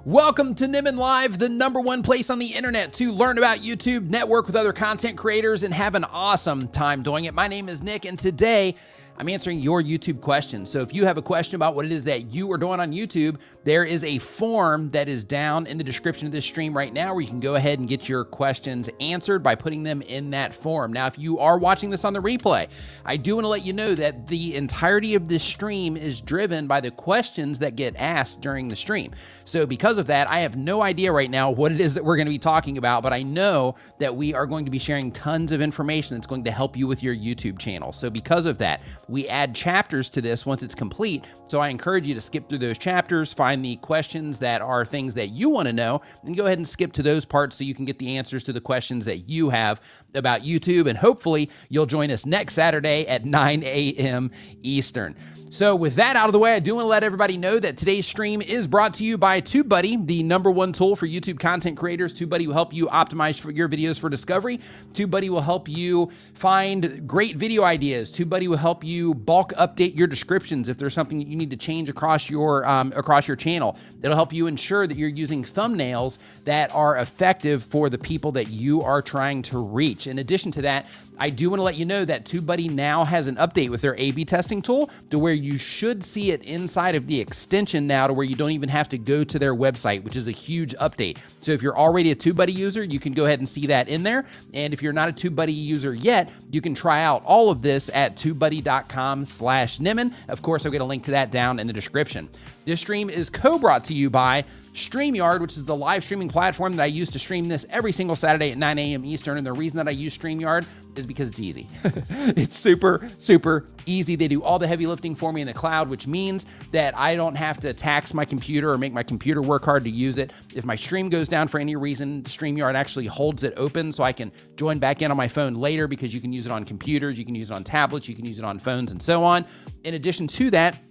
Welcome to Nimmin Live, the #1 place on the internet to learn about YouTube, network with other content creators, and have an awesome time doing it. My name is Nick, and today I'm answering your YouTube questions. So if you have a question about what it is that you are doing on YouTube, there is a form that is down in the description of this stream right now where you can go ahead and get your questions answered by putting them in that form. Now, if you are watching this on the replay, I do want to let you know that the entirety of this stream is driven by the questions that get asked during the stream. So because of that, I have no idea right now what it is that we're going to be talking about, but I know that we are going to be sharing tons of information that's going to help you with your YouTube channel. So because of that, we add chapters to this once it's complete. So I encourage you to skip through those chapters, find the questions that are things that you want to know, and go ahead and skip to those parts so you can get the answers to the questions that you have about YouTube. And hopefully you'll join us next Saturday at 9 a.m. Eastern. So with that out of the way, I do want to let everybody know that today's stream is brought to you by TubeBuddy, the #1 tool for YouTube content creators. TubeBuddy will help you optimize for your videos for discovery. TubeBuddy will help you find great video ideas. TubeBuddy will help you bulk update your descriptions if there's something that you need to change across your channel. It'll help you ensure that you're using thumbnails that are effective for the people that you are trying to reach. In addition to that, I do want to let you know that TubeBuddy now has an update with their A/B testing tool to where you should see it inside of the extension now to where you don't even have to go to their website, which is a huge update. So if you're already a TubeBuddy user, you can go ahead and see that in there. And if you're not a TubeBuddy user yet, you can try out all of this at tubebuddy.com/Nimmin. Of course, I'll get a link to that down in the description. This stream is co-brought to you by StreamYard, which is the live streaming platform that I use to stream this every single Saturday at 9 a.m. Eastern. And the reason that I use StreamYard is because it's easy. It's super, super easy. They do all the heavy lifting for me in the cloud, which means that I don't have to tax my computer or make my computer work hard to use it. If my stream goes down for any reason, StreamYard actually holds it open so I can join back in on my phone later, because you can use it on computers, you can use it on tablets, you can use it on phones, and so on. In addition to that,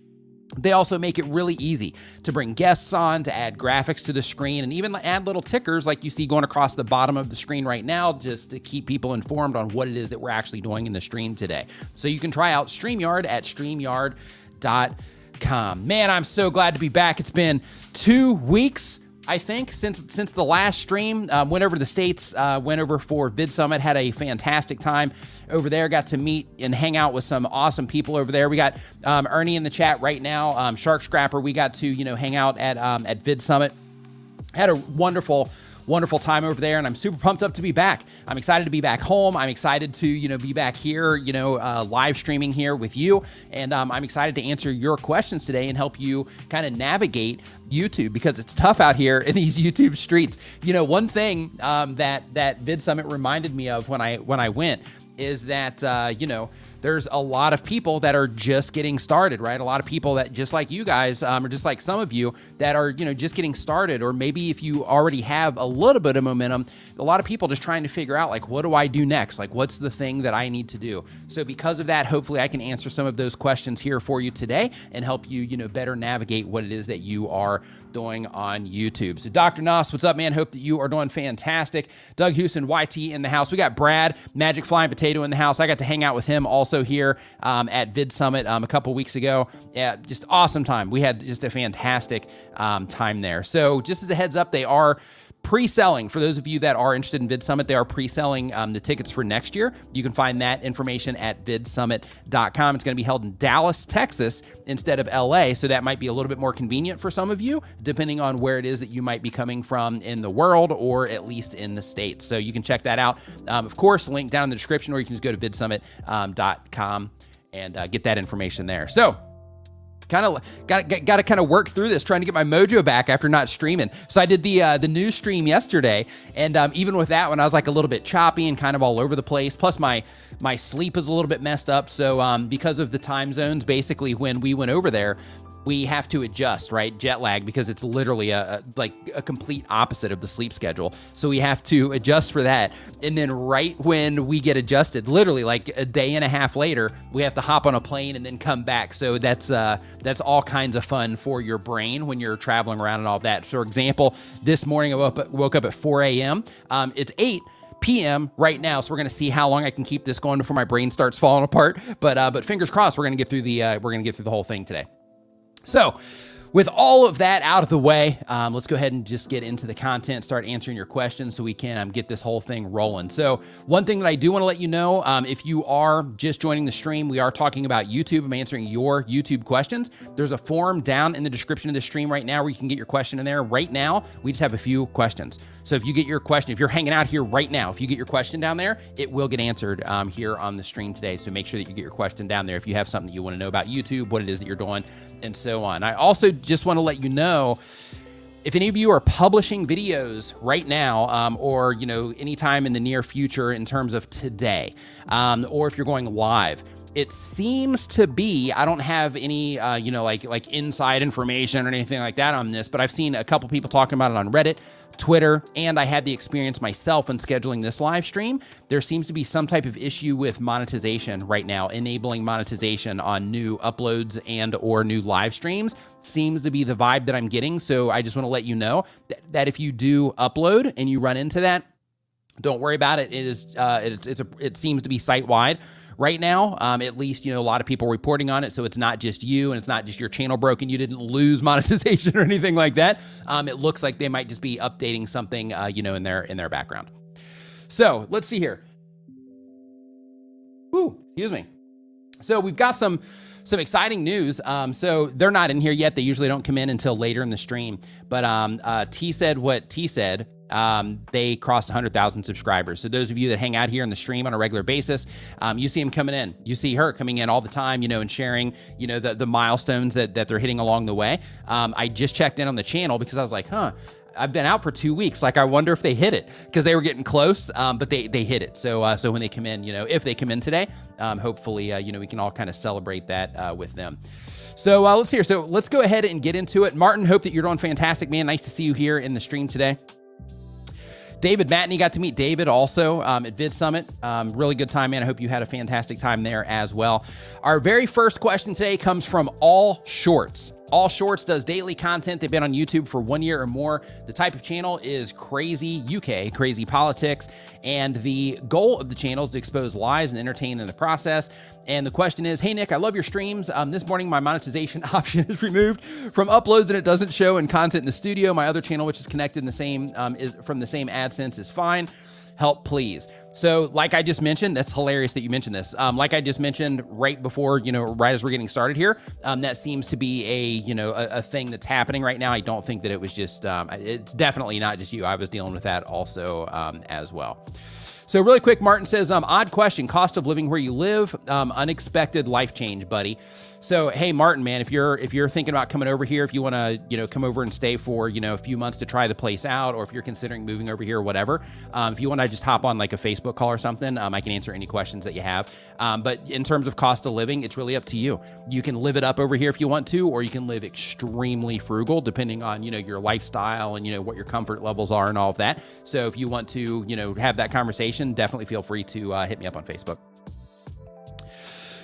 they also make it really easy to bring guests on, to add graphics to the screen, and even add little tickers like you see going across the bottom of the screen right now, just to keep people informed on what it is that we're actually doing in the stream today. So you can try out StreamYard at StreamYard.com. Man, I'm so glad to be back. It's been 2 weeks, I think, since the last stream. Went over to the States, went over for Vid Summit, had a fantastic time over there, got to meet and hang out with some awesome people over there. We got Ernie in the chat right now, Shark Scrapper. We got to, hang out at Vid Summit. Had a wonderful time over there, and I'm super pumped up to be back. I'm excited to be back home. I'm excited to, be back here, live streaming here with you. And I'm excited to answer your questions today and help you kind of navigate YouTube, because it's tough out here in these YouTube streets. One thing that Vid Summit reminded me of when I went is that, there's a lot of people that are just getting started, right? A lot of people that, just like you guys, or just like some of you that are, just getting started, or maybe if you already have a little bit of momentum, a lot of people just trying to figure out, like, what do I do next? Like, what's the thing that I need to do? So because of that, hopefully I can answer some of those questions here for you today and help you, better navigate what it is that you are doing on YouTube. So Dr. Nos, what's up, man? Hope that you are doing fantastic. Doug Houston, YT in the house. We got Brad, Magic Flying Potato in the house. I got to hang out with him also here at Vid Summit a couple weeks ago. Yeah, just awesome time. We had just a fantastic time there. So just as a heads up, they are pre-selling. For those of you that are interested in Vid Summit, they are pre-selling the tickets for next year. You can find that information at vidsummit.com. It's going to be held in Dallas, Texas instead of LA, so that might be a little bit more convenient for some of you, depending on where it is that you might be coming from in the world, or at least in the States. So you can check that out. Of course, link down in the description, or you can just go to vidsummit.com and get that information there. So got to kind of work through this, trying to get my mojo back after not streaming. So I did the new stream yesterday, and even with that one, I was like a little bit choppy and kind of all over the place. Plus my sleep is a little bit messed up. So because of the time zones, basically when we went over there, we have to adjust, right? Jet lag, because it's literally a complete opposite of the sleep schedule. So we have to adjust for that. And then right when we get adjusted, literally like a day and a half later, we have to hop on a plane and then come back. So that's all kinds of fun for your brain when you're traveling around and all that. For example, this morning I woke up at 4 a.m. It's 8 p.m. right now, so we're gonna see how long I can keep this going before my brain starts falling apart. But fingers crossed, we're gonna get through the whole thing today. So With all of that out of the way, let's go ahead and just get into the content, start answering your questions so we can get this whole thing rolling. So one thing that I do want to let you know, if you are just joining the stream, we are talking about YouTube. I'm answering your YouTube questions. There's a form down in the description of the stream right now where you can get your question in there. Right now, we just have a few questions. So if you get your question, if you're hanging out here right now, if you get your question down there, it will get answered here on the stream today. So make sure that you get your question down there if you have something that you want to know about YouTube, what it is that you're doing, and so on. I also just want to let you know, if any of you are publishing videos right now, or, you know, anytime in the near future in terms of today, or if you're going live, it seems to be, I don't have any, you know, like inside information or anything like that on this, but I've seen a couple people talking about it on Reddit, Twitter, and I had the experience myself in scheduling this live stream. There seems to be some type of issue with monetization right now. Enabling monetization on new uploads and or new live streams seems to be the vibe that I'm getting. So I just want to let you know that if you do upload and you run into that, don't worry about it. It is, it seems to be site-wide right now. At least, you know, a lot of people reporting on it. So it's not just you and it's not just your channel broken. You didn't lose monetization or anything like that. It looks like they might just be updating something, you know, in their background. So let's see here. Ooh, excuse me. So we've got some exciting news. So they're not in here yet. They usually don't come in until later in the stream. But T said what T said. They crossed 100,000 subscribers. So those of you that hang out here in the stream on a regular basis, you see them coming in. You see her coming in all the time, you know, and sharing, you know, the milestones that they're hitting along the way. I just checked in on the channel because I was like, huh, I've been out for 2 weeks. Like, I wonder if they hit it, because they were getting close, but they hit it. So so when they come in, you know, if they come in today, hopefully, you know, we can all kind of celebrate that with them. So let's see here. So let's go ahead and get into it. Martin, hope that you're doing fantastic, man. Nice to see you here in the stream today. David Matney, got to meet David also at Vid Summit. Really good time, man. I hope you had a fantastic time there as well. Our very first question today comes from All Shorts. All Shorts does daily content. They've been on YouTube for 1 year or more. The type of channel is Crazy UK, Crazy Politics. And the goal of the channel is to expose lies and entertain in the process. And the question is, hey, Nick, I love your streams. This morning, my monetization option is removed from uploads and it doesn't show in content in the studio. My other channel, which is connected in the same, is from the same AdSense, is fine. Help, please. So like I just mentioned, that's hilarious that you mentioned this. Like I just mentioned right before, you know, right as we're getting started here, that seems to be a, you know, a thing that's happening right now. I don't think that it was just, it's definitely not just you. I was dealing with that also as well. So really quick, Martin says, odd question, cost of living where you live, unexpected life change, buddy. So, hey, Martin, man, if you're thinking about coming over here, if you want to, you know, come over and stay for, you know, a few months to try the place out, or if you're considering moving over here or whatever, if you want to just hop on like a Facebook call or something, I can answer any questions that you have. But in terms of cost of living, it's really up to you. You can live it up over here if you want to, or you can live extremely frugal, depending on, you know, your lifestyle and, you know, what your comfort levels are and all of that. So if you want to, you know, have that conversation, definitely feel free to hit me up on Facebook.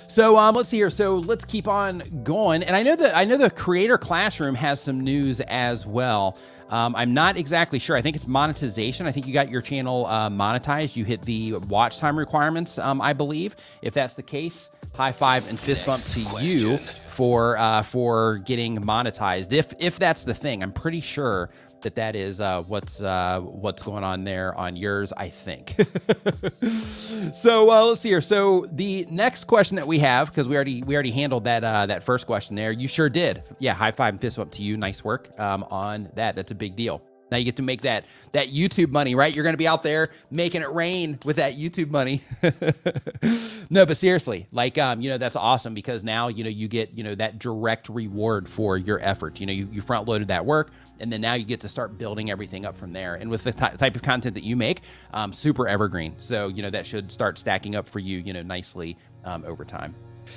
So let's see here. So let's keep on going. And I know the Creator Classroom has some news as well. I'm not exactly sure. I think it's monetization. I think you got your channel monetized. You hit the watch time requirements, I believe. If that's the case, high five and fist bump to you for getting monetized. If that's the thing, I'm pretty sure that is what's going on there on yours, I think. So let's see here. So the next question that we have, because we already handled that first question there. You sure did. Yeah, high five and fist bump to you. Nice work on that. That's a big deal. Now you get to make that YouTube money, right? You're going to be out there making it rain with that YouTube money. No, but seriously, like, you know, that's awesome, because now, you know, you get, you know, that direct reward for your effort. You know, you front loaded that work, and then now you get to start building everything up from there. And with the type of content that you make, super evergreen. So, you know, that should start stacking up for you, you know, nicely over time.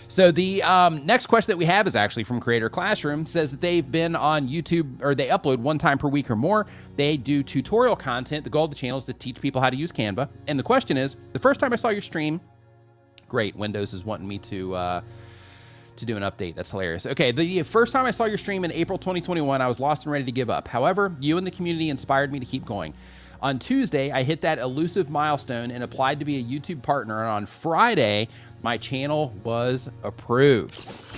So the next question that we have is actually from Creator Classroom. Says that they've been on YouTube, or they upload 1 time per week or more. They do tutorial content. The goal of the channel is to teach people how to use Canva. And the question is, the first time I saw your stream, great, Windows is wanting me to do an update. That's hilarious. Okay, the first time I saw your stream in April 2021, I was lost and ready to give up. However, you and the community inspired me to keep going. On Tuesday, I hit that elusive milestone and applied to be a YouTube partner. And on Friday, my channel was approved.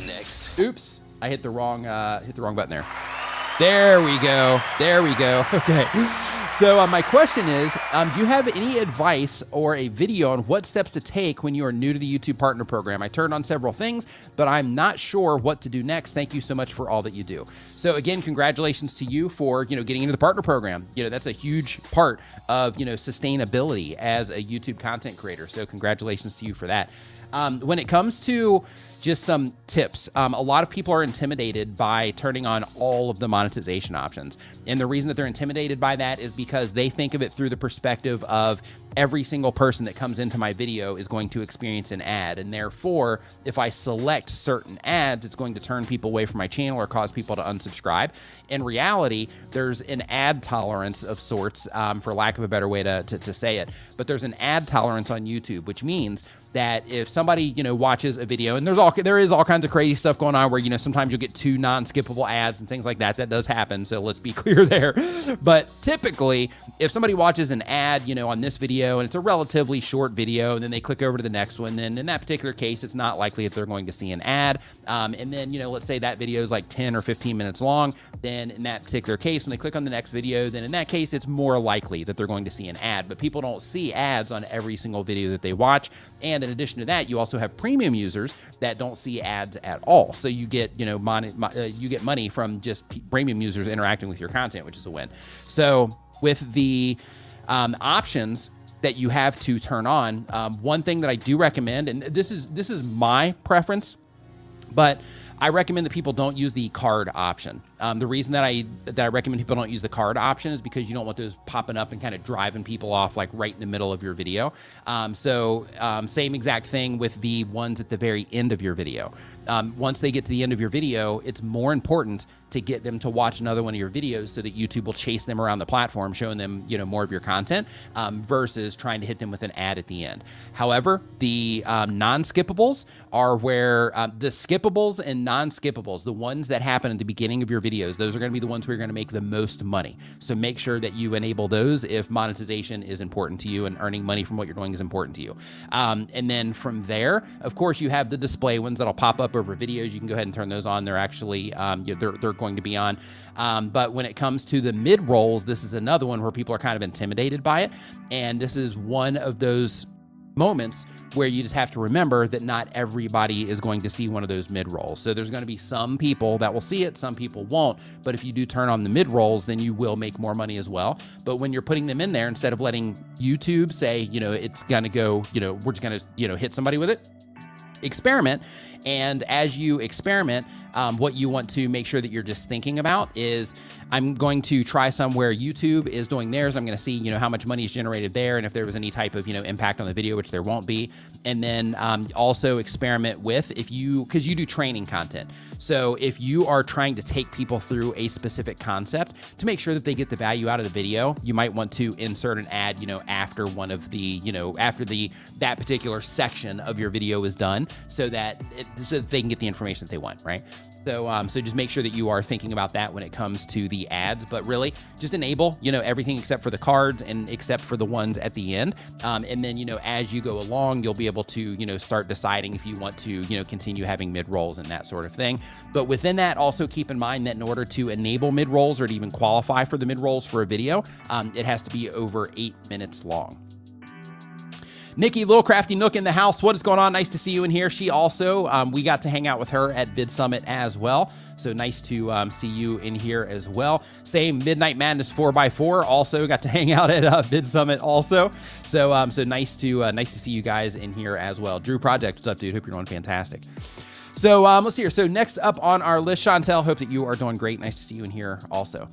Next. Oops. I hit the wrong button there. There we go. There we go. Okay. So my question is, do you have any advice or a video on what steps to take when you are new to the YouTube Partner Program? I turned on several things, but I'm not sure what to do next. Thank you so much for all that you do. So again, congratulations to you for, getting into the Partner Program. That's a huge part of, sustainability as a YouTube content creator. So congratulations to you for that. When it comes to just some tips, a lot of people are intimidated by turning on all of the monetization options. And the reason that they're intimidated by that is because they think of it through the perspective of every single person that comes into my video is going to experience an ad. And therefore, if I select certain ads, it's going to turn people away from my channel or cause people to unsubscribe. In reality, there's an ad tolerance of sorts, for lack of a better way to say it, but there's an ad tolerance on YouTube, which means that if somebody, watches a video, and there is all kinds of crazy stuff going on where, sometimes you'll get 2 non-skippable ads and things like that. That does happen. So let's be clear there. But typically, if somebody watches an ad, on this video, and it's a relatively short video, and then they click over to the next one, then in that particular case, it's not likely that they're going to see an ad. And then, let's say that video is like 10 or 15 minutes long. Then in that particular case, when they click on the next video, then in that case, it's more likely that they're going to see an ad. But people don't see ads on every single video that they watch. And in addition to that, you also have premium users that don't see ads at all. So you get, you get money from just premium users interacting with your content, which is a win. So with the options that you have to turn on, one thing that I do recommend, and this is my preference, but I recommend that people don't use the card option. The reason that I recommend people don't use the card option is because you don't want those popping up and kind of driving people off like right in the middle of your video. Same exact thing with the ones at the very end of your video. Once they get to the end of your video, it's more important to get them to watch another one of your videos so that YouTube will chase them around the platform, showing them, more of your content, versus trying to hit them with an ad at the end. However, the non-skippables are where the skippables and non-skippables, the ones that happen at the beginning of your videos, those are going to be the ones where you're going to make the most money. So make sure that you enable those if monetization is important to you and earning money from what you're doing is important to you. And then from there, of course, you have the display ones that'll pop up over videos. You can go ahead and turn those on. They're actually, they're going to be on. But when it comes to the mid-rolls, this is another one where people are kind of intimidated by it. And this is one of those moments where you just have to remember that not everybody is going to see one of those mid-rolls. So there's going to be some people that will see it, some people won't. But if you do turn on the mid-rolls, then you will make more money as well. But when you're putting them in there, instead of letting YouTube say, it's going to go, we're just going to, hit somebody with it, experiment. And as you experiment, what you want to make sure that you're just thinking about is, I'm going to try somewhere YouTube is doing theirs. I'm going to see, how much money is generated there, and if there was any type of, impact on the video, which there won't be. And then also experiment with, because you do training content. So if you are trying to take people through a specific concept to make sure that they get the value out of the video, you might want to insert an ad, after one of the, after that particular section of your video is done, so that they can get the information that they want, right? So just make sure that you are thinking about that when it comes to the ads, but really just enable, everything except for the cards and except for the ones at the end. And then, as you go along, you'll be able to, start deciding if you want to, continue having mid-rolls and that sort of thing. But within that, also keep in mind that in order to enable mid-rolls or to even qualify for the mid-rolls for a video, it has to be over 8 minutes long. Nikki, Little Crafty Nook in the house. What is going on? Nice to see you in here. She also, we got to hang out with her at Vid Summit as well. So nice to see you in here as well. Same Midnight Madness 4x4. Also got to hang out at Vid Summit also. So nice to see you guys in here as well. Drew Project, what's up, dude? Hope you're doing fantastic. So let's see here. So next up on our list, Chantel, hope that you are doing great. Nice to see you in here also.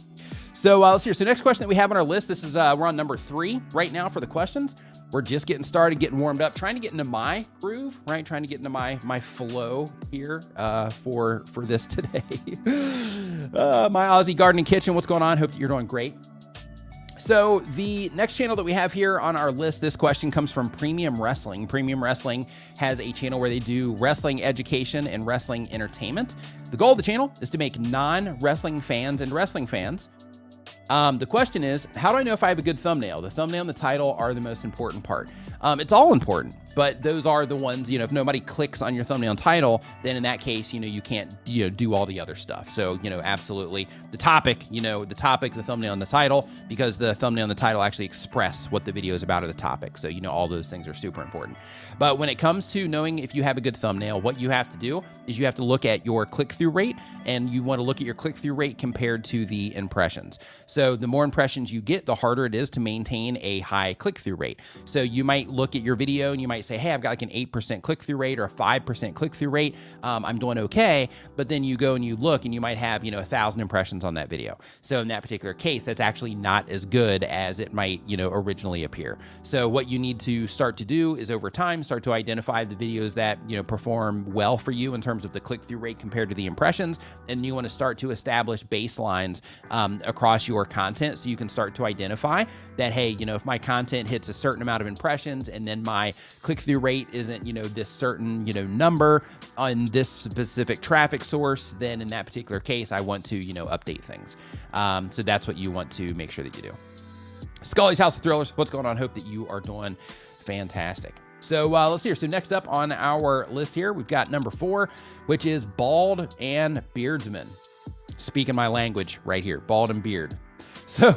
So let's see here. So next question that we have on our list, this is, we're on number 3 right now for the questions. We're just getting started, getting warmed up, trying to get into my groove, right? Trying to get into my flow here for this today. My Aussie Gardening Kitchen, what's going on? Hope that you're doing great. So the next channel that we have here on our list, this question comes from Premium Wrestling. Premium Wrestling has a channel where they do wrestling education and wrestling entertainment. The goal of the channel is to make non-wrestling fans into wrestling fans. The question is, how do I know if I have a good thumbnail? The thumbnail and the title are the most important part. It's all important. but those are the ones, if nobody clicks on your thumbnail and title, then in that case, you can't, do all the other stuff. So, absolutely the topic, the thumbnail and the title, because the thumbnail and the title actually express what the video is about or the topic. So, all those things are super important. But when it comes to knowing if you have a good thumbnail, what you have to do is you have to look at your click-through rate, and you want to look at your click-through rate compared to the impressions. So the more impressions you get, the harder it is to maintain a high click-through rate. So you might look at your video and you might say, hey, I've got like an 8% click-through rate or a 5% click-through rate. I'm doing okay. But then you go and you look and you might have, 1,000 impressions on that video. So in that particular case, that's actually not as good as it might, originally appear. So what you need to start to do is over time, start to identify the videos that, perform well for you in terms of the click-through rate compared to the impressions. And you want to start to establish baselines across your content, so you can start to identify that, hey, if my content hits a certain amount of impressions and then my click-through rate isn't, this certain, number on this specific traffic source, then in that particular case, I want to, update things. So that's what you want to make sure that you do. Scully's House of Thrillers, what's going on? Hope that you are doing fantastic. So let's see here. So next up on our list here, we've got number 4, which is bald and beardsman. Speaking my language right here, bald and beard. So,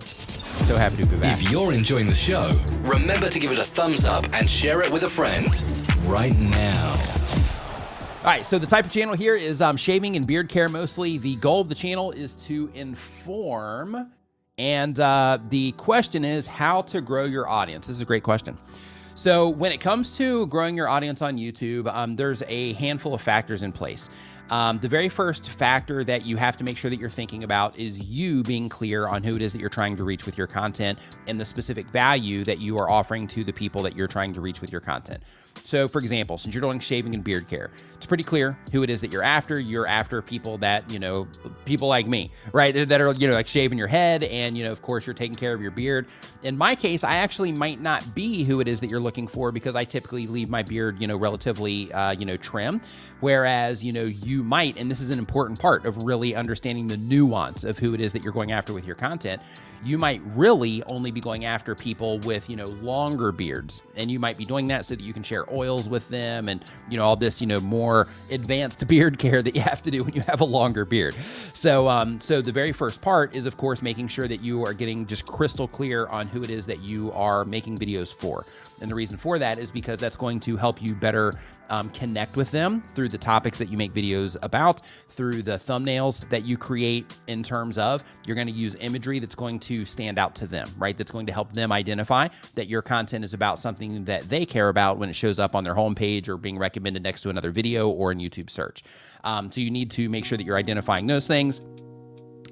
so happy to be back. If you're enjoying the show, remember to give it a thumbs up and share it with a friend right now. All right, so the type of channel here is shaving and beard care mostly. The goal of the channel is to inform, and the question is how to grow your audience. This is a great question. So when it comes to growing your audience on YouTube, there's a handful of factors in place. The very first factor that you have to make sure that you're thinking about is you being clear on who it is that you're trying to reach with your content and the specific value that you are offering to the people that you're trying to reach with your content. So for example, since you're doing shaving and beard care, it's pretty clear who it is that you're after. You're after people that, people like me, right? That are, like shaving your head and, of course you're taking care of your beard. In my case, I actually might not be who it is that you're looking for, because I typically leave my beard, relatively, trim. Whereas, you might, and this is an important part of really understanding the nuance of who it is that you're going after with your content. You might really only be going after people with, longer beards, and you might be doing that so that you can share oils with them and, all this, more advanced beard care that you have to do when you have a longer beard. So, so the very first part is, of course, making sure that you are getting just crystal clear on who it is that you are making videos for. And the reason for that is because that's going to help you better connect with them through the topics that you make videos about, through the thumbnails that you create, in terms of you're going to use imagery that's going to stand out to them, right? That's going to help them identify that your content is about something that they care about when it shows up on their homepage or being recommended next to another video or in YouTube search. So you need to make sure that you're identifying those things.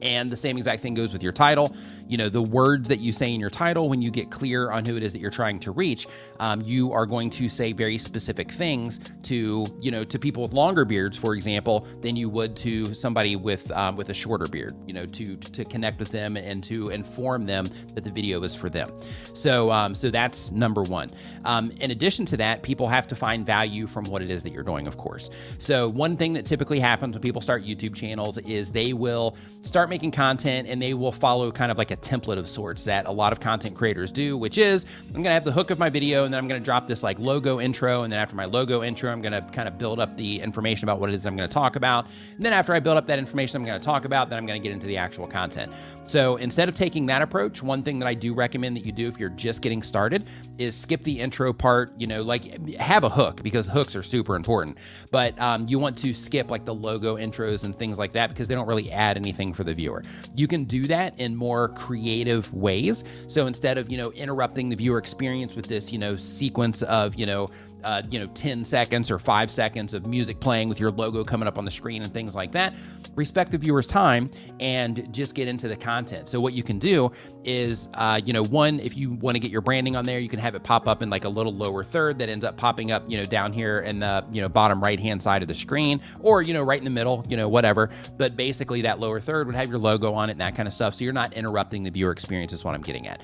And the same exact thing goes with your title. The words that you say in your title, when you get clear on who it is that you're trying to reach, you are going to say very specific things to, to people with longer beards, for example, than you would to somebody with a shorter beard, to connect with them and to inform them that the video is for them. So, so that's number 1. In addition to that, people have to find value from what it is that you're doing, of course. So one thing that typically happens when people start YouTube channels is they will start making content and they will follow kind of like a template of sorts that a lot of content creators do, which is I'm gonna have the hook of my video and then I'm gonna drop this like logo intro, and then after my logo intro I'm gonna kind of build up the information about what it is I'm gonna talk about, and then after I build up that information I'm gonna talk about, then I'm gonna get into the actual content. So instead of taking that approach, one thing that I do recommend that you do if you're just getting started is skip the intro part, like have a hook, because hooks are super important, but you want to skip like the logo intros and things like that because they don't really add anything for the viewer. You can do that in more creative ways. So instead of, interrupting the viewer experience with this, sequence of, 10 seconds or 5 seconds of music playing with your logo coming up on the screen and things like that, respect the viewer's time and just get into the content. So what you can do is, one, if you want to get your branding on there, you can have it pop up in like a little lower third that ends up popping up, down here in the, bottom right-hand side of the screen, or, right in the middle, whatever. But basically that lower third would have your logo on it and that kind of stuff. So you're not interrupting the viewer experience is what I'm getting at.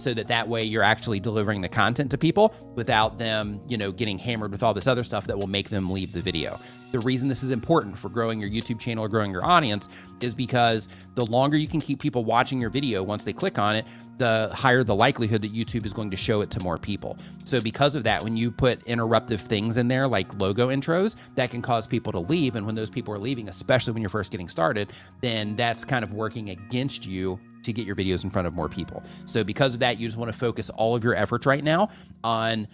So that way you're actually delivering the content to people without them, getting hammered with all this other stuff that will make them leave the video. The reason this is important for growing your YouTube channel or growing your audience is because the longer you can keep people watching your video once they click on it, the higher the likelihood that YouTube is going to show it to more people. So because of that, when you put interruptive things in there like logo intros, that can cause people to leave. And when those people are leaving, especially when you're first getting started, then that's kind of working against you to get your videos in front of more people. So because of that, you just want to focus all of your efforts right now on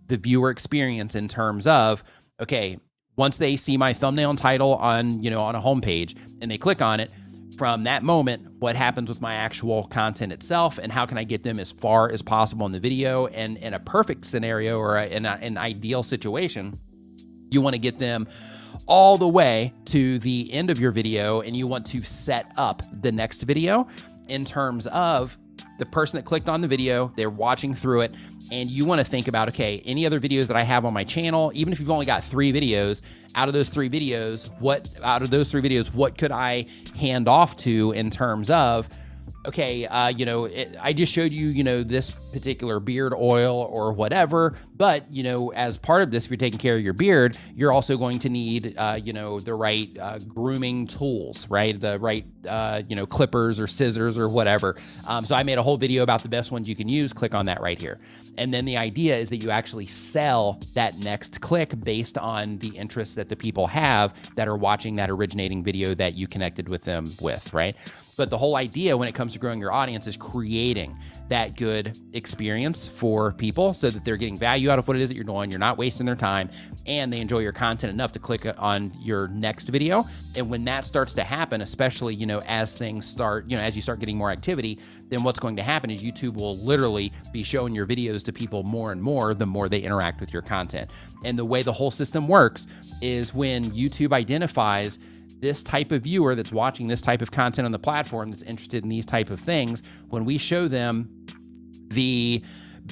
the viewer experience in terms of, okay, once they see my thumbnail and title on, on a homepage and they click on it, from that moment, what happens with my actual content itself, and how can I get them as far as possible in the video? And in a perfect scenario or in an ideal situation, you want to get them all the way to the end of your video, and you want to set up the next video in terms of the person that clicked on the video, they're watching through it, and you want to think about, okay, any other videos that I have on my channel, even if you've only got 3 videos, out of those 3 videos, what could I hand off to in terms of, okay, I just showed you, this particular beard oil or whatever, but, as part of this, if you're taking care of your beard, you're also going to need, the right grooming tools, right? The right, clippers or scissors or whatever. So I made a whole video about the best ones you can use. Click on that right here. And then the idea is that you actually sell that next click based on the interests that the people have that are watching that originating video that you connected with them with, right? But the whole idea when it comes to growing your audience is creating that good experience for people so that they're getting value out of what it is that you're doing, you're not wasting their time, and they enjoy your content enough to click on your next video. And when that starts to happen, especially, as things start, as you start getting more activity, then what's going to happen is YouTube will literally be showing your videos to people more and more the more they interact with your content. And the way the whole system works is when YouTube identifies this type of viewer that's watching this type of content on the platform, that's interested in these type of things, when we show them the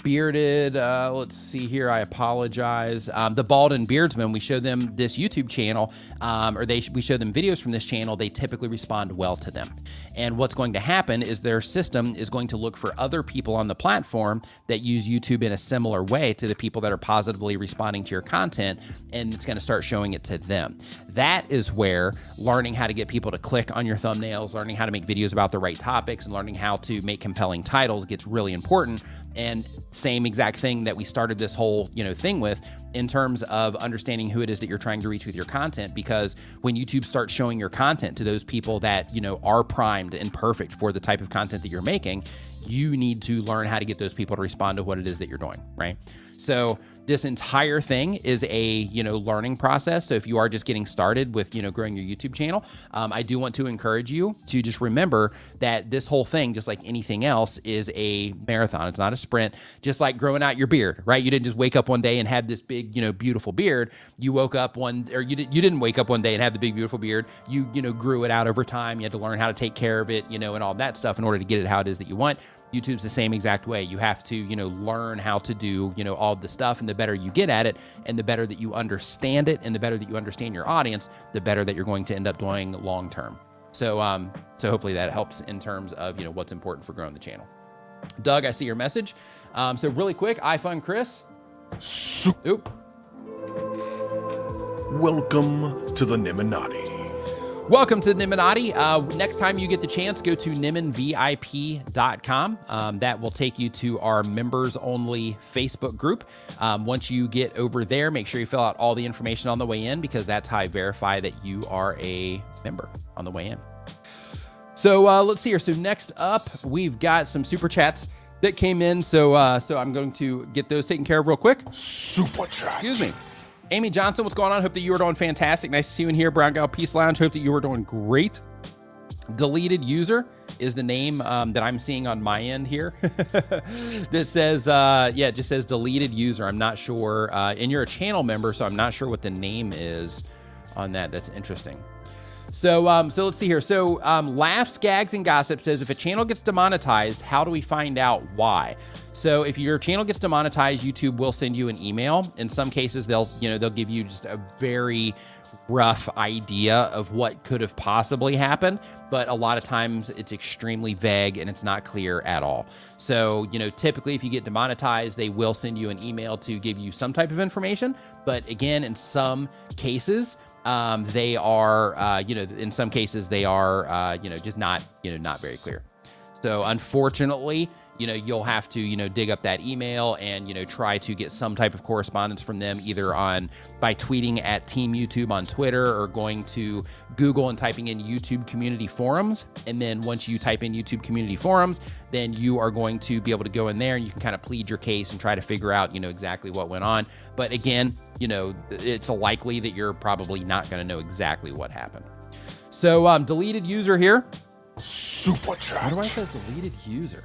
bearded, let's see here, I apologize, the bald and beardsman, we show them this YouTube channel, we show them videos from this channel, they typically respond well to them. And what's going to happen is their system is going to look for other people on the platform that use YouTube in a similar way to the people that are positively responding to your content, and it's going to start showing it to them. That is where learning how to get people to click on your thumbnails, learning how to make videos about the right topics, and learning how to make compelling titles gets really important. And same exact thing that we started this whole, thing with in terms of understanding who it is that you're trying to reach with your content, because when YouTube starts showing your content to those people that, are primed and perfect for the type of content that you're making, you need to learn how to get those people to respond to what it is that you're doing, right? So this entire thing is a, learning process. So if you are just getting started with, growing your YouTube channel, I do want to encourage you to just remember that this whole thing, just like anything else, is a marathon. It's not a sprint. Just like growing out your beard, right? You didn't just wake up one day and have this big, beautiful beard. You woke up you didn't wake up one day and have the big, beautiful beard. You grew it out over time. You had to learn how to take care of it, and all that stuff in order to get it how it is that you want. YouTube's the same exact way. You have to, learn how to do, all the stuff, and the better you get at it, and the better that you understand it, and the better that you understand your audience, the better that you're going to end up doing long term. So, so hopefully that helps in terms of, what's important for growing the channel. Doug, I see your message. So really quick, iFund Chris. Oop. Welcome to the Nimminati. Welcome to the Nimminati. Next time you get the chance, go to nimminvip.com. That will take you to our members-only Facebook group. Once you get over there, make sure you fill out all the information on the way in, because that's how I verify that you are a member on the way in. So let's see here. So next up, we've got some super chats that came in. So I'm going to get those taken care of real quick. Super chat. Excuse me. Amy Johnson, what's going on? Hope that you are doing fantastic. Nice to see you in here. Brown Gal Peace Lounge. Hope that you are doing great. Deleted user is the name that I'm seeing on my end here. This says, yeah, it just says deleted user. I'm not sure. And you're a channel member, so I'm not sure what the name is on that. That's interesting. So, so let's see here. So, Laughs, Gags, and Gossip says, if a channel gets demonetized, how do we find out why? So if your channel gets demonetized, YouTube will send you an email. In some cases, they'll give you just a very rough idea of what could have possibly happened, but a lot of times it's extremely vague and it's not clear at all. So, you know, typically if you get demonetized, they will send you an email to give you some type of information. But again, in some cases, they are, you know, in some cases they are, you know, just not, you know, not very clear. So unfortunately, you know, you'll have to, you know, dig up that email and, you know, try to get some type of correspondence from them, either by tweeting at Team YouTube on Twitter, or going to Google and typing in YouTube community forums. And then once you type in YouTube community forums, then you are going to be able to go in there and you can kind of plead your case and try to figure out, you know, exactly what went on. But again, you know, it's likely that you're probably not going to know exactly what happened. So deleted user here. Super chat. What do I say deleted user?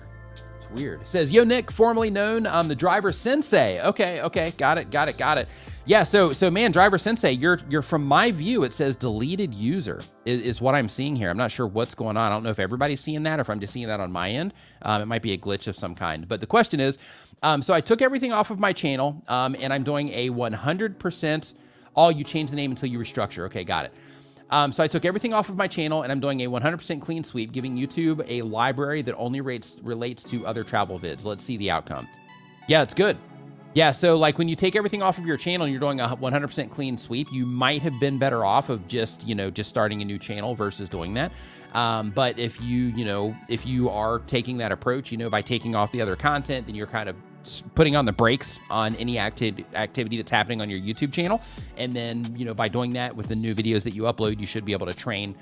Weird. It says, yo, Nick, formerly known, the driver sensei. Okay. Got it. Yeah. So man, driver sensei, you're from my view, it says deleted user is what I'm seeing here. I'm not sure what's going on. I don't know if everybody's seeing that or if I'm just seeing that on my end. It might be a glitch of some kind, but the question is, so I took everything off of my channel, and I'm doing a 100%, you change the name until you restructure. Okay. Got it. So I took everything off of my channel and I'm doing a 100% clean sweep, giving YouTube a library that only relates to other travel vids. Let's see the outcome. Yeah, it's good. Yeah, so like when you take everything off of your channel and you're doing a 100% clean sweep, you might have been better off of just, you know, just starting a new channel versus doing that. But if you are taking that approach, you know, by taking off the other content, then you're kind of putting on the brakes on any activity that's happening on your YouTube channel. And then, you know, by doing that with the new videos that you upload, you should be able to train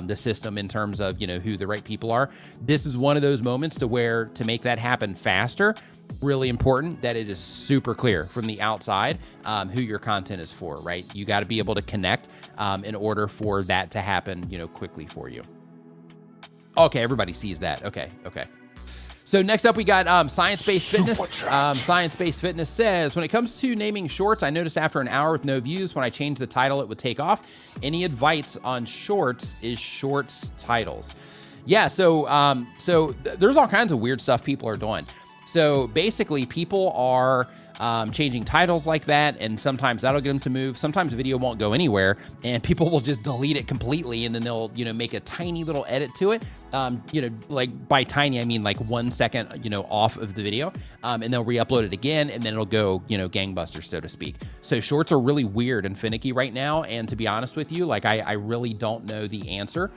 the system in terms of, you know, who the right people are. This is one of those moments to make that happen faster, really important that it is super clear from the outside who your content is for, right? You got to be able to connect in order for that to happen, you know, quickly for you. Okay, everybody sees that. Okay. So next up, we got Science-Based Fitness. Science-Based Fitness says, when it comes to naming shorts, I noticed after an hour with no views, when I changed the title, it would take off. Any advice on shorts is shorts titles? Yeah, so there's all kinds of weird stuff people are doing. So basically, people are changing titles like that, and sometimes that'll get them to move. Sometimes the video won't go anywhere, and people will just delete it completely, and then they'll, you know, make a tiny little edit to it. You know, like by tiny, I mean like 1 second, you know, off of the video, and they'll re-upload it again, and then it'll go, you know, gangbusters, so to speak. So shorts are really weird and finicky right now, and to be honest with you, like I really don't know the answer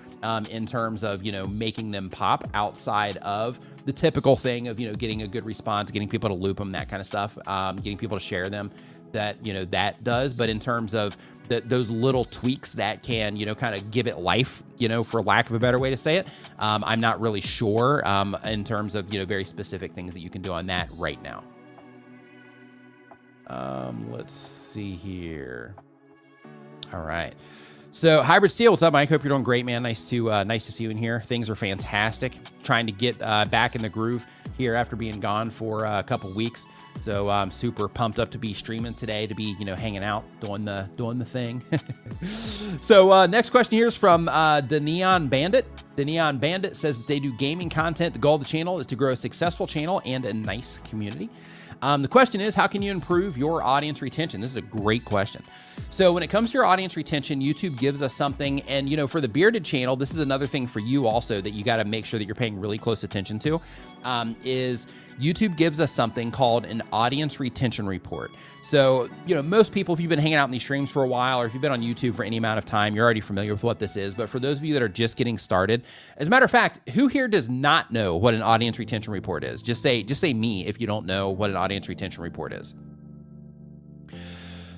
in terms of, you know, making them pop outside of the typical thing of, you know, getting a good response, getting people to loop them, that kind of stuff, getting people to share them, that, you know, that does. But in terms of those little tweaks that can, you know, kind of give it life, you know, for lack of a better way to say it, I'm not really sure in terms of, you know, very specific things that you can do on that right now. Let's see here. All right. So Hybrid Steel, what's up, Mike? Hope you're doing great, man. Nice to see you in here. Things are fantastic. Trying to get back in the groove here after being gone for a couple weeks. So I'm super pumped up to be streaming today, to be, you know, hanging out, doing the thing. So next question here is from the Neon Bandit. The Neon Bandit says that they do gaming content. The goal of the channel is to grow a successful channel and a nice community. The question is, how can you improve your audience retention? This is a great question. So when it comes to your audience retention, YouTube gives us something. And, you know, for the bearded channel, this is another thing for you also that you got to make sure that you're paying really close attention to, is YouTube gives us something called an audience retention report. So, you know, most people, if you've been hanging out in these streams for a while, or if you've been on YouTube for any amount of time, you're already familiar with what this is. But for those of you that are just getting started, as a matter of fact, who here does not know what an audience retention report is? Just say me if you don't know what an audience retention report is.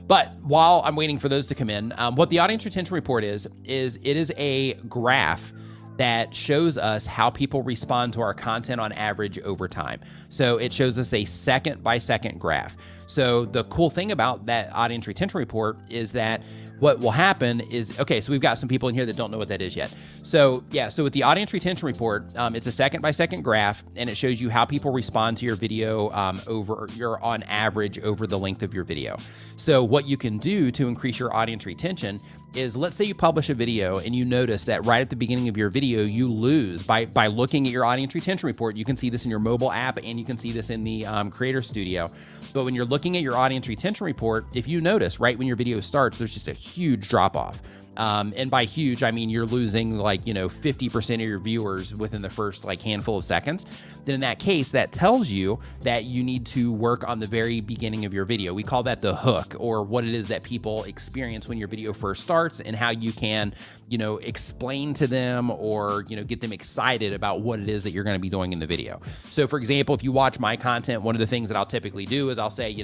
But while I'm waiting for those to come in, what the audience retention report is it is a graph that shows us how people respond to our content on average over time. So it shows us a second-by-second graph. So the cool thing about that audience retention report is that what will happen is, okay, so we've got some people in here that don't know what that is yet. So yeah, so with the audience retention report, it's a second-by-second graph, and it shows you how people respond to your video on average over the length of your video. So what you can do to increase your audience retention is, let's say you publish a video and you notice that right at the beginning of your video, you lose by looking at your audience retention report. You can see this in your mobile app and you can see this in the Creator Studio. But when you're looking at your audience retention report, if you notice right when your video starts, there's just a huge drop off. And by huge, I mean you're losing like, 50% of your viewers within the first like handful of seconds. Then in that case, that tells you that you need to work on the very beginning of your video. We call that the hook, or what it is that people experience when your video first starts, and how you can, explain to them or, get them excited about what it is that you're going to be doing in the video. So for example, if you watch my content, one of the things that I'll typically do is I'll say,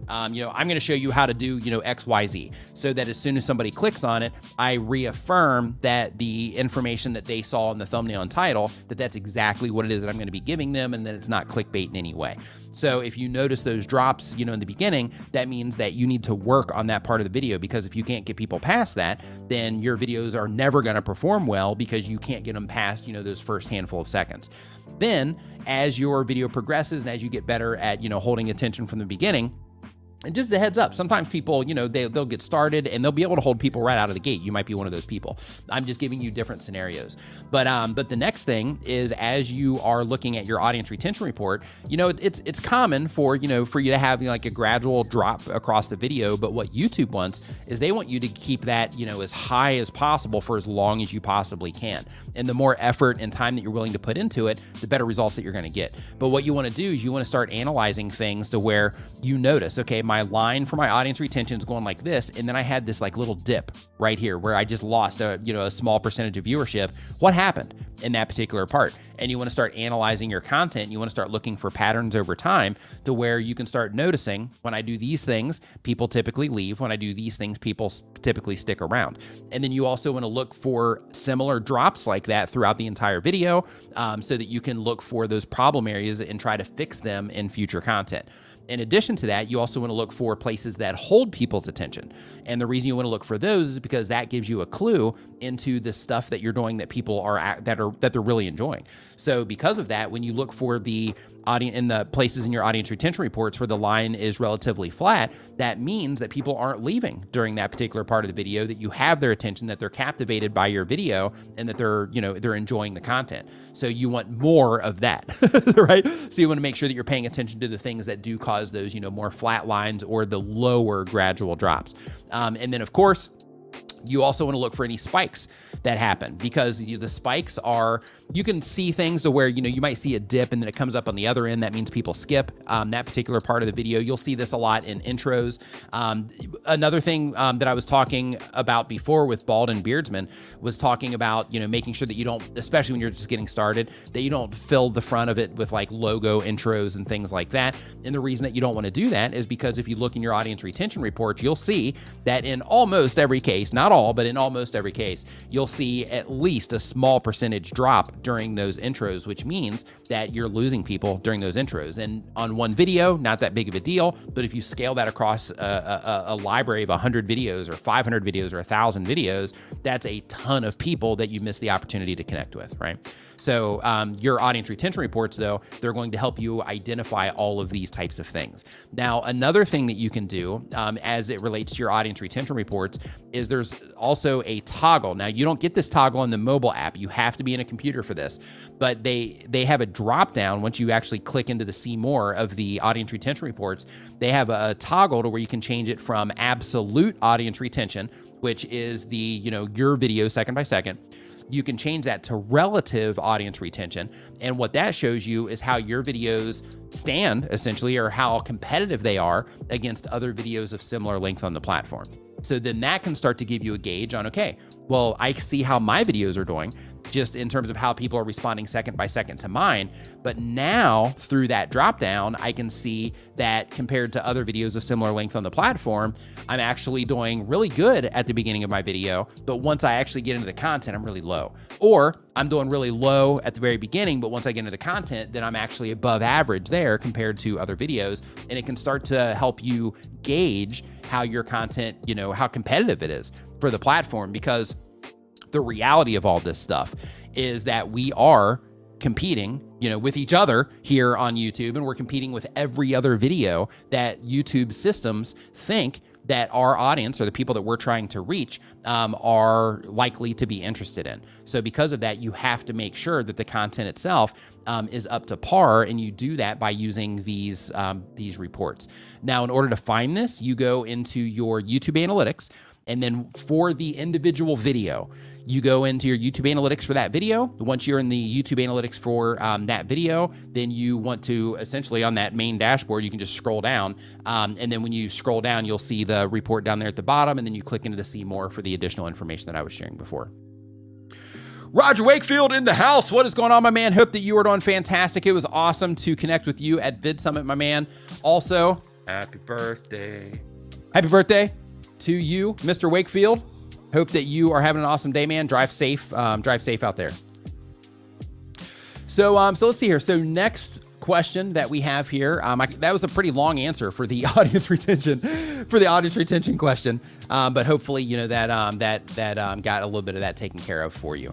I'm going to show you how to do, X, Y, Z, so that as soon as somebody clicks on it, I reaffirm that the information that they saw in the thumbnail and title, that's exactly what it is that I'm going to be giving them, and that it's not clickbait in any way. So if you notice those drops, in the beginning, that means that you need to work on that part of the video, because if you can't get people past that, then your videos are never going to perform well, because you can't get them past, those first handful of seconds. Then as your video progresses and as you get better at, holding attention from the beginning, and just a heads up, sometimes people, they'll get started and they'll be able to hold people right out of the gate. You might be one of those people. I'm just giving you different scenarios. But the next thing is, as you are looking at your audience retention report, it's common for you to have like a gradual drop across the video. But what YouTube wants is they want you to keep that, as high as possible for as long as you possibly can. And the more effort and time that you're willing to put into it, the better results that you're going to get. But what you want to do is you want to start analyzing things to where you notice, okay, my line for my audience retention is going like this, and then I had this like little dip right here where I just lost a small percentage of viewership. What happened in that particular part? And you want to start analyzing your content. You want to start looking for patterns over time, to where you can start noticing, when I do these things, people typically leave. When I do these things, people typically stick around. And then you also want to look for similar drops like that throughout the entire video, so that you can look for those problem areas and try to fix them in future content. In addition to that, you also want to look for places that hold people's attention. And the reason you want to look for those is because that gives you a clue into the stuff that you're doing that people are that they're really enjoying. So because of that, when you look for the audience in the places in your audience retention reports where the line is relatively flat, that means that people aren't leaving during that particular part of the video, that you have their attention, that they're captivated by your video, and that they're enjoying the content. So you want more of that, right? So you want to make sure that you're paying attention to the things that do cause those, more flat lines or the lower gradual drops. And then of course, you also want to look for any spikes that happen, because the spikes are, you can see things to where, you might see a dip and then it comes up on the other end. That means people skip that particular part of the video. You'll see this a lot in intros. Another thing that I was talking about before with Bald and Beardsman was talking about, making sure that you don't, especially when you're just getting started, that you don't fill the front of it with like logo intros and things like that. And the reason that you don't want to do that is because if you look in your audience retention reports, you'll see that in almost every case, not all, but in almost every case, you'll see at least a small percentage drop during those intros, which means that you're losing people during those intros. And on one video, not that big of a deal, but if you scale that across a library of 100 videos or 500 videos or 1,000 videos, that's a ton of people that you miss the opportunity to connect with, right? So your audience retention reports, though, they're going to help you identify all of these types of things. Now, another thing that you can do as it relates to your audience retention reports is there's also a toggle. Now, you don't get this toggle in the mobile app. You have to be in a computer for this, but they have a drop down. Once you actually click into the see more of the audience retention reports, they have a toggle to where you can change it from absolute audience retention, which is the, your video second by second. You can change that to relative audience retention. And what that shows you is how your videos stand, essentially, or how competitive they are against other videos of similar length on the platform. So then that can start to give you a gauge on, okay, well, I see how my videos are doing just in terms of how people are responding second by second to mine. But now through that drop down, I can see that compared to other videos of similar length on the platform, I'm actually doing really good at the beginning of my video. But once I actually get into the content, I'm really low. Or I'm doing really low at the very beginning, but once I get into the content, then I'm actually above average there compared to other videos. And it can start to help you gauge how your content, how competitive it is for the platform, because the reality of all this stuff is that we are competing, with each other here on YouTube, and we're competing with every other video that YouTube systems think that our audience or the people that we're trying to reach are likely to be interested in. So because of that, you have to make sure that the content itself is up to par, and you do that by using these reports. Now, in order to find this, you go into your YouTube analytics, and then for the individual video, you go into your YouTube analytics for that video. Once you're in the YouTube analytics for that video, then you want to essentially on that main dashboard, you can just scroll down. And then when you scroll down, you'll see the report down there at the bottom, and then you click into the see more for the additional information that I was sharing before. Roger Wakefield in the house. What is going on, my man? Hope that you are doing fantastic. It was awesome to connect with you at Vid Summit, my man. Also, happy birthday. Happy birthday to you, Mr. Wakefield. Hope that you are having an awesome day, man. Drive safe out there. So let's see here. So next question that we have here, that was a pretty long answer for the audience retention, question. But hopefully, you know, that got a little bit of that taken care of for you.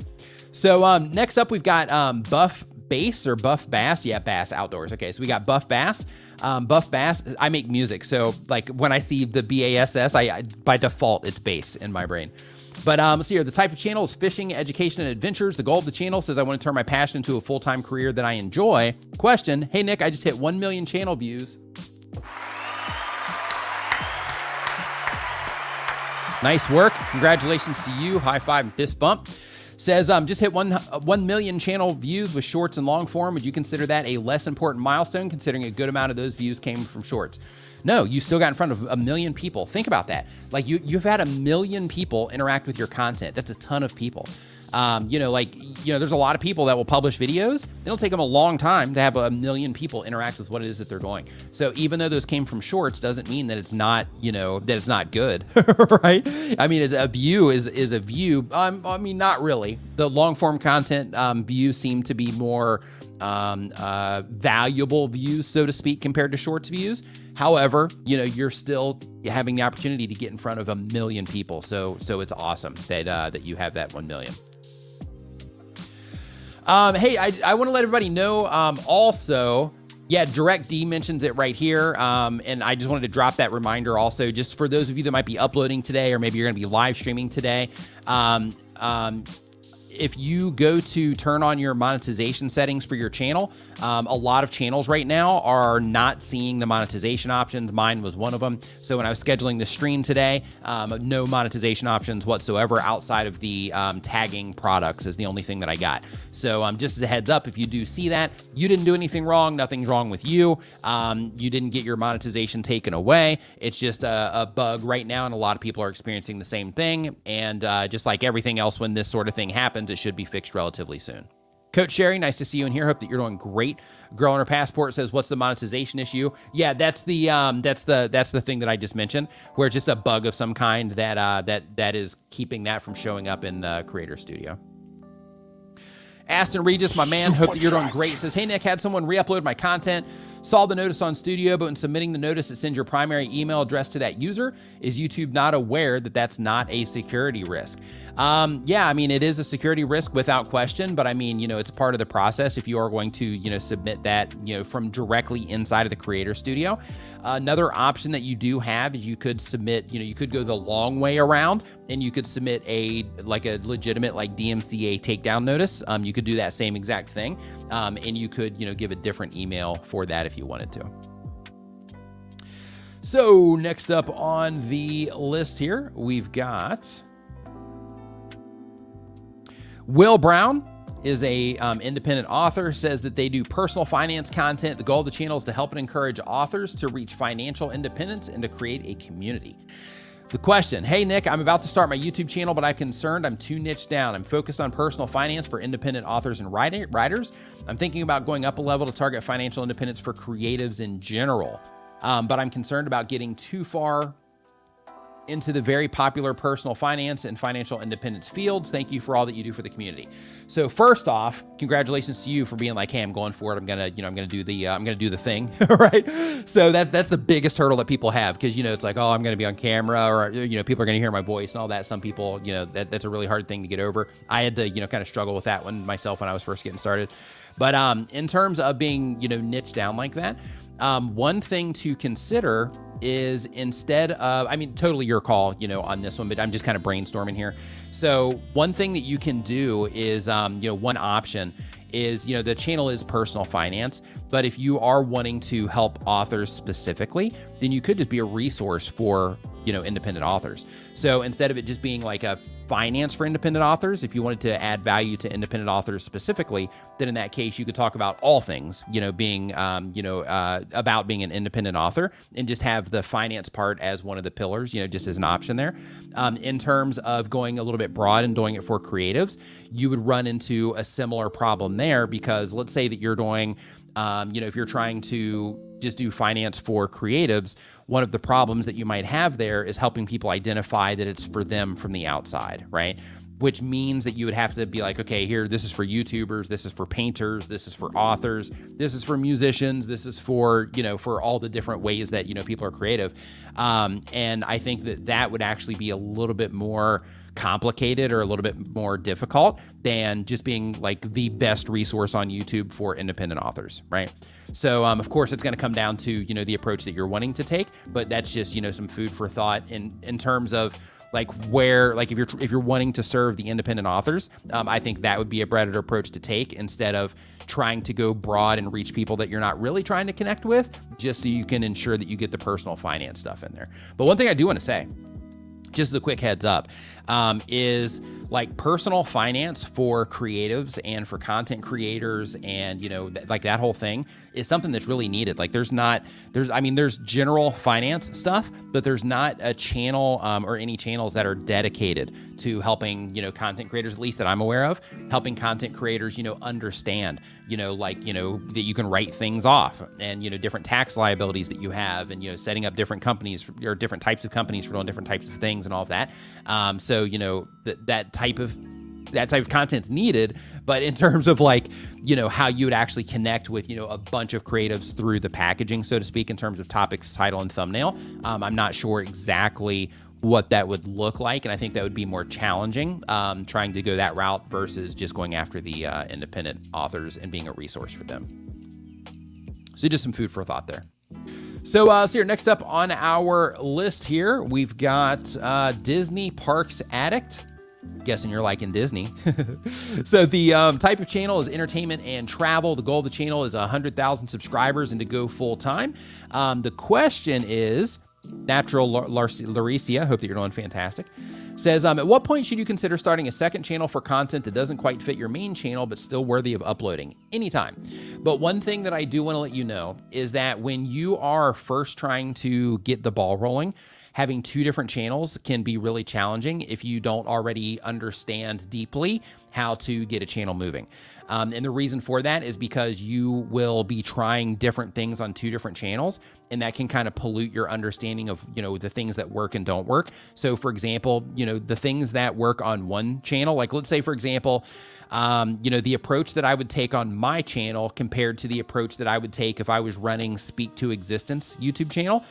So next up, we've got Buff Bass or Buff Bass. Yeah, Bass Outdoors. Okay, so we got Buff Bass. Buff Bass, I make music. So like when I see the BASS, I by default, it's bass in my brain. But let's see here. The type of channel is fishing, education, and adventures. The goal of the channel says I want to turn my passion into a full-time career that I enjoy. Question, hey, Nick, I just hit 1 million channel views. Nice work. Congratulations to you. High five and fist bump. Says, just hit 1 million channel views with shorts and long form. Would you consider that a less important milestone, considering a good amount of those views came from shorts? No, you still got in front of 1 million people. Think about that. Like you've had 1 million people interact with your content. That's a ton of people. You know, there's a lot of people that will publish videos. It'll take them a long time to have 1 million people interact with what it is that they're doing. So even though those came from shorts, doesn't mean that it's not, you know, that it's not good, right? I mean, a view is a view. I mean, not really. The long form content views seem to be more valuable views, so to speak, compared to shorts views. However, you know, you're still having the opportunity to get in front of 1 million people. So it's awesome that that you have that 1 million. Hey, I want to let everybody know, also, yeah, Direct D mentions it right here. And I just wanted to drop that reminder also, just for those of you that might be uploading today, or maybe you're going to be live streaming today. If you go to turn on your monetization settings for your channel, a lot of channels right now are not seeing the monetization options. Mine was one of them. So when I was scheduling the stream today, no monetization options whatsoever outside of the tagging products is the only thing that I got. So just as a heads up, if you do see that, you didn't do anything wrong. Nothing's wrong with you. You didn't get your monetization taken away. It's just a bug right now, and a lot of people are experiencing the same thing. And just like everything else, when this sort of thing happens, it should be fixed relatively soon. Coach Sherry, nice to see you in here. Hope that you're doing great. Girl on her passport says, "What's the monetization issue?" Yeah, that's the thing that I just mentioned, where it's just a bug of some kind that is keeping that from showing up in the Creator Studio. Aston Regis, my man, hope that you're doing great. Says, "Hey Nick, had someone re-upload my content. Saw the notice on Studio, but when submitting the notice, it sends your primary email address to that user. Is YouTube not aware that that's not a security risk?" Yeah, I mean, it is a security risk without question, but I mean, you know, it's part of the process if you are going to, you know, submit that, you know, from directly inside of the Creator Studio. Another option that you do have is you could submit, you know, you could go the long way around and you could submit a legitimate like DMCA takedown notice. You could do that same exact thing. And you could, you know, give a different email for that if you wanted to. So next up on the list here, we've got Will Brown is a independent author, says that they do personal finance content. The goal of the channel is to help and encourage authors to reach financial independence and to create a community. The question, hey Nick, I'm about to start my YouTube channel, but I'm concerned I'm too niche down. I'm focused on personal finance for independent authors and writers. I'm thinking about going up a level to target financial independence for creatives in general. But I'm concerned about getting too far into the very popular personal finance and financial independence fields. Thank you for all that you do for the community. So first off, congratulations to you for being like, hey, I'm going for it. I'm gonna do the thing, right? So that's the biggest hurdle that people have, because, you know, it's like, oh, I'm gonna be on camera, or, you know, people are gonna hear my voice and all that. Some people, you know, that's a really hard thing to get over. I had to, you know, kind of struggle with that one myself when I was first getting started. But in terms of being, you know, niche down like that, one thing to consider is instead of, I mean, totally your call, you know, on this one, but I'm just kind of brainstorming here. So one thing that you can do is, you know, one option is, you know, the channel is personal finance, but if you are wanting to help authors specifically, then you could just be a resource for, you know, independent authors. So instead of it just being like a finance for independent authors, if you wanted to add value to independent authors specifically, then in that case, you could talk about all things, you know, being, about being an independent author, and just have the finance part as one of the pillars, you know, just as an option there. In terms of going a little bit broad and doing it for creatives, you would run into a similar problem there, because let's say that you're doing, you know, if you're trying to just do finance for creatives, one of the problems that you might have there is helping people identify that it's for them from the outside, right? Which means that you would have to be like, okay, here, this is for YouTubers, this is for painters, this is for authors, this is for musicians, this is for, you know, for all the different ways that, you know, people are creative. And I think that that would actually be a little bit more complicated or a little bit more difficult than just being like the best resource on YouTube for independent authors, right? So, of course, it's going to come down to, you know, the approach that you're wanting to take, but that's just, you know, some food for thought in terms of like where, like if you're wanting to serve the independent authors, I think that would be a better approach to take, instead of trying to go broad and reach people that you're not really trying to connect with, just so you can ensure that you get the personal finance stuff in there. But one thing I do want to say, just as a quick heads up, is like personal finance for creatives and for content creators, and, you know, like that whole thing is something that's really needed. Like there's general finance stuff, but there's not a channel or any channels that are dedicated to helping, you know, content creators, at least that I'm aware of, helping content creators, you know, understand, you know, like, you know, that you can write things off, and, you know, different tax liabilities that you have, and, you know, setting up different companies or different types of companies for doing different types of things and all of that. So, you know, that type of content's needed, but in terms of like, you know, how you would actually connect with, you know, a bunch of creatives through the packaging, so to speak, in terms of topics, title, and thumbnail, I'm not sure exactly what that would look like. And I think that would be more challenging, trying to go that route versus just going after the independent authors and being a resource for them. So just some food for thought there. So here, next up on our list here, we've got Disney Parks Addict. Guessing you're liking Disney. So the type of channel is entertainment and travel. The goal of the channel is 100,000 subscribers and to go full time. The question is, Natural Laricia, hope that you're doing fantastic, says, at what point should you consider starting a second channel for content that doesn't quite fit your main channel but still worthy of uploading? Anytime. But one thing that I do want to let you know is that when you are first trying to get the ball rolling, having two different channels can be really challenging if you don't already understand deeply how to get a channel moving. And the reason for that is because you will be trying different things on two different channels, and that can kind of pollute your understanding of, you know, the things that work and don't work. So for example, you know, the things that work on one channel, like let's say, for example, you know, the approach that I would take on my channel compared to the approach that I would take if I was running Speak to Existence YouTube channel,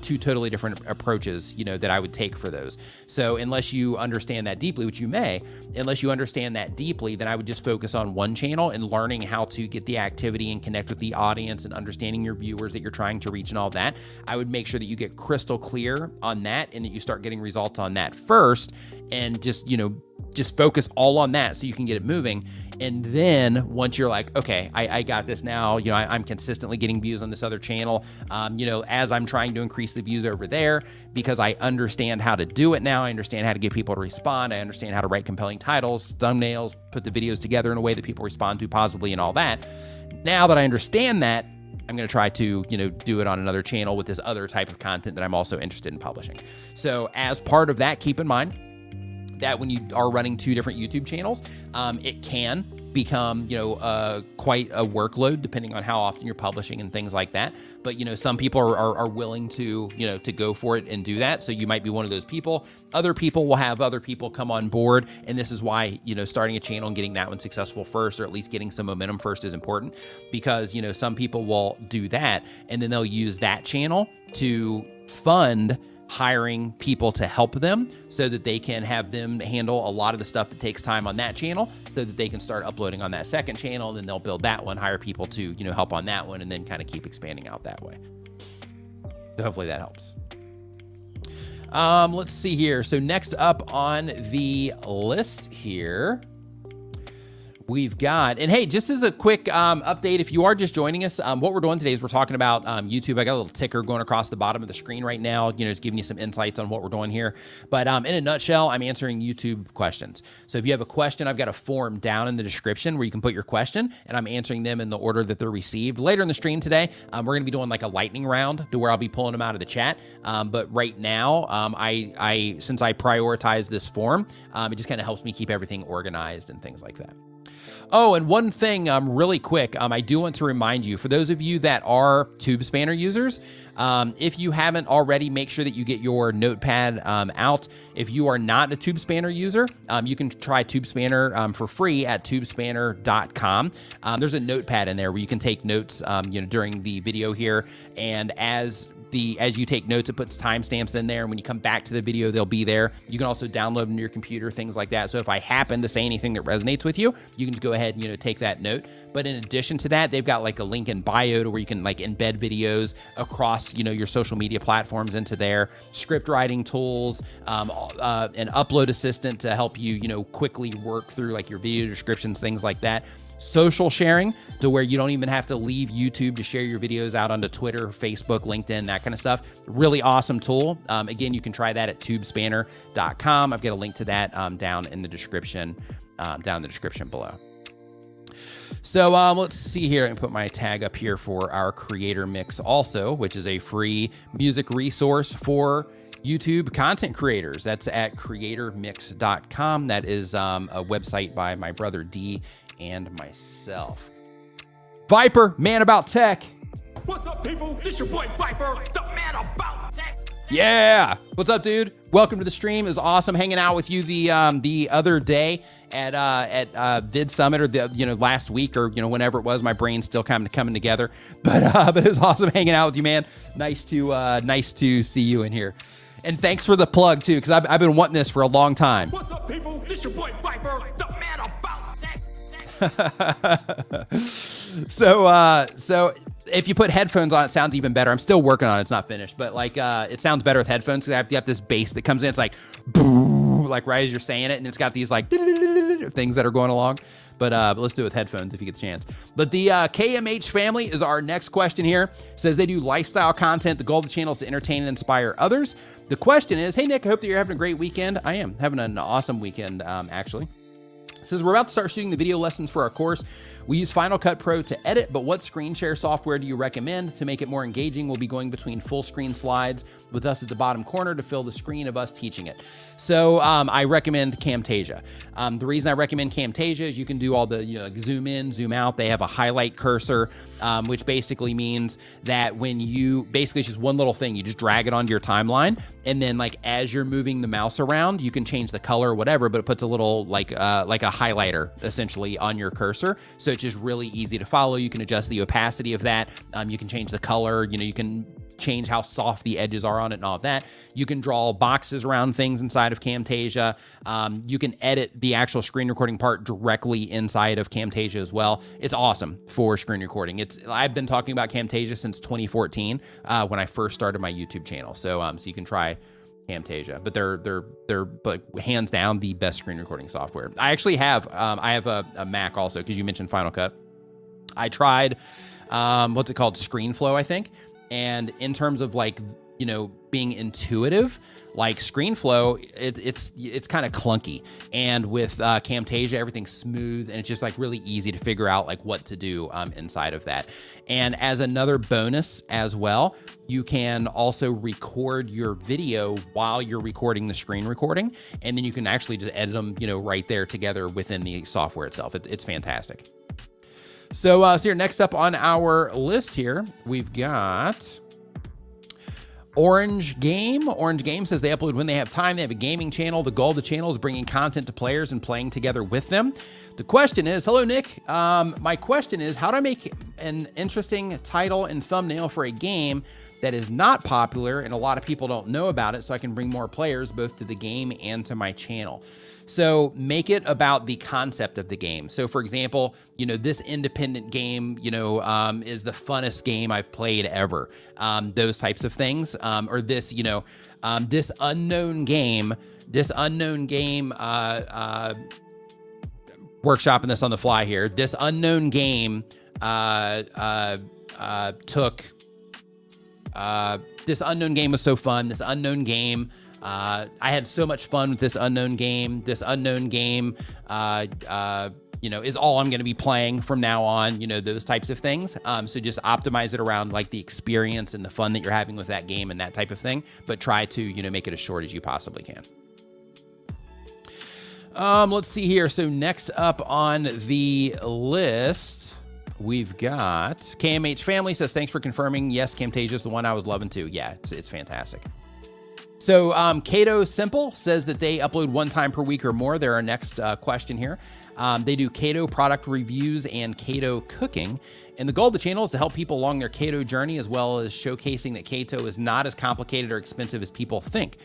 two totally different approaches, you know, that I would take for those. So unless you understand that deeply, which you may, unless you understand that deeply, then I would just focus on one channel and learning how to get the activity and connect with the audience and understanding your viewers that you're trying to reach and all that. I would make sure that you get crystal clear on that and that you start getting results on that first, and just, you know, just focus all on that so you can get it moving. And then once you're like, okay, I got this now, you know, I'm consistently getting views on this other channel, you know, as I'm trying to increase the views over there, because I understand how to do it now. I understand how to get people to respond. I understand how to write compelling titles, thumbnails, put the videos together in a way that people respond to positively and all that. Now that I understand that, I'm going to try to, you know, do it on another channel with this other type of content that I'm also interested in publishing. So as part of that, keep in mind that when you are running two different YouTube channels, it can become, you know, quite a workload depending on how often you're publishing and things like that. But, you know, some people are willing to, you know, to go for it and do that. So you might be one of those people. Other people will have other people come on board. And this is why, you know, starting a channel and getting that one successful first, or at least getting some momentum first, is important, because, you know, some people will do that and then they'll use that channel to fund hiring people to help them so that they can have them handle a lot of the stuff that takes time on that channel, so that they can start uploading on that second channel. And then they'll build that one, hire people to, you know, help on that one, and then kind of keep expanding out that way. So hopefully that helps. Let's see here. So next up on the list here, we've got, and hey, just as a quick update, if you are just joining us, what we're doing today is we're talking about YouTube. I got a little ticker going across the bottom of the screen right now, you know, it's giving you some insights on what we're doing here. But in a nutshell, I'm answering YouTube questions. So if you have a question, I've got a form down in the description where you can put your question, and I'm answering them in the order that they're received. Later in the stream today, we're going to be doing like a lightning round to where I'll be pulling them out of the chat. But right now, since I prioritize this form, it just kind of helps me keep everything organized and things like that. Oh, and one thing really quick, I do want to remind you, for those of you that are TubeSpanner users, if you haven't already, make sure that you get your notepad out. If you are not a TubeSpanner user, you can try TubeSpanner for free at tubespanner.com. There's a notepad in there where you can take notes you know, during the video here, and as you take notes, it puts timestamps in there. And when you come back to the video, they'll be there. You can also download them to your computer, things like that. So if I happen to say anything that resonates with you, you can just go ahead and, you know, take that note. But in addition to that, they've got like a link in bio to where you can like embed videos across, you know, your social media platforms into there, script writing tools, an upload assistant to help you, you know, quickly work through like your video descriptions, things like that. Social sharing to where you don't even have to leave YouTube to share your videos out onto Twitter, Facebook, LinkedIn, that kind of stuff. Really awesome tool. Again, you can try that at tubespanner.com. I've got a link to that down in the description, below. So let's see here. I can put my tag up here for our creator mix also, which is a free music resource for YouTube content creators. That's at creatormix.com. That is a website by my brother D and myself. Viper, man about tech. What's up, people? This your boy Viper, the man about tech. Yeah. What's up, dude? Welcome to the stream. It was awesome hanging out with you the other day at Vid Summit, or the last week, or whenever it was. My brain's still kind of coming together, but it was awesome hanging out with you, man. Nice to see you in here. And thanks for the plug too, because I've been wanting this for a long time. What's up, people? This your boy Viper, the man about tech. So if you put headphones on, it sounds even better. I'm still working on it. It's not finished, but like it sounds better with headphones. So you have this bass that comes in. It's like, boo, like right as you're saying it, and it's got these like things that are going along. But let's do it with headphones if you get the chance. But the KMH family is our next question here. It says they do lifestyle content. The goal of the channel is to entertain and inspire others. The question is, hey, Nick, I hope that you're having a great weekend. I am having an awesome weekend, actually. It says we're about to start shooting the video lessons for our course. We use Final Cut Pro to edit, but what screen share software do you recommend to make it more engaging? We'll be going between full screen slides with us at the bottom corner to fill the screen of us teaching it. So I recommend Camtasia. The reason I recommend Camtasia is you can do all the like zoom in, zoom out. They have a highlight cursor, which basically means that when you, basically it's just one little thing, you just drag it onto your timeline, and then like as you're moving the mouse around, you can change the color or whatever, but it puts a little like a highlighter essentially on your cursor. So it's just really easy to follow. You can adjust the opacity of that. You can change the color, you can change how soft the edges are on it and all of that. You can draw boxes around things inside of Camtasia. You can edit the actual screen recording part directly inside of Camtasia as well. It's awesome for screen recording. I've been talking about Camtasia since 2014 when I first started my YouTube channel. So you can try Camtasia, but they're like hands down the best screen recording software. I actually have a Mac also, because you mentioned Final Cut. I tried what's it called, ScreenFlow, I think. And in terms of like, being intuitive, like ScreenFlow, it's kind of clunky. And with Camtasia, everything's smooth, and it's just like really easy to figure out like what to do inside of that. And as another bonus as well, you can also record your video while you're recording the screen recording, and then you can actually just edit them, right there together within the software itself. It's fantastic. So here, next up on our list here, we've got Orange Game. Orange Game says they upload when they have time. They have a gaming channel. The goal of the channel is bringing content to players and playing together with them. The question is, hello, Nick. My question is, how do I make an interesting title and thumbnail for a game that is not popular and a lot of people don't know about it, so I can bring more players both to the game and to my channel? So make it about the concept of the game. So for example, you know, this independent game, you know, is the funnest game I've played ever. Those types of things, or this, you know, this unknown game, workshopping this on the fly here. This unknown game this unknown game was so fun. This unknown game, I had so much fun with this unknown game. This unknown game, you know, is all I'm going to be playing from now on, you know, those types of things. So just optimize it around like the experience and the fun that you're having with that game and that type of thing, but try to, you know, make it as short as you possibly can. Let's see here. So next up on the list, we've got KMH Family says, thanks for confirming. Yes, Camtasia is the one I was loving too. Yeah, it's fantastic. So Kato Simple says that they upload 1 time per week or more. They're our next question here. They do Kato product reviews and Kato cooking. And the goal of the channel is to help people along their Kato journey, as well as showcasing that Kato is not as complicated or expensive as people think.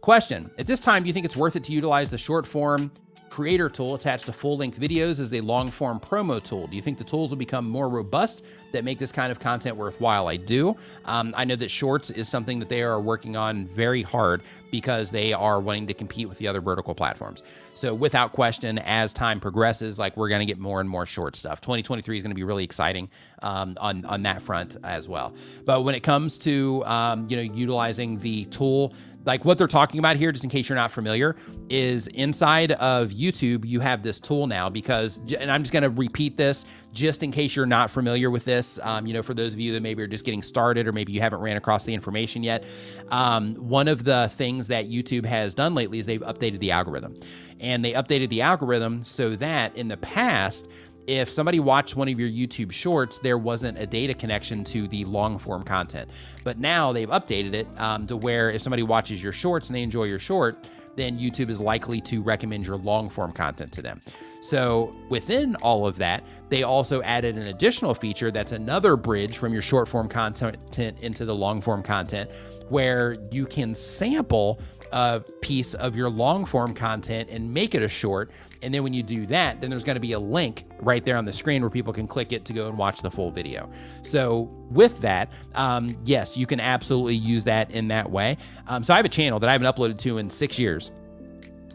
Question, at this time, do you think it's worth it to utilize the short form creator tool attached to full-length videos as a long-form promo tool? Do you think the tools will become more robust that make this kind of content worthwhile? I do. I know that shorts is something that they are working on very hard because they are wanting to compete with the other vertical platforms. So without question, as time progresses, like we're going to get more and more short stuff. 2023 is going to be really exciting on that front as well. But when it comes to you know, utilizing the tool, like what they're talking about here, just in case you're not familiar, is inside of YouTube, you have this tool now because, and I'm just going to repeat this just in case you're not familiar with this, you know, for those of you that maybe are just getting started or maybe you haven't ran across the information yet. One of the things that YouTube has done lately is they've updated the algorithm, and they updated the algorithm so that in the past, if somebody watched one of your YouTube shorts, there wasn't a data connection to the long form content. But now they've updated it to where if somebody watches your shorts and they enjoy your short, then YouTube is likely to recommend your long form content to them. So within all of that, they also added an additional feature that's another bridge from your short form content into the long form content, where you can sample a piece of your long form content and make it a short. And then when you do that, then there's going to be a link right there on the screen where people can click it to go and watch the full video. So with that, yes, you can absolutely use that in that way. So I have a channel that I haven't uploaded to in 6 years.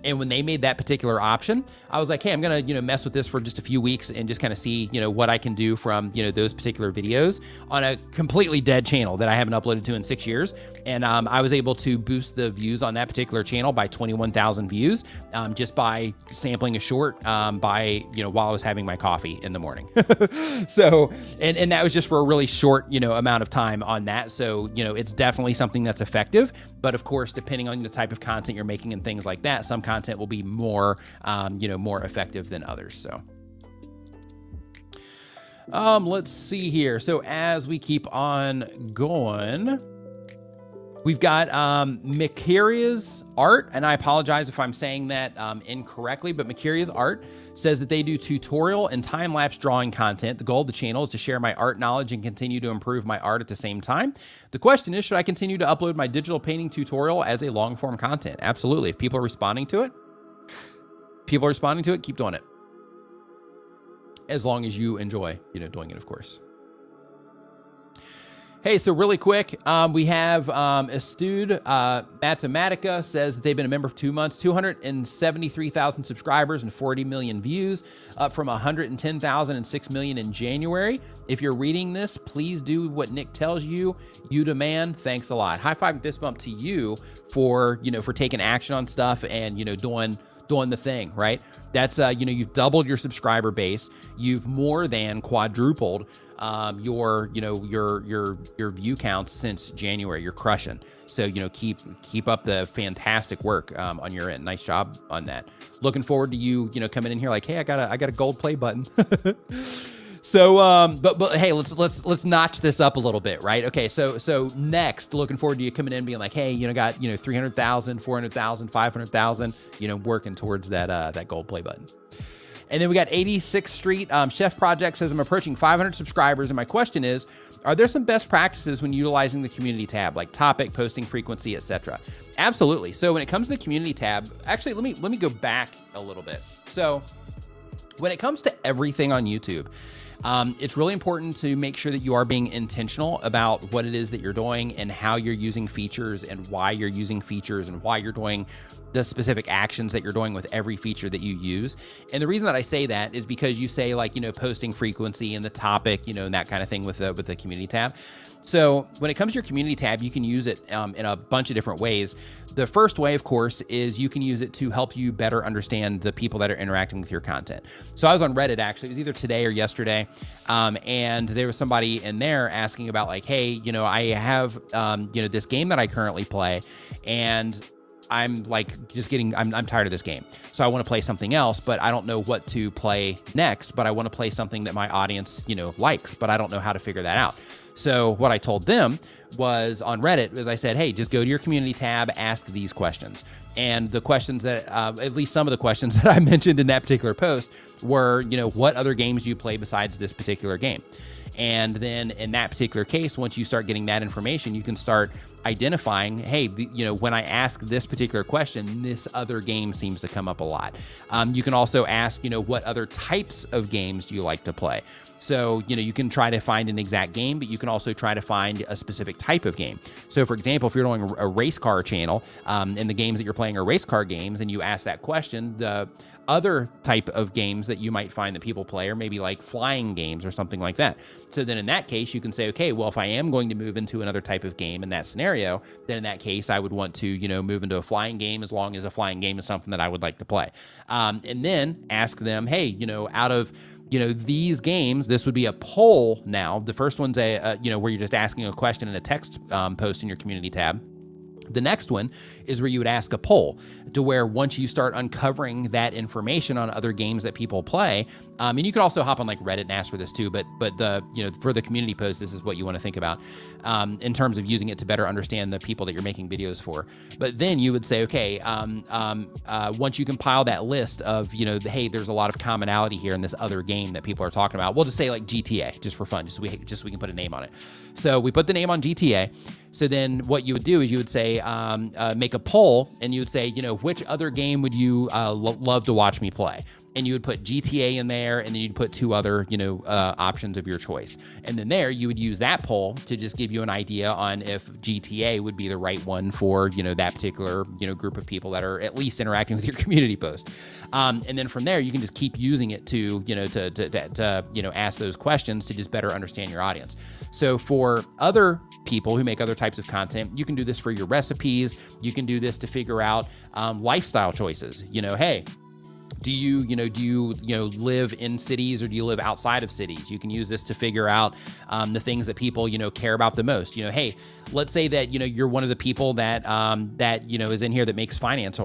And when they made that particular option, I was like, hey, I'm going to, you know, mess with this for just a few weeks and just kind of see, you know, what I can do from, you know, those particular videos on a completely dead channel that I haven't uploaded to in 6 years. And I was able to boost the views on that particular channel by 21,000 views just by sampling a short by, you know, while I was having my coffee in the morning. So, and that was just for a really short, you know, amount of time on that. So, you know, it's definitely something that's effective. But of course, depending on the type of content you're making and things like that, some content will be more, you know, more effective than others. So, let's see here. So as we keep on going, we've got Makiria's Art, and I apologize if I'm saying that incorrectly, but Makiria's Art says that they do tutorial and time-lapse drawing content. The goal of the channel is to share my art knowledge and continue to improve my art at the same time. The question is, should I continue to upload my digital painting tutorial as a long-form content? Absolutely. If people are responding to it, keep doing it. As long as you enjoy, you know, doing it, of course. Hey, so really quick, we have Estude Mathematica says that they've been a member for 2 months, 273,000 subscribers and 40 million views, up from 110,000 and 6 million in January. If you're reading this, please do what Nick tells you. You demand. Thanks a lot. High five and fist bump to you for, you know, for taking action on stuff and, you know, doing the thing, right? That's, you know, you've doubled your subscriber base. You've more than quadrupled your, you know, your view counts since January. You're crushing. So, you know, keep up the fantastic work on your end. Nice job on that. Looking forward to you, you know, coming in here like, hey, I got a gold play button. So, but hey, let's notch this up a little bit, right? Okay, so next, looking forward to you coming in and being like, hey, you know, got, you know, 300,000, 400,000, 500,000, you know, working towards that that gold play button. And then we got 86th Street. Chef Project says, I'm approaching 500 subscribers. And my question is, are there some best practices when utilizing the community tab, like topic, posting frequency, etc.? Absolutely. So when it comes to the community tab, actually, let me go back a little bit. So when it comes to everything on YouTube, it's really important to make sure that you are being intentional about what it is that you're doing and how you're using features and why you're using features and why you're doing the specific actions that you're doing with every feature that you use. And the reason that I say that is because you say, like, you know, posting frequency and the topic, you know, and that kind of thing with the community tab. So when it comes to your community tab, you can use it in a bunch of different ways. The first way, of course, is you can use it to help you better understand the people that are interacting with your content. So I was on Reddit, actually, it was either today or yesterday. And there was somebody in there asking about, like, hey, you know, I have, you know, this game that I currently play, and I'm like just getting, I'm tired of this game. So I want to play something else, but I don't know what to play next, but I want to play something that my audience, you know, likes, but I don't know how to figure that out. So what I told them was on Reddit was I said, hey, just go to your community tab, ask these questions. And the questions that, at least some of the questions that I mentioned in that particular post were, you know, what other games do you play besides this particular game? And then in that particular case, once you start getting that information, you can start identifying, hey, you know, when I ask this particular question, this other game seems to come up a lot. You can also ask, you know, what other types of games do you like to play? So, you know, you can try to find an exact game, but you can also try to find a specific type of game. So, for example, if you're doing a race car channel and the games that you're playing are race car games, and you ask that question, the other type of games that you might find that people play are maybe like flying games or something like that. So then in that case, you can say, okay, well, if I am going to move into another type of game in that scenario, then in that case, I would want to, you know, move into a flying game as long as a flying game is something that I would like to play. And then ask them, hey, you know, out of, you know, these games, this would be a poll now. The first one's you know, where you're just asking a question in a text post in your community tab. The next one is where you would ask a poll, to where once you start uncovering that information on other games that people play, and you could also hop on like Reddit and ask for this too, but the, you know, for the community post, this is what you want to think about in terms of using it to better understand the people that you're making videos for. But then you would say, okay, once you compile that list of, you know, hey, there's a lot of commonality here in this other game that people are talking about. We'll just say like GTA, just for fun, just so we can put a name on it. So we put the name on GTA. So then what you would do is you would say, make a poll, and you would say, you know, which other game would you love to watch me play? And you would put GTA in there, and then you'd put two other, you know, options of your choice. And then there you would use that poll to just give you an idea on if GTA would be the right one for, you know, that particular, you know, group of people that are at least interacting with your community post. And then from there, you can just keep using it to, you know, to you know, ask those questions to just better understand your audience. So for other people who make other types of content, you can do this for your recipes. You can do this to figure out lifestyle choices. You know, hey, do you live in cities or do you live outside of cities? You can use this to figure out the things that people, you know, care about the most. You know, hey, let's say that, you know, you're one of the people that, you know, is in here that makes finance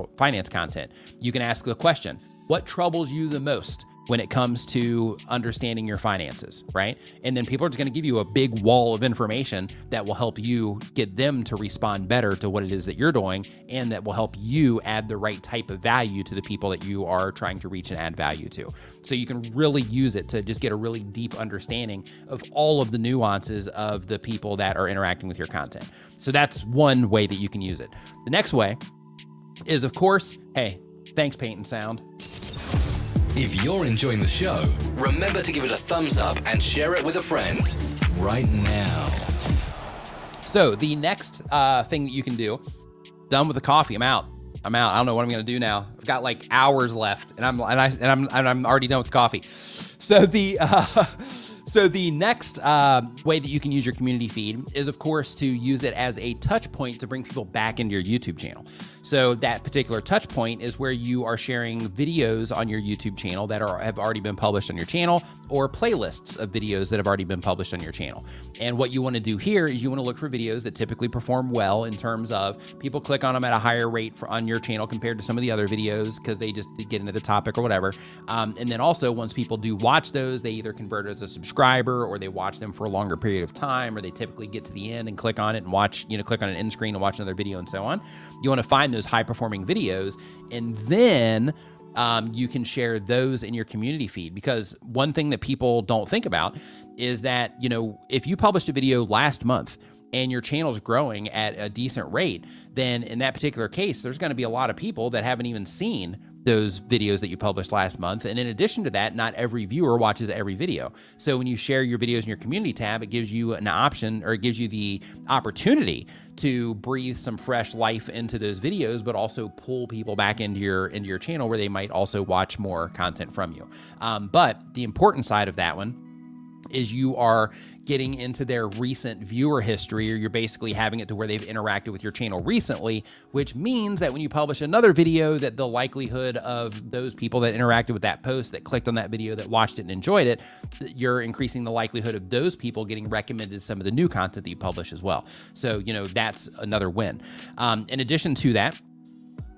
content. You can ask the question, what troubles you the most when it comes to understanding your finances, right? And then people are just going to give you a big wall of information that will help you get them to respond better to what it is that you're doing, and that will help you add the right type of value to the people that you are trying to reach and add value to. So you can really use it to just get a really deep understanding of all of the nuances of the people that are interacting with your content. So that's one way that you can use it. The next way is, of course, hey, thanks, Paint and Sound. If you're enjoying the show, remember to give it a thumbs up and share it with a friend right now. So the next thing that you can do, done with the coffee, I'm out. I don't know what I'm gonna do now. I've got like hours left, and I'm already done with the coffee. So the next way that you can use your community feed is, of course, to use it as a touch point to bring people back into your YouTube channel. So that particular touch point is where you are sharing videos on your YouTube channel that have already been published on your channel, or playlists of videos that have already been published on your channel. And what you want to do here is you want to look for videos that typically perform well in terms of people click on them at a higher rate on your channel compared to some of the other videos because they just get into the topic or whatever. And then also, once people do watch those, they either convert as a subscriber, or they watch them for a longer period of time, or they typically get to the end and click on it and watch, you know, click on an end screen and watch another video and so on. You want to find those high performing videos, and then you can share those in your community feed. Because one thing that people don't think about is that, you know, if you published a video last month and your channel's growing at a decent rate, then in that particular case, there's going to be a lot of people that haven't even seen those videos that you published last month. And in addition to that, not every viewer watches every video. So when you share your videos in your community tab, it gives you an option, or it gives you the opportunity to breathe some fresh life into those videos, but also pull people back into your channel where they might also watch more content from you. But the important side of that one is you are getting into their recent viewer history, or you're basically having it to where they've interacted with your channel recently, which means that when you publish another video, that the likelihood of those people that interacted with that post, that clicked on that video, that watched it and enjoyed it, you're increasing the likelihood of those people getting recommended some of the new content that you publish as well. So, you know, that's another win. In addition to that,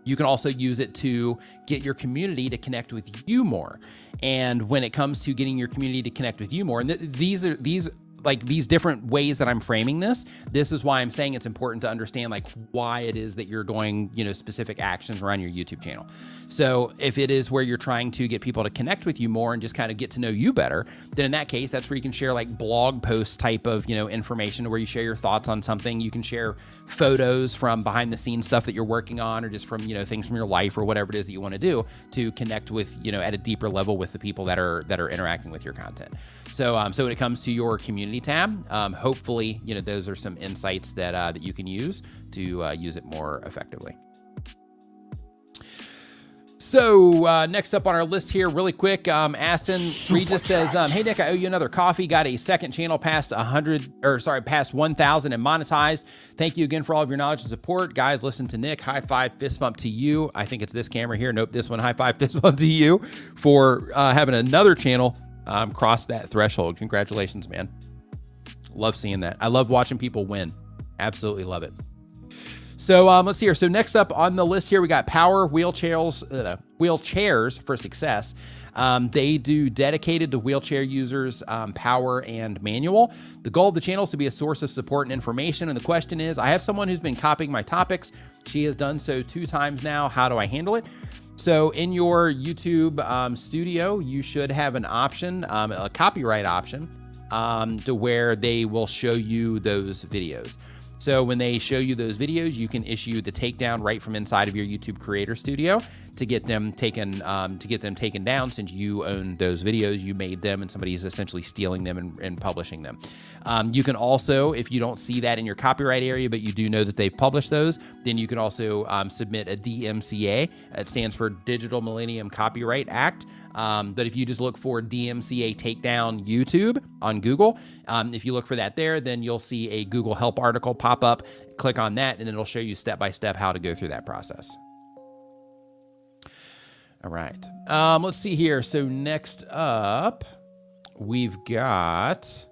you can also use it to get your community to connect with you more. And when it comes to getting your community to connect with you more, and these different ways that I'm framing this is why I'm saying it's important to understand like why it is that you're doing, you know, specific actions around your YouTube channel. So if it is where you're trying to get people to connect with you more and just kind of get to know you better, then in that case, that's where you can share like blog post type of, you know, information where you share your thoughts on something. You can share photos from behind the scenes stuff that you're working on, or just from, you know, things from your life or whatever it is that you want to do to connect with, you know, at a deeper level with the people that are interacting with your content. So, so when it comes to your community tab, hopefully, you know, those are some insights that, that you can use to use it more effectively. So next up on our list here, really quick, Aston Regis says, hey Nick, I owe you another coffee. Got a second channel past 1,000 and monetized. Thank you again for all of your knowledge and support. Guys, listen to Nick. High five, fist bump to you. I think it's this camera here. Nope, this one. High five, fist bump to you for having another channel cross that threshold. Congratulations, man. Love seeing that. I love watching people win. Absolutely love it. So let's see here. So next up on the list here, we got Power Wheelchairs for Success. They do dedicated to wheelchair users, power and manual. The goal of the channel is to be a source of support and information. And the question is, I have someone who's been copying my topics. She has done so 2 times now. How do I handle it? So in your YouTube studio, you should have an option, a copyright option, to where they will show you those videos. So when they show you those videos, you can issue the takedown right from inside of your YouTube Creator Studio to get them taken down, since you own those videos, you made them, and somebody's essentially stealing them and publishing them. You can also, if you don't see that in your copyright area, but you do know that they've published those, then you can also submit a DMCA. It stands for Digital Millennium Copyright Act. But if you just look for DMCA Takedown YouTube on Google, if you look for that there, then you'll see a Google Help article pop up. Click on that, and then it'll show you step by step how to go through that process. All right. Let's see here. So next up, we've got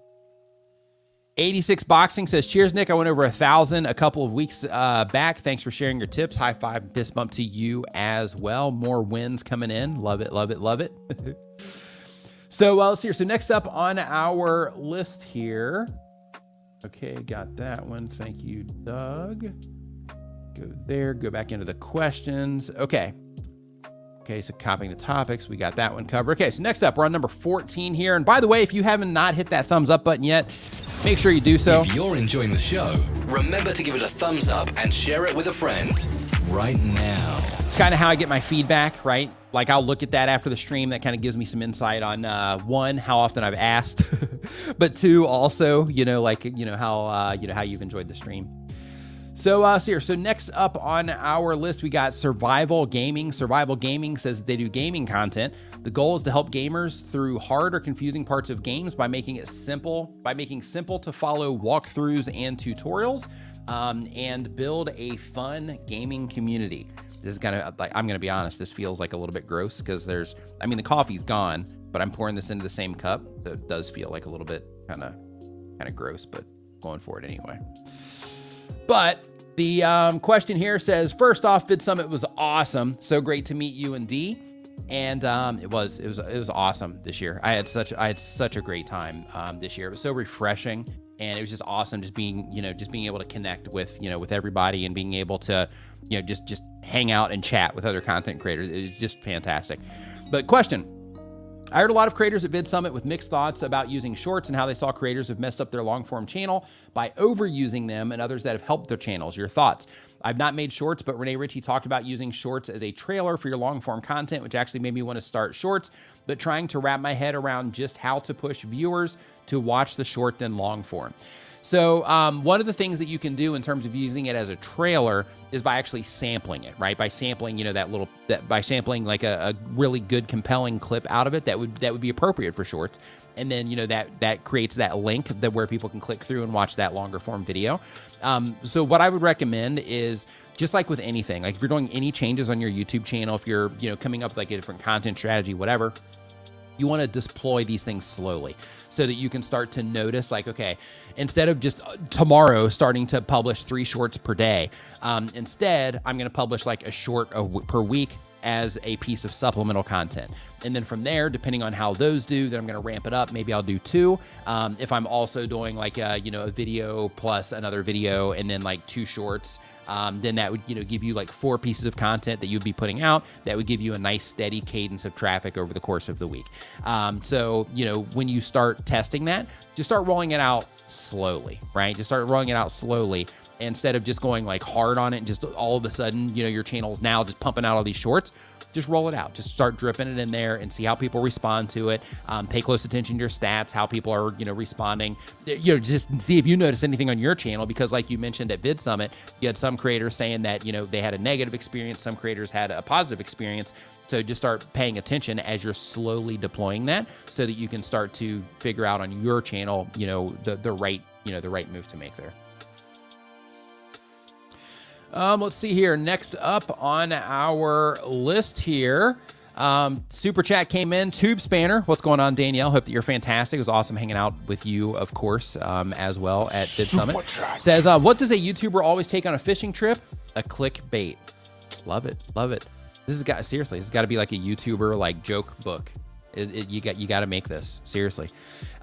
86 Boxing says, cheers, Nick. I went over 1,000 a couple of weeks back. Thanks for sharing your tips. High five, fist bump to you as well. More wins coming in. Love it, love it, love it. So let's see here. So next up on our list here. Okay, got that one. Thank you, Doug. Go there, go back into the questions. Okay. Okay, so copying the topics, we got that one covered. Okay, so next up, we're on number 14 here. And by the way, if you haven't not hit that thumbs up button yet, make sure you do so. If you're enjoying the show, remember to give it a thumbs up and share it with a friend right now. It's kind of how I get my feedback, right? Like I'll look at that after the stream. That kind of gives me some insight on one, how often I've asked, but 2, also, you know, like, you know, how you've enjoyed the stream. So, so next up on our list, we got Survival Gaming. Survival Gaming says that they do gaming content. The goal is to help gamers through hard or confusing parts of games by making simple to follow walkthroughs and tutorials, and build a fun gaming community. This is kind of like, I'm going to be honest, this feels like a little bit gross because the coffee's gone, but I'm pouring this into the same cup. So it does feel like a little bit kind of gross, but going for it anyway. But the question here says, first off, Vid Summit was awesome. So great to meet you and D. And it was awesome this year. I had such a great time this year. It was so refreshing And it was just awesome just being, just being able to connect with, with everybody and being able to, just hang out and chat with other content creators. It was just fantastic. But question. I heard a lot of creators at Vid Summit with mixed thoughts about using shorts and how they saw creators have messed up their long form channel by overusing them and others that have helped their channels. Your thoughts? I've not made shorts, but Renee Ritchie talked about using shorts as a trailer for your long form content, which actually made me want to start shorts, but trying to wrap my head around just how to push viewers to watch the short then long form. So one of the things that you can do in terms of using it as a trailer is by actually sampling it, right? By sampling, by sampling like a really good, compelling clip out of it that would be appropriate for shorts. And then, that creates that link where people can click through and watch that longer form video. So what I would recommend is, just like with anything, like if you're doing any changes on your YouTube channel, if you're, coming up with like a different content strategy, whatever, you want to deploy these things slowly so that you can start to notice like, okay, instead of just tomorrow starting to publish 3 shorts per day, instead I'm going to publish like a short per week as a piece of supplemental content. And then from there, depending on how those do, then I'm going to ramp it up. Maybe I'll do 2. If I'm also doing like a video plus another video and then like 2 shorts, then that would, give you like 4 pieces of content that you'd be putting out. That would give you a nice steady cadence of traffic over the course of the week. So, when you start testing that, just start rolling it out slowly, right? Just start rolling it out slowly instead of just going like hard on it and just all of a sudden, your channel's now just pumping out all these shorts. Just roll it out. Just start dripping it in there and see how people respond to it. Pay close attention to your stats, how people are, responding. Just see if you notice anything on your channel, because like you mentioned at Vid Summit, you had some creators saying that, they had a negative experience. Some creators had a positive experience. So just start paying attention as you're slowly deploying that so that you can start to figure out on your channel, the right move to make there. Let's see here. Next up on our list here, super chat came in. TubeSpanner, what's going on, Danielle? Hope that you're fantastic. It was awesome hanging out with you, of course, as well at Vid Summit. Says, what does a YouTuber always take on a fishing trip? A clickbait. Love it, love it. This has got, seriously, this has got to be like a YouTuber like joke book. You got to make this seriously.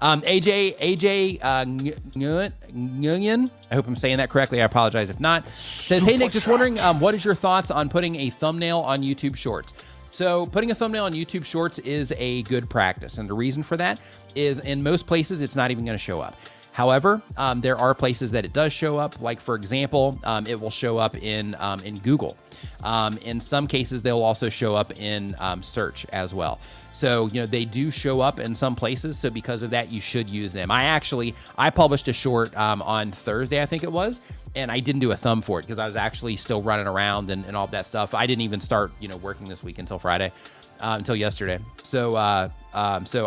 AJ Nguyen, I hope I'm saying that correctly. I apologize if not. Says, hey Nick, just wondering, what is your thoughts on putting a thumbnail on YouTube Shorts? So putting a thumbnail on YouTube Shorts is a good practice, and the reason for that is in most places it's not even going to show up. However, there are places that it does show up. Like for example, it will show up in Google. In some cases, they'll also show up in search as well. So, they do show up in some places. So because of that, you should use them. I published a short on Thursday, I think it was, and I didn't do a thumb for it because I was actually still running around and all that stuff. I didn't even start, working this week until Friday, until yesterday. So I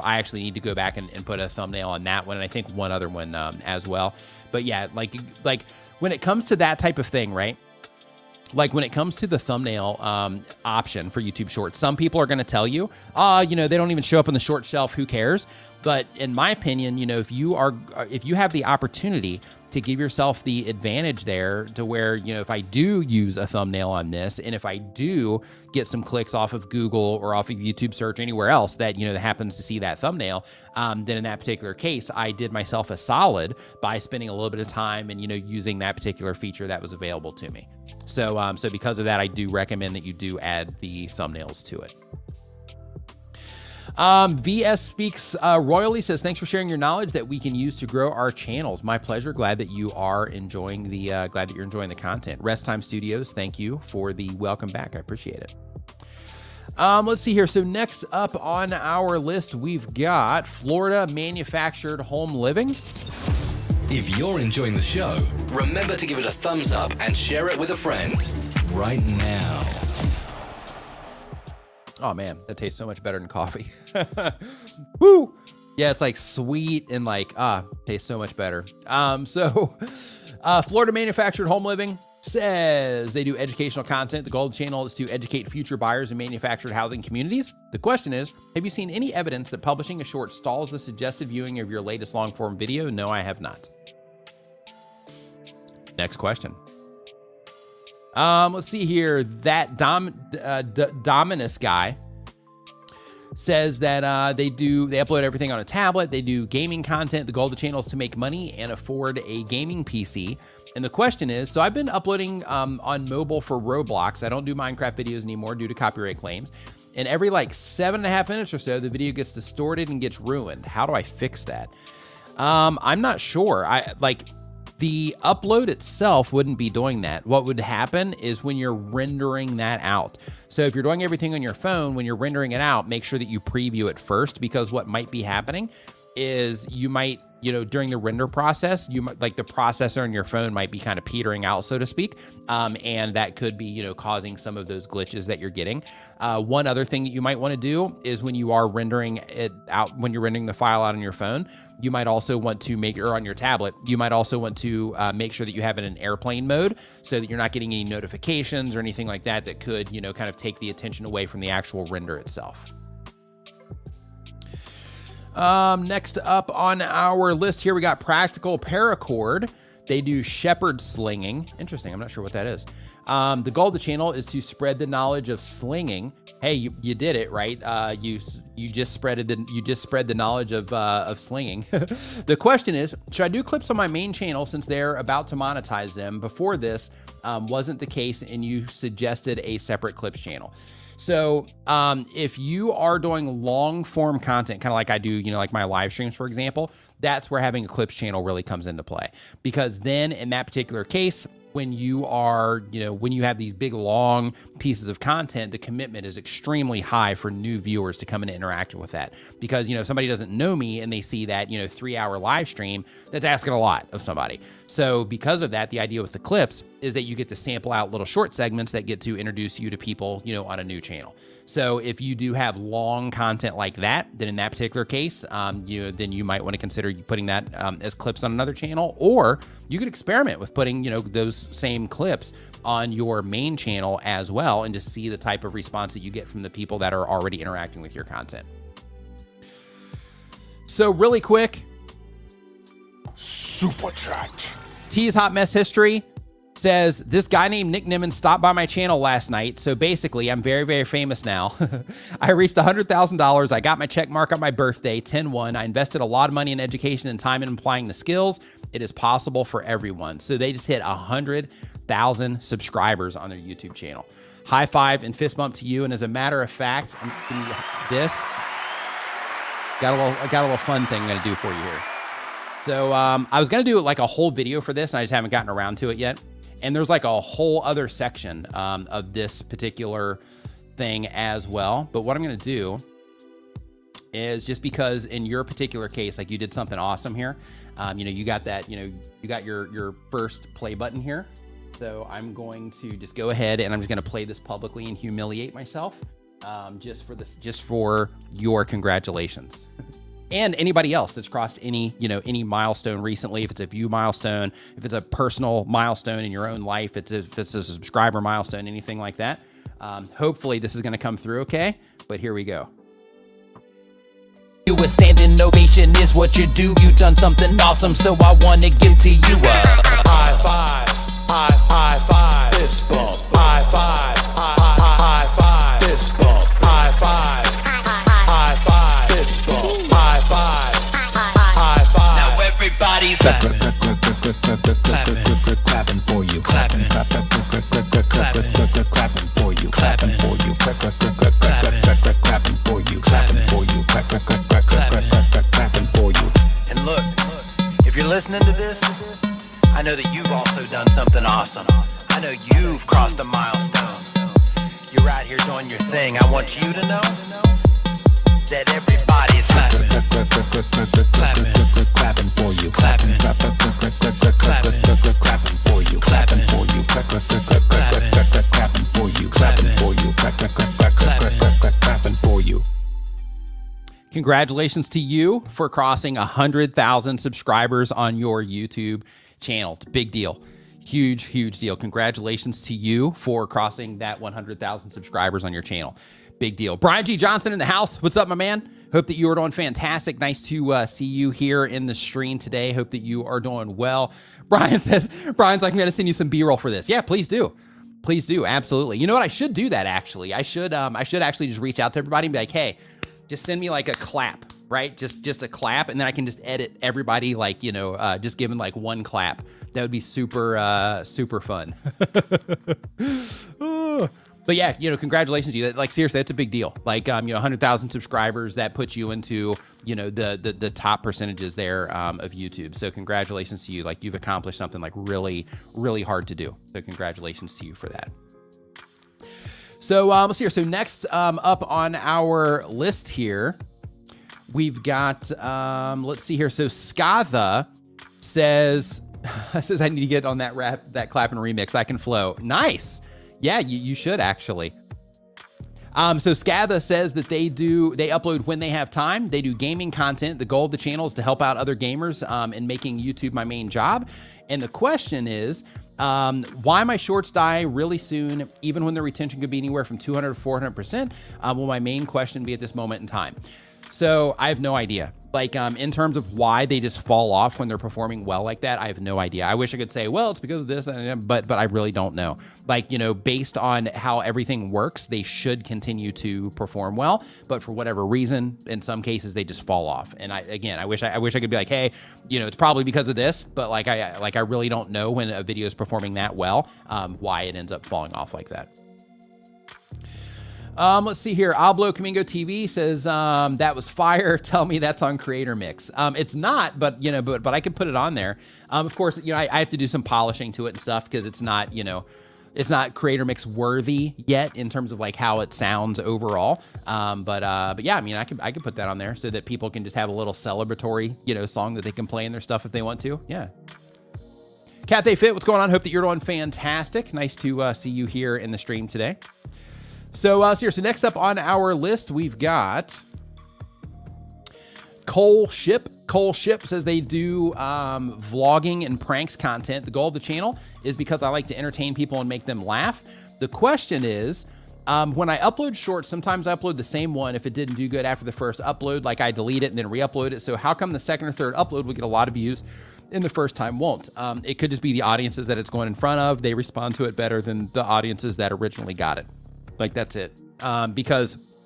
actually need to go back and put a thumbnail on that one, and I think one other one as well. But yeah, like when it comes to that type of thing, right? Like when it comes to the thumbnail option for YouTube Shorts, some people are going to tell you, they don't even show up on the short shelf. Who cares? But in my opinion, if you have the opportunity to give yourself the advantage there to where, if I do use a thumbnail on this, and if I do get some clicks off of Google or off of YouTube search, anywhere else that, that happens to see that thumbnail, then in that particular case, I did myself a solid by spending a little bit of time and, using that particular feature that was available to me. So, so because of that, I do recommend that you do add the thumbnails to it. VS Speaks Royally says, thanks for sharing your knowledge that we can use to grow our channels. My pleasure. Glad that you are enjoying the content. Rest Time Studios, thank you for the welcome back. I appreciate it. Let's see here. So next up on our list, we've got Florida Manufactured Home Living. If you're enjoying the show, remember to give it a thumbs up and share it with a friend right now. Oh man, that tastes so much better than coffee. Woo! Yeah, it's like sweet and like, tastes so much better. Florida Manufactured Home Living says they do educational content. The goal of the channel is to educate future buyers in manufactured housing communities. The question is, have you seen any evidence that publishing a short stalls the suggested viewing of your latest long form video? No, I have not. Next question. Let's see here. That Dominus guy says that they upload everything on a tablet. They do gaming content. The goal of the channel is to make money and afford a gaming PC. And the question is, so I've been uploading on mobile for Roblox. I don't do Minecraft videos anymore due to copyright claims. And every like 7.5 minutes or so, the video gets distorted and gets ruined. How do I fix that? I'm not sure. The upload itself wouldn't be doing that. What would happen is when you're rendering that out. So if you're doing everything on your phone, when you're rendering it out, make sure that you preview it first, because what might be happening is you might, during the render process, you might, like the processor on your phone might be kind of petering out, so to speak. And that could be, causing some of those glitches that you're getting. One other thing that you might want to do is when you are rendering it out, when you're rendering the file out on your phone, you might also want to or on your tablet, you might also want to make sure that you have it in airplane mode so that you're not getting any notifications or anything like that that could, kind of take the attention away from the actual render itself. Next up on our list here, we got Practical Paracord. They do shepherd slinging. Interesting. I'm not sure what that is. The goal of the channel is to spread the knowledge of slinging. Hey, you did it, right? You just spread the knowledge of slinging. The question is, should I do clips on my main channel since they're about to monetize them? Before this wasn't the case, and you suggested a separate clips channel. So if you are doing long form content, kind of like I do, like my live streams, for example, that's where having a clips channel really comes into play. Because then in that particular case, when you are, when you have these big, long pieces of content, the commitment is extremely high for new viewers to come in and interact with that. Because, if somebody doesn't know me and they see that, 3-hour live stream, that's asking a lot of somebody. So because of that, the idea with the clips is that you get to sample out little short segments that get to introduce you to people, on a new channel. So if you do have long content like that, then in that particular case, then you might want to consider putting that as clips on another channel, or you could experiment with putting, those same clips on your main channel as well, and just see the type of response that you get from the people that are already interacting with your content. So really quick, Super chat. T's Hot Mess History says, this guy named Nick Nimmin stopped by my channel last night. So basically, I'm very, very famous now. I reached $100,000. I got my check mark on my birthday, 10/1. I invested a lot of money in education and time in applying the skills. It is possible for everyone. So they just hit 100,000 subscribers on their YouTube channel. High five and fist bump to you. And as a matter of fact, this got a little fun thing I'm going to do for you here. So I was going to do like a whole video for this, and I just haven't gotten around to it yet. And there's like a whole other section of this particular thing as well. But what I'm going to do is, just because in your particular case, like you did something awesome here, you got that, you got your first play button here. So I'm going to just go ahead and I'm just going to play this publicly and humiliate myself just for your congratulations. And anybody else that's crossed any milestone recently, if it's a view milestone, if it's a personal milestone in your own life, if it's a subscriber milestone, anything like that. Hopefully this is going to come through okay, but here we go. You a standing ovation is what you do. You done something awesome, so I want to give to you a high five, high five, fist bump, high five, high five, fist bump, high five, high five, fist bump. Now everybody's clapping for you, clapping for you, clapping for you, clapping for you, clapping for you. And look, if you're listening to this, I know that you've also done something awesome. I know you've crossed a milestone. You're right here doing your thing. I want you to know that everybody's clapping for you, clapping for you, clapping for you, clapping for you. Congratulations to you for crossing 100,000 subscribers on your YouTube channel. It's a big deal. Huge, huge deal. Congratulations to you for crossing that 100,000 subscribers on your channel. Big deal. Brian G. Johnson in the house. What's up, my man? Hope that you are doing fantastic. Nice to see you here in the stream today. Hope that you are doing well. Brian's like, I'm going to send you some B-roll for this. Yeah, please do. Please do. Absolutely. You know what? I should do that, actually. I should actually just reach out to everybody and be like, hey, just send me like a clap, right? Just a clap, and then I can just edit everybody, like, you know, just give them like one clap. That would be super, super fun. But yeah, you know, congratulations to you. Like, seriously, that's a big deal. Like, you know, 100,000 subscribers, that puts you into, you know, the top percentages there of YouTube. So congratulations to you. Like, you've accomplished something like really, really hard to do. So congratulations to you for that. So let's see here. So next up on our list here, we've got, let's see here. So Skatha says I need to get on that rap, that clap and remix. I can flow. Nice. Yeah, you should actually. So Skatha says that they upload when they have time. They do gaming content. The goal of the channel is to help out other gamers and making YouTube my main job. And the question is, why my shorts die really soon, even when the retention could be anywhere from 200 to 400%, will my main question be at this moment in time? So I have no idea. Like, in terms of why they just fall off when they're performing well like that, I have no idea. I wish I could say, well, it's because of this, but I really don't know. Like, you know, based on how everything works, they should continue to perform well, but for whatever reason, in some cases, they just fall off. And I wish I could be like, hey, you know, it's probably because of this, but like I really don't know when a video is performing that well, why it ends up falling off like that. Let's see here. Ablo Camingo TV says, that was fire. Tell me that's on Creator Mix. It's not, but, you know, but I could put it on there. Of course, you know, I have to do some polishing to it and stuff because it's not, you know, it's not Creator Mix worthy yet in terms of like how it sounds overall. But yeah, I mean, I could put that on there so that people can just have a little celebratory, you know, song that they can play in their stuff if they want to. Yeah. Cathay Fit, what's going on? Hope that you're doing fantastic. Nice to see you here in the stream today. So, so next up on our list, we've got Cole Ship. Cole Ship says they do vlogging and pranks content. The goal of the channel is because I like to entertain people and make them laugh. The question is, when I upload shorts, sometimes I upload the same one. If it didn't do good after the first upload, like I delete it and then re-upload it. So how come the second or third upload will get a lot of views and the first time won't? It could just be the audiences that it's going in front of. They respond to it better than the audiences that originally got it. Like, that's it. Because,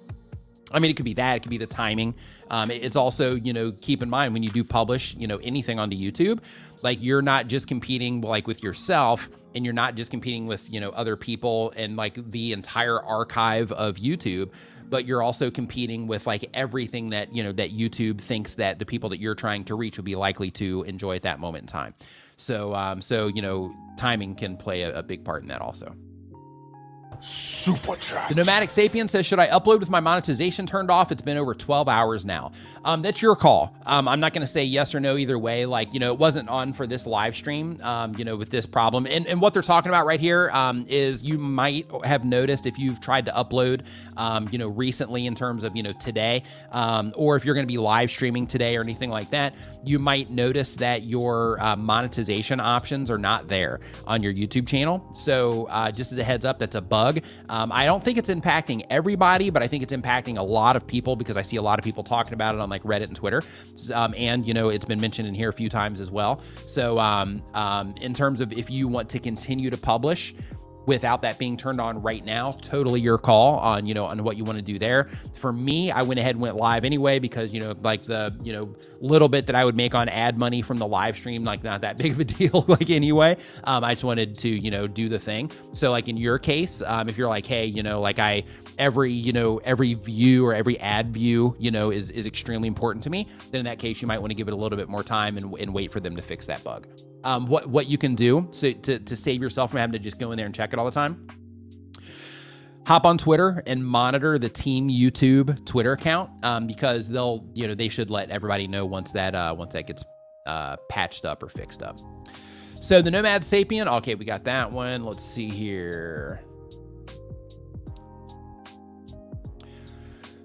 I mean, it could be that. It could be the timing. It's also, you know, keep in mind when you do publish, you know, anything onto YouTube, like you're not just competing like with yourself, and you're not just competing with, you know, other people and like the entire archive of YouTube, but you're also competing with like everything that, you know, that YouTube thinks that the people that you're trying to reach will be likely to enjoy at that moment in time. So, you know, timing can play a big part in that also. Super chat. The Nomadic Sapien says, should I upload with my monetization turned off? It's been over 12 hours now. That's your call. I'm not going to say yes or no either way. Like, you know, it wasn't on for this live stream, you know, with this problem. And what they're talking about right here is you might have noticed if you've tried to upload, you know, recently in terms of, you know, today, or if you're going to be live streaming today or anything like that, you might notice that your monetization options are not there on your YouTube channel. So just as a heads up, that's a bug. I don't think it's impacting everybody, but I think it's impacting a lot of people because I see a lot of people talking about it on like Reddit and Twitter. And, you know, it's been mentioned in here a few times as well. So in terms of if you want to continue to publish without that being turned on right now, totally your call on, you know, on what you want to do there. For me, I went ahead and went live anyway because, you know, like the, you know, little bit that I would make on ad money from the live stream, like not that big of a deal, like anyway. I just wanted to, you know, do the thing. So like in your case, if you're like, hey, you know, like every view or every ad view, you know, is extremely important to me, then in that case, you might want to give it a little bit more time and wait for them to fix that bug. What you can do so to save yourself from having to just go in there and check it all the time, hop on Twitter and monitor the Team YouTube Twitter account, because they'll, you know, they should let everybody know once that gets patched up or fixed up. So the Nomad Sapien, okay, we got that one. Let's see here.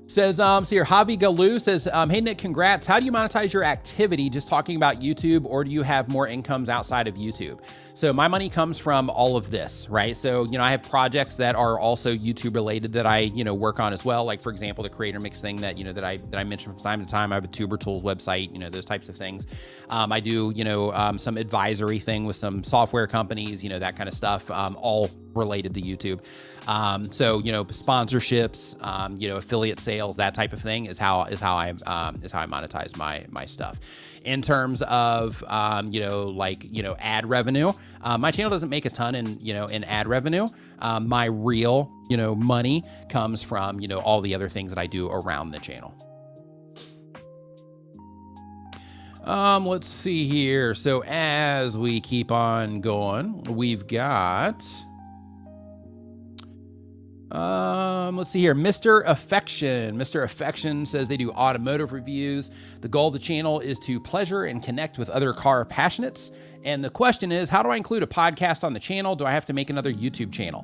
Says, so here, Javi Galoo says, hey, Nick, congrats. How do you monetize your activity? Just talking about YouTube, or do you have more incomes outside of YouTube? So my money comes from all of this, right? So, you know, I have projects that are also YouTube related that I, you know, work on as well. Like, for example, the Creator Mix thing that, you know, that I mentioned from time to time. I have a Tuber Tools website, you know, those types of things. I do, you know, some advisory thing with some software companies, you know, that kind of stuff, all related to YouTube. So, you know, sponsorships, you know, affiliate sales, that type of thing is how I monetize my stuff. In terms of, you know, like, you know, ad revenue, my channel doesn't make a ton in ad revenue. My real, you know, money comes from, you know, all the other things that I do around the channel. Let's see here. So as we keep on going, we've got, let's see here. Mr. Affection. Mr. Affection says they do automotive reviews. The goal of the channel is to pleasure and connect with other car passionates. And the question is, how do I include a podcast on the channel? Do I have to make another YouTube channel?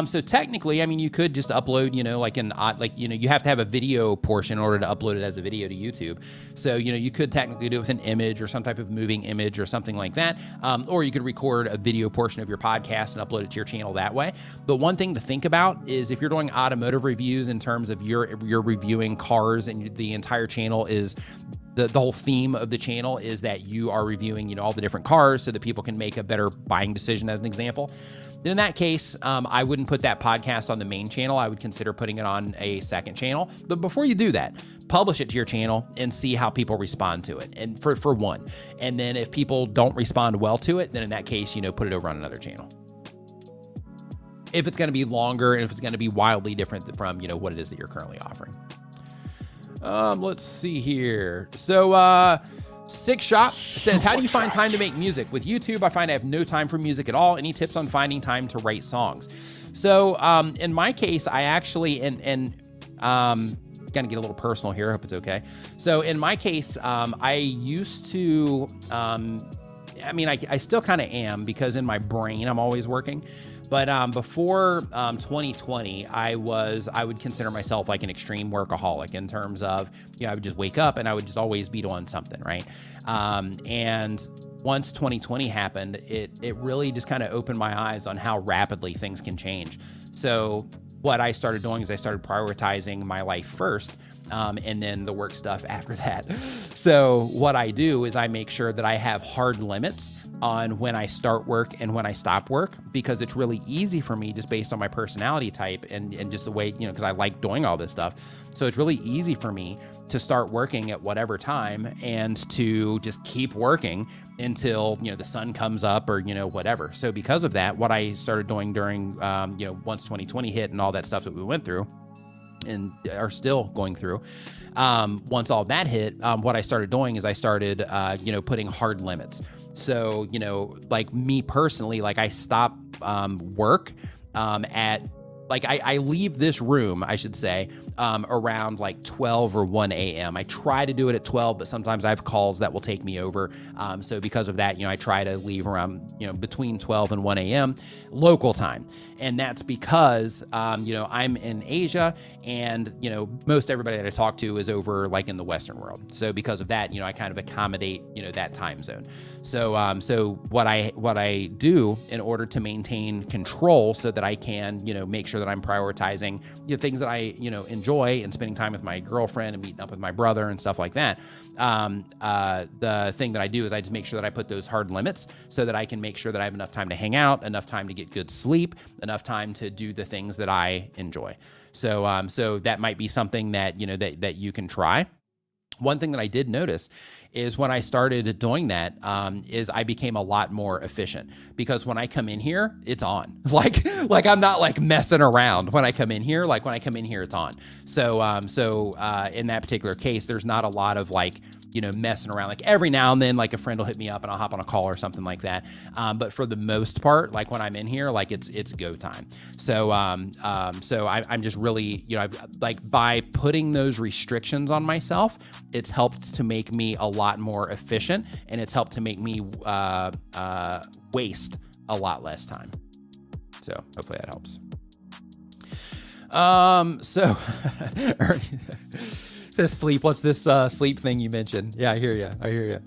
So technically, I mean, you could just upload, you know, like you know, you have to have a video portion in order to upload it as a video to YouTube. So, you know, you could technically do it with an image or some type of moving image or something like that. Or you could record a video portion of your podcast and upload it to your channel that way. But one thing to think about is if you're doing automotive reviews in terms of you're reviewing cars and the entire channel is the whole theme of the channel is that you are reviewing, you know, all the different cars so that people can make a better buying decision, as an example. Then in that case, I wouldn't put that podcast on the main channel. I would consider putting it on a second channel. But before you do that, publish it to your channel and see how people respond to it. And for one, and then if people don't respond well to it, then in that case, you know, put it over on another channel. If it's going to be longer and if it's going to be wildly different from, you know, what it is that you're currently offering. Let's see here. So, Six Shop says, how do you find time to make music? With YouTube, I find I have no time for music at all. Any tips on finding time to write songs? So, in my case, I actually, gonna get a little personal here. I hope it's okay. So in my case, I used to, I mean, I still kind of am, because in my brain, I'm always working. But before 2020, I would consider myself like an extreme workaholic in terms of, you know, I would just wake up and I would just always be doing something, right? And once 2020 happened, it really just kind of opened my eyes on how rapidly things can change. So what I started doing is I started prioritizing my life first, and then the work stuff after that. So what I do is I make sure that I have hard limits on when I start work and when I stop work, because it's really easy for me just based on my personality type and just the way, you know, because I like doing all this stuff. So it's really easy for me to start working at whatever time and to just keep working until, you know, the sun comes up or, you know, whatever. So because of that, what I started doing during, you know, once 2020 hit and all that stuff that we went through and are still going through, once all that hit, what I started doing is I started, you know, putting hard limits. So, you know, like me personally, like I stop work at, like I leave this room, I should say, around like 12 or 1 a.m. I try to do it at 12, but sometimes I have calls that will take me over. So because of that, you know, I try to leave around, you know, between 12 and 1 a.m. local time. And that's because, you know, I'm in Asia and, you know, most everybody that I talk to is over like in the Western world. So because of that, you know, I kind of accommodate, you know, that time zone. So, so what I do in order to maintain control so that I can, you know, make sure that I'm prioritizing, you know, things that I, you know, enjoy and spending time with my girlfriend and meeting up with my brother and stuff like that. The thing that I do is I just make sure that I put those hard limits so that I can make sure that I have enough time to hang out, enough time to get good sleep, enough time to do the things that I enjoy. So, so that might be something that, you know, that you can try. One thing that I did notice is when I started doing that, is I became a lot more efficient, because when I come in here, it's on. Like I'm not like messing around when I come in here. Like when I come in here, it's on. So, in that particular case, there's not a lot of like, you know, messing around. Like every now and then, like a friend will hit me up and I'll hop on a call or something like that. But for the most part, like when I'm in here, like it's go time. So, so I'm just really, you know, like by putting those restrictions on myself, it's helped to make me a lot more efficient, and it's helped to make me waste a lot less time. So hopefully that helps. So says sleep. What's this sleep thing you mentioned? Yeah, I hear you.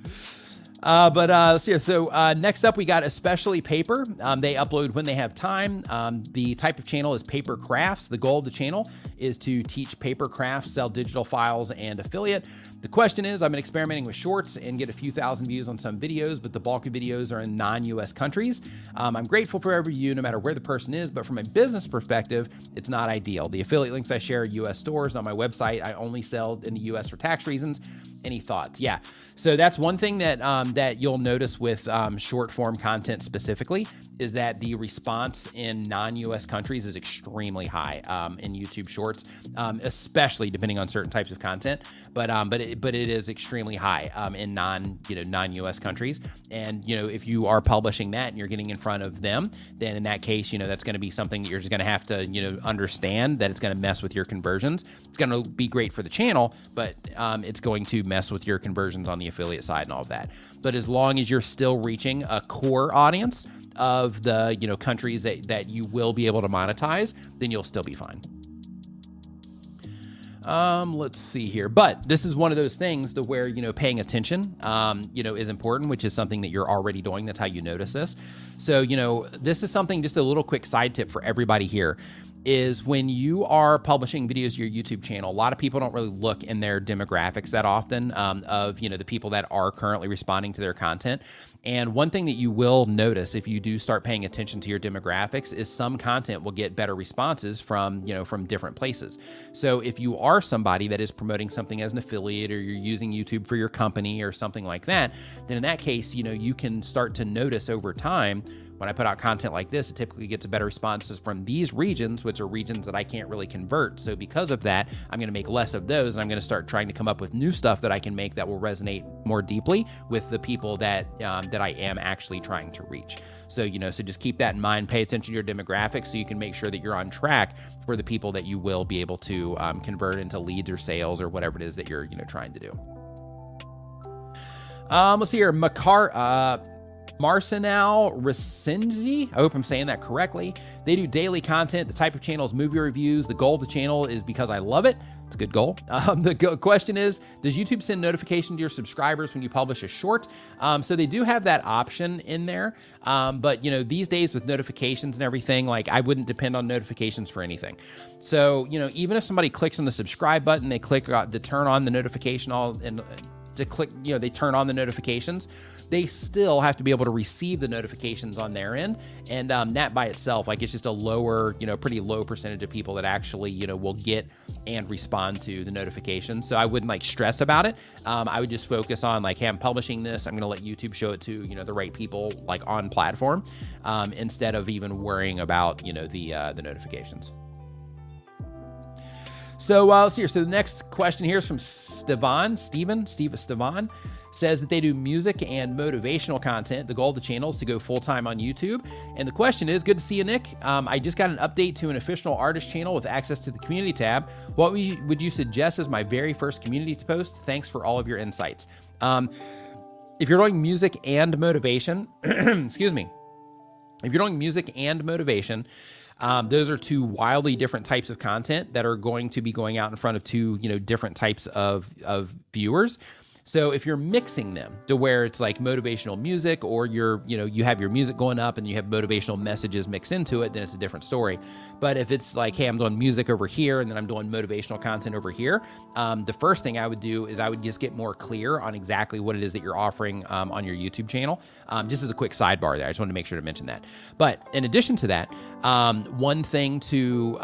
Let's see here. So next up, we got Especially Paper. They upload when they have time. The type of channel is paper crafts. The goal of the channel is to teach paper crafts, sell digital files, and affiliate. The question is, I've been experimenting with shorts and get a few thousand views on some videos, but the bulk of videos are in non-US countries. I'm grateful for every view, no matter where the person is, but from a business perspective, it's not ideal. The affiliate links I share are US stores. On my website, I only sell in the US for tax reasons. Any thoughts? Yeah. So that's one thing that that you'll notice with short form content specifically is that the response in non-US countries is extremely high in YouTube Shorts, especially depending on certain types of content. But it is extremely high in non-US countries. And if you are publishing that and you're getting in front of them, then in that case, that's going to be something that you're just going to have to understand that it's going to mess with your conversions. It's going to be great for the channel, but it's going to mess with your conversions on the affiliate side and all of that. But as long as you're still reaching a core audience of the countries that you will be able to monetize, then you'll still be fine. Let's see here. But this is one of those things to where, paying attention, is important, which is something that you're already doing. That's how you notice this. So, this is something, just a little quick side tip for everybody here, is when you are publishing videos to your YouTube channel, a lot of people don't really look in their demographics that often of, the people that are currently responding to their content. And one thing that you will notice if you do start paying attention to your demographics is some content will get better responses from, from different places. So if you are somebody that is promoting something as an affiliate, or you're using YouTube for your company or something like that, then in that case, you can start to notice over time, when I put out content like this, it typically gets better responses from these regions, which are regions that I can't really convert. So because of that, I'm going to make less of those, and I'm going to start trying to come up with new stuff that I can make that will resonate more deeply with the people that that I am actually trying to reach. So so just keep that in mind. Pay attention to your demographics so you can make sure that you're on track for the people that you will be able to convert into leads or sales or whatever it is that you're trying to do. Let's see here, Marcinal Resenzi, I hope I'm saying that correctly. They do daily content. The type of channel is movie reviews. The goal of the channel is because I love it. It's a good goal. The question is, does YouTube send notification to your subscribers when you publish a short? So they do have that option in there. But these days with notifications and everything, like I wouldn't depend on notifications for anything. So, even if somebody clicks on the subscribe button, they click to turn on the notification they turn on the notifications, they still have to be able to receive the notifications on their end. And that by itself, like it's just a lower, pretty low percentage of people that actually, will get and respond to the notifications. So I wouldn't stress about it. I would just focus on hey, I'm publishing this. I'm going to let YouTube show it to, the right people on platform instead of even worrying about, the notifications. So let's see here. So the next question here is from Stevan says that they do music and motivational content. The goal of the channel is to go full-time on YouTube. And the question is, good to see you, Nick. I just got an update to an official artist channel with access to the community tab. What would you suggest as my very first community post? Thanks for all of your insights. If you're doing music and motivation, excuse me. If you're doing music and motivation, those are two wildly different types of content that are going to be going out in front of two, different types of viewers. So if you're mixing them to where it's motivational music, or you have your music going up and you have motivational messages mixed into it, then it's a different story. But if it's hey, I'm doing music over here and then I'm doing motivational content over here, the first thing I would do is I would just get more clear on exactly what it is that you're offering on your YouTube channel. Just as a quick sidebar there, I just wanted to make sure to mention that. But in addition to that, one thing to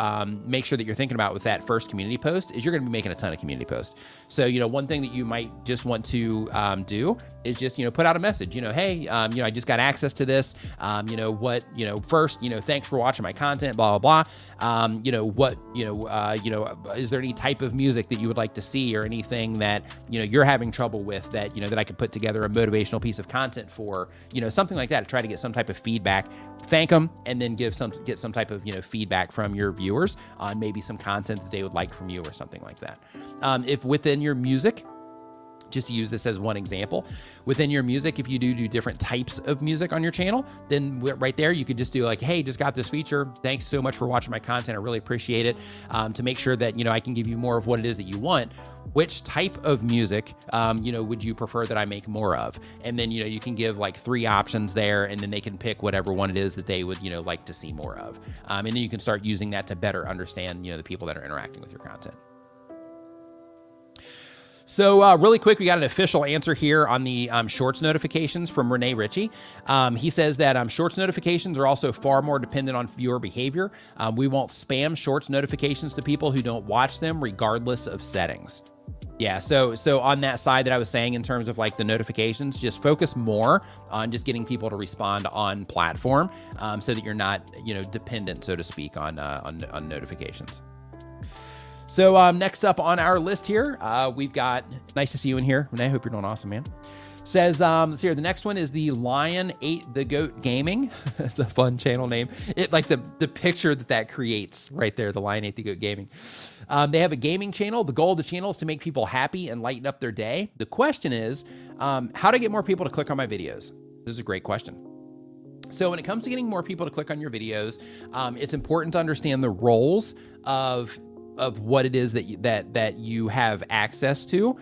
make sure that you're thinking about with that first community post is you're going to be making a ton of community posts. So, one thing that you might just want to do is just, put out a message, hey, I just got access to this, first, thanks for watching my content, blah, blah, blah. Is there any type of music that you would like to see, or anything that, you're having trouble with that, that I could put together a motivational piece of content for, something like that, to try to get some type of feedback, thank them, and then get some type of, feedback from your viewers on maybe some content that they would like from you or something like that. If within your music, just to use this as one example. Within your music, if you do different types of music on your channel, then right there, you could just do like, hey, just got this feature. Thanks so much for watching my content. I really appreciate it. To make sure that, you know, I can give you more of what it is that you want. Which type of music, you know, would you prefer that I make more of? And then, you know, you can give like 3 options there, and then they can pick whatever one it is that they would, you know, like to see more of. And then you can start using that to better understand, you know, the people that are interacting with your content. So really quick, we got an official answer here on the Shorts notifications from Renee Ritchie. He says that Shorts notifications are also far more dependent on viewer behavior. We won't spam Shorts notifications to people who don't watch them regardless of settings. Yeah, so on that side that I was saying in terms of like the notifications, just focus more on just getting people to respond on platform so that you're not, you know, dependent, so to speak, on notifications. So next up on our list here, we've got, nice to see you in here, Renee. I hope you're doing awesome, man. Says, let's see here, the next one is the Lion Ate the Goat Gaming. It's a fun channel name. It like the picture that creates right there, the Lion Ate the Goat Gaming. They have a gaming channel. The goal of the channel is to make people happy and lighten up their day. The question is, how to get more people to click on my videos? This is a great question. So when it comes to getting more people to click on your videos, it's important to understand the roles of what it is that you have access to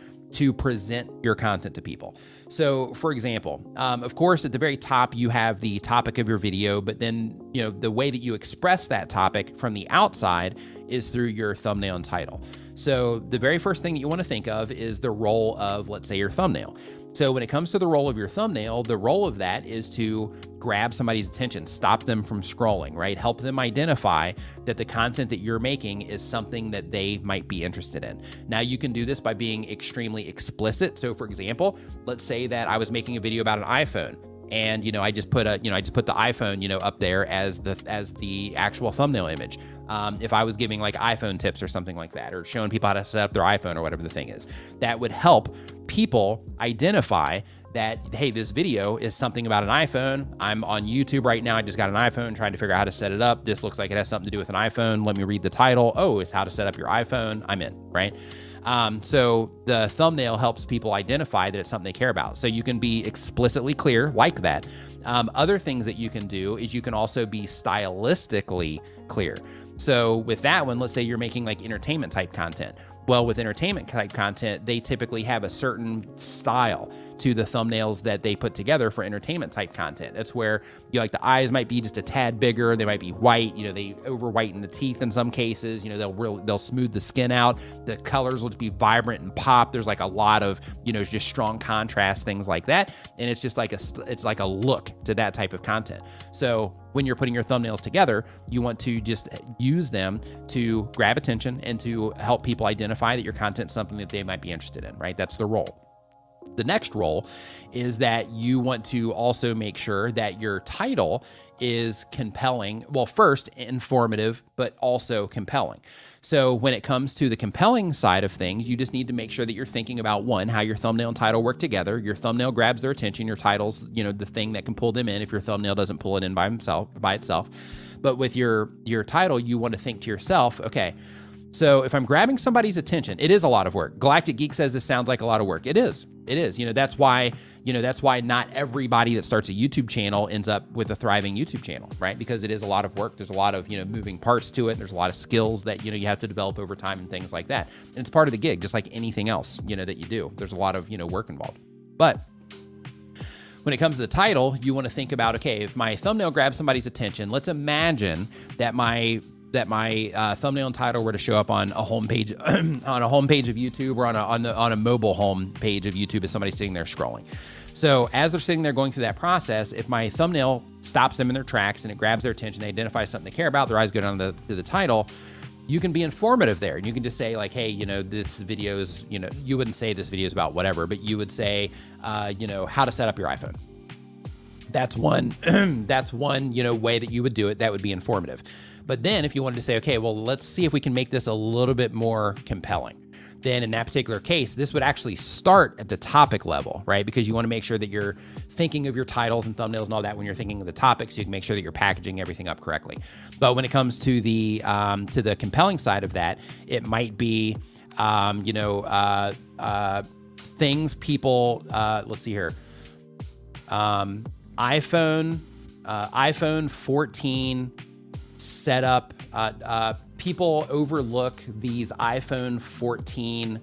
present your content to people. So for example, of course, at the very top, you have the topic of your video, but then, you know, the way that you express that topic from the outside is through your thumbnail and title. So the very first thing that you want to think of is the role of, let's say, your thumbnail. So when it comes to the role of your thumbnail, the role of that is to grab somebody's attention, stop them from scrolling, right? Help them identify that the content that you're making is something that they might be interested in. Now you can do this by being extremely explicit. So for example, let's say that I was making a video about an iPhone, and, you know, I just put the iPhone, you know, up there as the actual thumbnail image. If I was giving like iPhone tips or something like that, or showing people how to set up their iPhone or whatever the thing is, that would help people identify that, hey, this video is something about an iPhone. I'm on YouTube right now. I just got an iPhone trying to figure out how to set it up. This looks like it has something to do with an iPhone. Let me read the title. Oh, it's how to set up your iPhone. I'm in, right? So the thumbnail helps people identify that it's something they care about. So you can be explicitly clear like that. Other things that you can do is you can also be stylistically clear. So with that one, let's say you're making like entertainment type content. Well, with entertainment type content, they typically have a certain style to the thumbnails that they put together for entertainment type content. That's where, you know, like the eyes might be just a tad bigger. They might be white. You know, they over whiten the teeth in some cases. You know, they'll smooth the skin out. The colors will just be vibrant and pop. There's like a lot of, you know, just strong contrast, things like that. And it's just like it's like a look to that type of content. So when you're putting your thumbnails together, you want to just use them to grab attention and to help people identify that your content is something that they might be interested in, right? That's the role. The next role is that you want to also make sure that your title is compelling. Well, first, informative, but also compelling. So when it comes to the compelling side of things, you just need to make sure that you're thinking about, one, how your thumbnail and title work together. Your thumbnail grabs their attention. Your title's, you know, the thing that can pull them in if your thumbnail doesn't pull it in by itself. But with your title, you want to think to yourself, okay, so if I'm grabbing somebody's attention, it is a lot of work. Galactic Geek says this sounds like a lot of work. It is. It is. You know, that's why not everybody that starts a YouTube channel ends up with a thriving YouTube channel, right? Because it is a lot of work. There's a lot of, you know, moving parts to it. There's a lot of skills that, you know, you have to develop over time and things like that. And it's part of the gig, just like anything else, you know, that you do. There's a lot of, you know, work involved. But when it comes to the title, you want to think about, okay, if my thumbnail grabs somebody's attention, let's imagine that my thumbnail and title were to show up on a homepage on a homepage of YouTube, or on a mobile home page of YouTube as somebody's sitting there scrolling. So as they're sitting there going through that process, if my thumbnail stops them in their tracks and it grabs their attention, they identify something they care about, their eyes go down to the title, you can be informative there. And you can just say like, hey, you know, this video is, you know, you wouldn't say this video is about whatever, but you would say, you know, how to set up your iPhone. That's one, you know, way that you would do it. That would be informative. But then if you wanted to say, okay, well, let's see if we can make this a little bit more compelling, then in that particular case, this would actually start at the topic level, right? Because you want to make sure that you're thinking of your titles and thumbnails and all that when you're thinking of the topics, so you can make sure that you're packaging everything up correctly. But when it comes to the compelling side of that, it might be, you know, things people, let's see here. iPhone 14 setup. People overlook these iPhone 14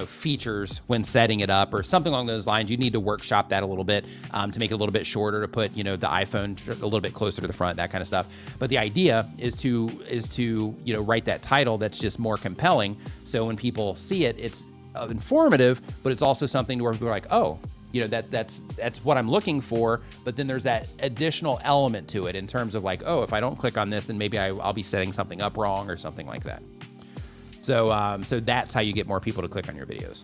features when setting it up or something along those lines. You need to workshop that a little bit to make it a little bit shorter, to put, the iPhone a little bit closer to the front, that kind of stuff. But the idea is to write that title that's just more compelling. So when people see it, it's informative, but it's also something where people are like, oh, that's what I'm looking for. But then there's that additional element to it in terms of like, oh, if I don't click on this, then maybe I'll be setting something up wrong or something like that. So, so that's how you get more people to click on your videos.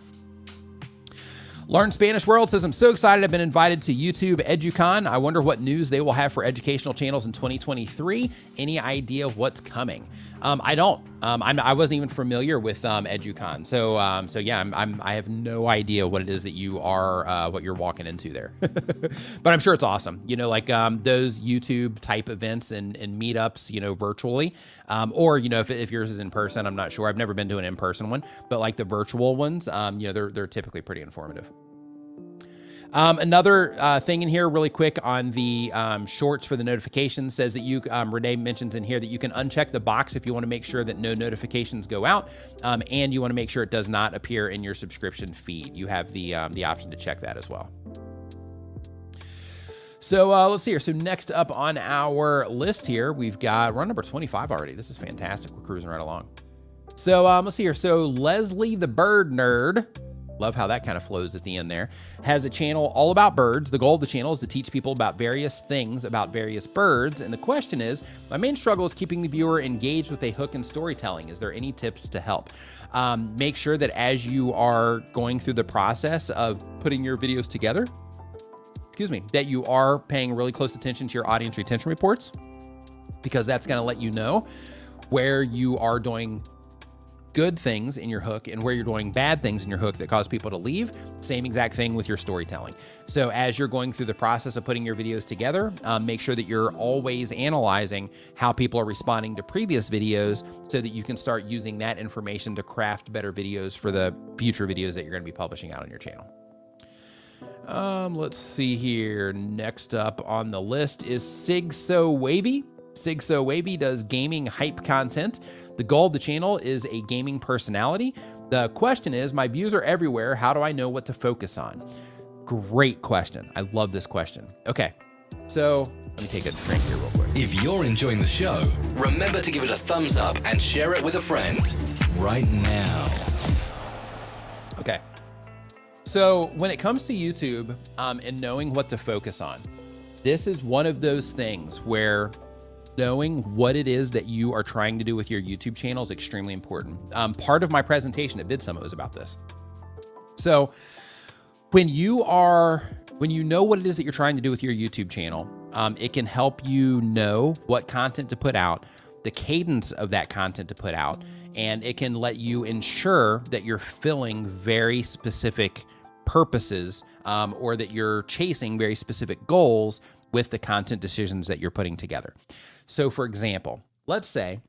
Learn Spanish World says, I'm so excited. I've been invited to YouTube EduCon. I wonder what news they will have for educational channels in 2023. Any idea what's coming? I don't. I wasn't even familiar with EduCon. So yeah, I have no idea what it is that you are, what you're walking into there. But I'm sure it's awesome. Like those YouTube type events and meetups, virtually, or if yours is in person, I'm not sure. I've never been to an in-person one, but like the virtual ones, they're typically pretty informative. Another thing in here really quick on the shorts for the notifications says that you, Renee mentions in here that you can uncheck the box if you want to make sure that no notifications go out, and you want to make sure it does not appear in your subscription feed. You have the option to check that as well. So let's see here. So next up on our list here, we're on number 25 already. This is fantastic. We're cruising right along. So let's see here. So Leslie the Bird Nerd, love how that kind of flows at the end there, has a channel all about birds. The goal of the channel is to teach people about various things about various birds. And the question is, my main struggle is keeping the viewer engaged with a hook and storytelling. Is there any tips to help? Make sure that as you are going through the process of putting your videos together, that you are paying really close attention to your audience retention reports, because that's going to let you know where you are doing good things in your hook and where you're doing bad things in your hook that cause people to leave. Same exact thing with your storytelling. So as you're going through the process of putting your videos together, make sure that you're always analyzing how people are responding to previous videos so that you can start using that information to craft better videos for the future videos that you're going to be publishing out on your channel. Let's see here. Next up on the list is Sig So Wavy. Sig So Wavy does gaming hype content. The goal of the channel is a gaming personality. The question is, my views are everywhere. How do I know what to focus on? Great question. I love this question. Okay, so let me take a drink here real quick. If you're enjoying the show, remember to give it a thumbs up and share it with a friend right now. Okay. So when it comes to YouTube and knowing what to focus on, this is one of those things where knowing what it is that you are trying to do with your YouTube channel is extremely important. Part of my presentation at VidSummit was about this. So when you know what it is that you're trying to do with your YouTube channel, it can help you know what content to put out, the cadence of that content to put out, and it can let you ensure that you're filling very specific purposes, or that you're chasing very specific goals with the content decisions that you're putting together. So for example, let's say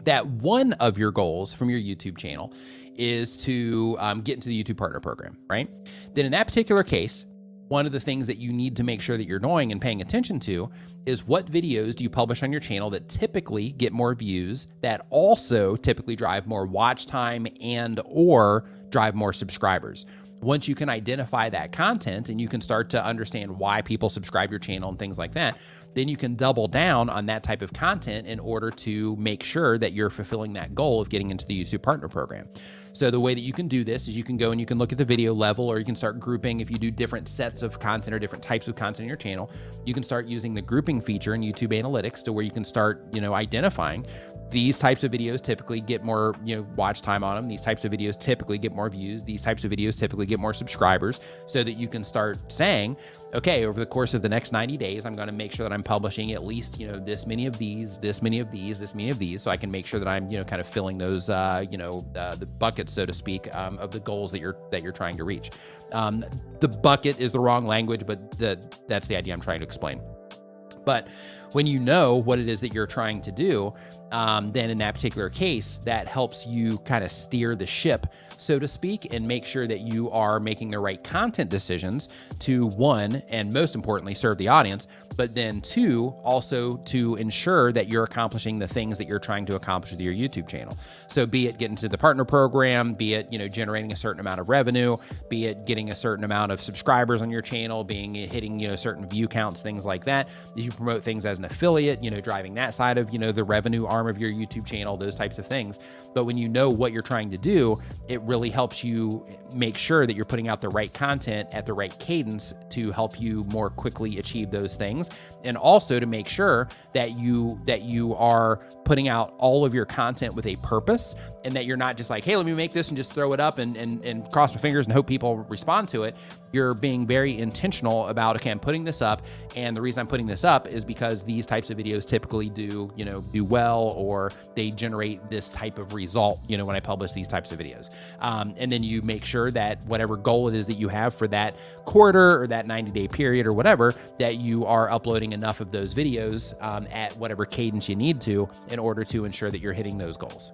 that one of your goals from your YouTube channel is to get into the YouTube Partner Program, right? Then in that particular case, one of the things that you need to make sure that you're knowing and paying attention to is what videos do you publish on your channel that typically get more views, that also typically drive more watch time and or drive more subscribers. Once you can identify that content and you can start to understand why people subscribe your channel and things like that, then you can double down on that type of content in order to make sure that you're fulfilling that goal of getting into the YouTube Partner Program. So the way that you can do this is you can go and you can look at the video level, or you can start grouping. If you do different sets of content or different types of content in your channel, you can start using the grouping feature in YouTube Analytics to where you can start, identifying these types of videos typically get more, watch time on them. These types of videos typically get more views. These types of videos typically get more subscribers, so that you can start saying, okay, over the course of the next 90 days, I'm going to make sure that I'm publishing at least, this many of these, this many of these, this many of these, so I can make sure that I'm, kind of filling those, the buckets, so to speak, of the goals that you're trying to reach. The bucket is the wrong language, but that's the idea I'm trying to explain. But when you know what it is that you're trying to do, then in that particular case, that helps you kind of steer the ship, so to speak, and make sure that you are making the right content decisions to, one, and most importantly, serve the audience, but then two, also to ensure that you're accomplishing the things that you're trying to accomplish with your YouTube channel. So be it getting to the partner program, be it, generating a certain amount of revenue, be it getting a certain amount of subscribers on your channel, hitting, certain view counts, things like that. If you promote things as an affiliate, driving that side of, the revenue arm of your YouTube channel, those types of things. But when you know what you're trying to do, it really helps you make sure that you're putting out the right content at the right cadence to help you more quickly achieve those things. And also to make sure that you are putting out all of your content with a purpose, and that you're not just like, hey, let me make this and just throw it up and cross my fingers and hope people respond to it. You're being very intentional about, okay, I'm putting this up, and the reason I'm putting this up is because these types of videos typically do well, or they generate this type of result, when I publish these types of videos. And then you make sure that whatever goal it is that you have for that quarter or that 90-day period or whatever, that you are uploading enough of those videos at whatever cadence you need to in order to ensure that you're hitting those goals.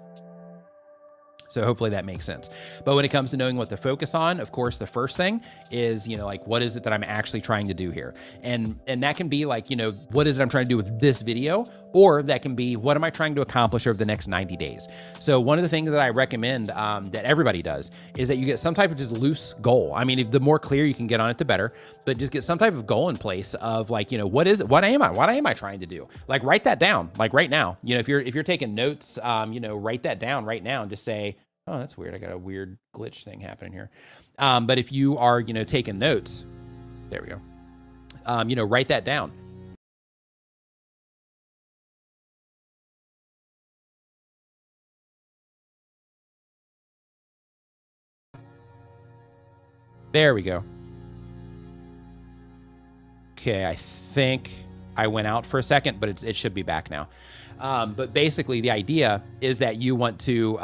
So hopefully that makes sense. But when it comes to knowing what to focus on, of course, the first thing is, like, what is it that I'm actually trying to do here? And that can be like, what is it I'm trying to do with this video? Or that can be, what am I trying to accomplish over the next 90 days? So one of the things that I recommend that everybody does is that you get some type of just loose goal. I mean, the more clear you can get on it, the better, but just get some type of goal in place of like, what is it? What am I trying to do? Like, write that down, like right now. If you're taking notes, write that down right now and just say, oh, that's weird. I got a weird glitch thing happening here. But if you are, taking notes, there we go. Write that down. There we go. Okay, I think I went out for a second, but it should be back now. But basically the idea is that you want to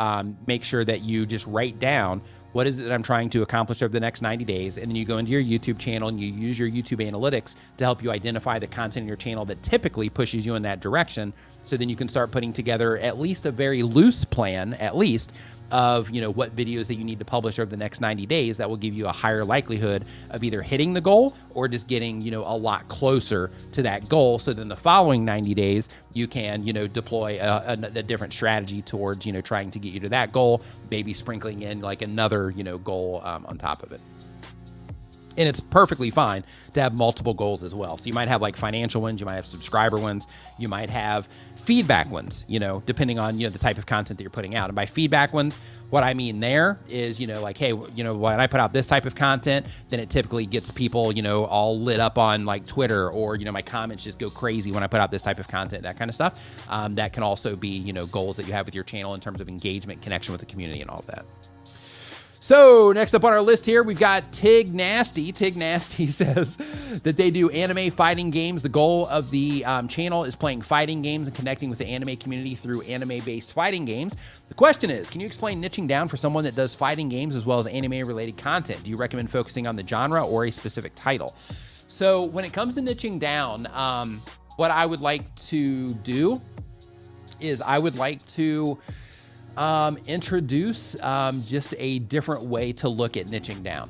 make sure that you just write down what is it that I'm trying to accomplish over the next 90 days. And then you go into your YouTube channel and you use your YouTube analytics to help you identify the content in your channel that typically pushes you in that direction. So then you can start putting together at least a very loose plan, at least, of what videos that you need to publish over the next 90 days that will give you a higher likelihood of either hitting the goal or just getting a lot closer to that goal. So then the following 90 days you can deploy a different strategy towards trying to get you to that goal, maybe sprinkling in like another goal on top of it. And it's perfectly fine to have multiple goals as well. So you might have like financial ones, you might have subscriber ones, you might have feedback ones, depending on, the type of content that you're putting out. And by feedback ones, what I mean there is, like, hey, when I put out this type of content, then it typically gets people, all lit up on like Twitter, or, my comments just go crazy when I put out this type of content, that kind of stuff. That can also be, goals that you have with your channel in terms of engagement, connection with the community and all of that. So next up on our list here, we've got Tig Nasty. Tig Nasty says that they do anime fighting games. The goal of the channel is playing fighting games and connecting with the anime community through anime-based fighting games. The question is, can you explain niching down for someone that does fighting games as well as anime-related content? Do you recommend focusing on the genre or a specific title? So when it comes to niching down, what I would like to do is I would like to introduce just a different way to look at niching down.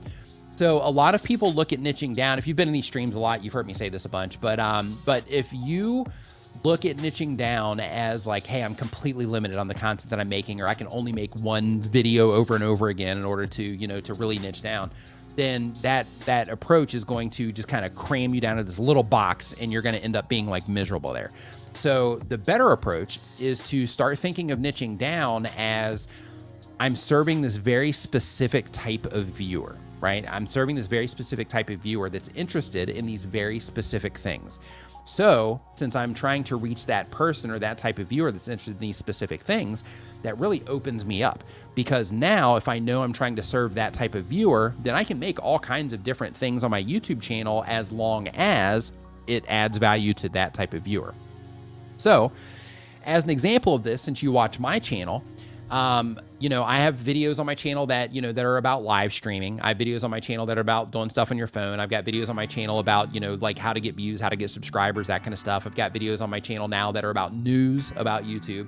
So a lot of people look at niching down. If you've been in these streams a lot, you've heard me say this a bunch, but if you look at niching down as like, hey, I'm completely limited on the content that I'm making, or I can only make one video over and over again in order to, to really niche down, then that approach is going to just kind of cram you down to this little box, and you're going to end up being like miserable there. So the better approach is to start thinking of niching down as, I'm serving this very specific type of viewer, right? I'm serving this very specific type of viewer that's interested in these very specific things. So since I'm trying to reach that person or that type of viewer that's interested in these specific things, that really opens me up, because now if I know I'm trying to serve that type of viewer, then I can make all kinds of different things on my YouTube channel as long as it adds value to that type of viewer. So as an example of this, since you watch my channel, You know, I have videos on my channel that, you know, that are about live streaming. I have videos on my channel that are about doing stuff on your phone. I've got videos on my channel about, you know, like how to get views, how to get subscribers, that kind of stuff. I've got videos on my channel now that are about news about YouTube.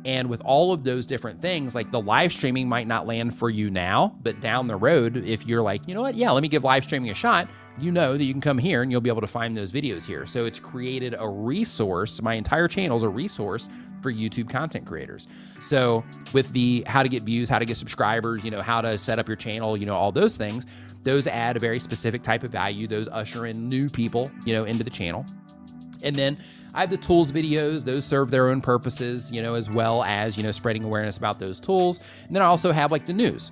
And with all of those different things, like the live streaming might not land for you now, but down the road, if you're like, you know what, yeah, let me give live streaming a shot, you know that you can come here and you'll be able to find those videos here. So it's created a resource. My entire channel is a resource for YouTube content creators. So with the how to get views, how to get subscribers, you know, how to set up your channel, you know, all those things, those add a very specific type of value. Those usher in new people, you know, into the channel. And then I have the tools videos. Those serve their own purposes, you know, as well as, you know, spreading awareness about those tools. And then I also have like the news,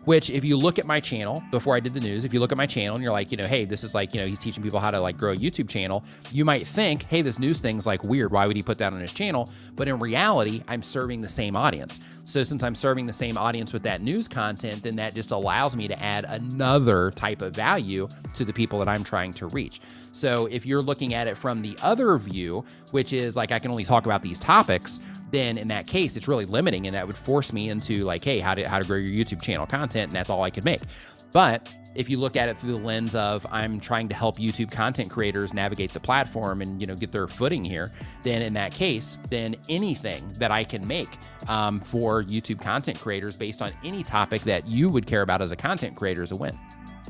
which if you look at my channel before I did the news, if you look at my channel and you're like, you know, hey, this is like, you know, he's teaching people how to like grow a YouTube channel, you might think, hey, this news thing's like weird. Why would he put that on his channel? But in reality, I'm serving the same audience. So since I'm serving the same audience with that news content, then that just allows me to add another type of value to the people that I'm trying to reach. So if you're looking at it from the other view, which is like, I can only talk about these topics, then in that case, it's really limiting, and that would force me into like, hey, how to grow your YouTube channel content, and that's all I could make. But if you look at it through the lens of I'm trying to help YouTube content creators navigate the platform and, you know, get their footing here, then in that case, then anything that I can make for YouTube content creators based on any topic that you would care about as a content creator is a win.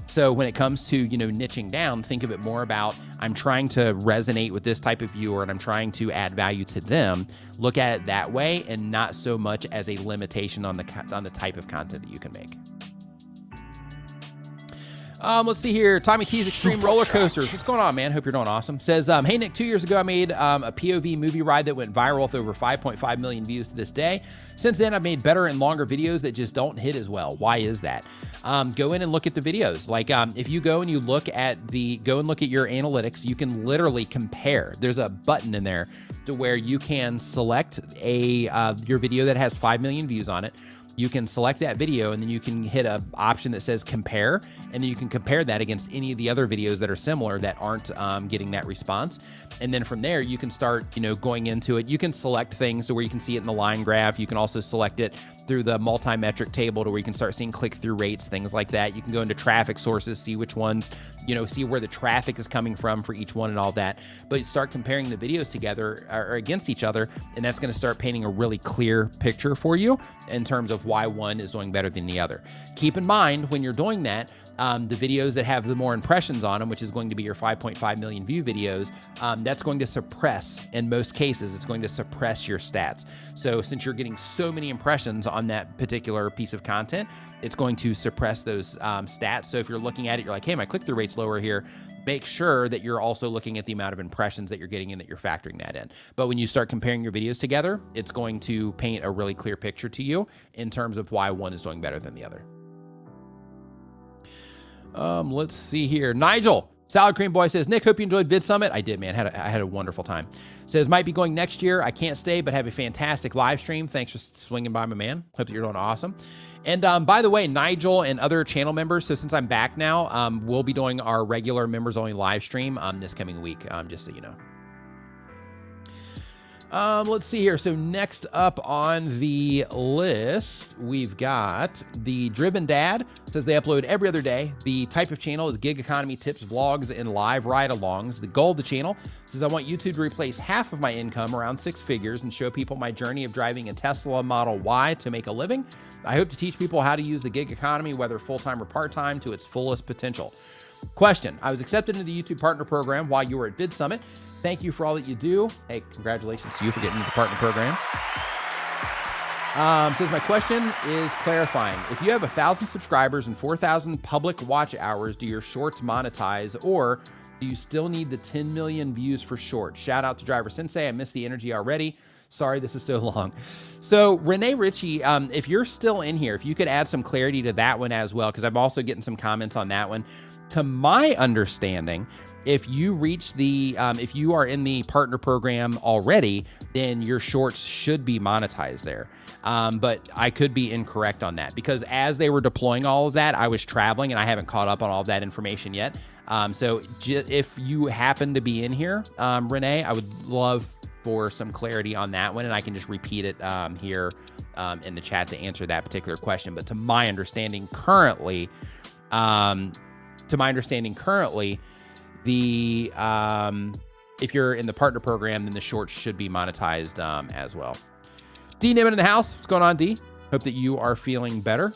So when it comes to, you know, niching down, think of it more about I'm trying to resonate with this type of viewer and I'm trying to add value to them. Look at it that way and not so much as a limitation on the type of content that you can make. Let's see here. Tommy T's Extreme Roller Coasters. What's going on, man? Hope you're doing awesome. Says, hey, Nick, 2 years ago, I made a POV movie ride that went viral with over 5.5 million views to this day. Since then, I've made better and longer videos that just don't hit as well. Why is that? Go in and look at the videos. Like if you go and you look at go and look at your analytics, you can literally compare. There's a button in there to where you can select your video that has 5 million views on it. You can select that video and then you can hit an option that says compare, and then you can compare that against any of the other videos that are similar that aren't getting that response. And then from there, you can start, you know, going into it. You can select things to where you can see it in the line graph. You can also select it through the multi-metric table to where you can start seeing click-through rates, things like that. You can go into traffic sources, see which ones, you know, see where the traffic is coming from for each one and all that. But you start comparing the videos together or against each other, and that's going to start painting a really clear picture for you in terms of why one is doing better than the other. Keep in mind when you're doing that, the videos that have the more impressions on them, which is going to be your 5.5 million view videos, that's going to suppress, in most cases, it's going to suppress your stats. So since you're getting so many impressions on that particular piece of content, it's going to suppress those stats. So if you're looking at it, you're like, hey, my click-through rate's lower here. Make sure that you're also looking at the amount of impressions that you're getting and that you're factoring that in. But when you start comparing your videos together, it's going to paint a really clear picture to you in terms of why one is doing better than the other. Let's see here. Nigel, Salad Cream Boy says, Nick, hope you enjoyed Vid Summit. I did, man. I had a wonderful time. Says, might be going next year. I can't stay, but have a fantastic live stream. Thanks for swinging by, my man. Hope that you're doing awesome. And by the way, Nigel and other channel members, so since I'm back now, we'll be doing our regular members only live stream this coming week, just so you know. Let's see here. So next up on the list, we've got the Driven Dad. Says they upload every other day. The type of channel is gig economy tips, vlogs, and live ride-alongs. The goal of the channel says I want YouTube to replace half of my income, around 6 figures, and show people my journey of driving a Tesla Model Y to make a living. I hope to teach people how to use the gig economy, whether full-time or part-time, to its fullest potential. Question: I was accepted into the YouTube Partner Program while you were at Vid Summit. Thank you for all that you do. Hey, congratulations to you for getting into the Partner Program. Says my question is clarifying. If you have 1,000 subscribers and 4,000 public watch hours, do your shorts monetize, or do you still need the 10 million views for shorts? Shout out to Driver Sensei. I missed the energy already. Sorry, this is so long. So Renee Ritchie, if you're still in here, if you could add some clarity to that one as well, because I'm also getting some comments on that one. To my understanding, if you reach the, if you are in the partner program already, then your shorts should be monetized there. But I could be incorrect on that, because as they were deploying all of that, I was traveling and I haven't caught up on all of that information yet. So if you happen to be in here, Renee, I would love for some clarity on that one, and I can just repeat it here in the chat to answer that particular question. But to my understanding currently, the if you're in the partner program, then the shorts should be monetized as well. D Nimmin in the house. What's going on, D? Hope that you are feeling better.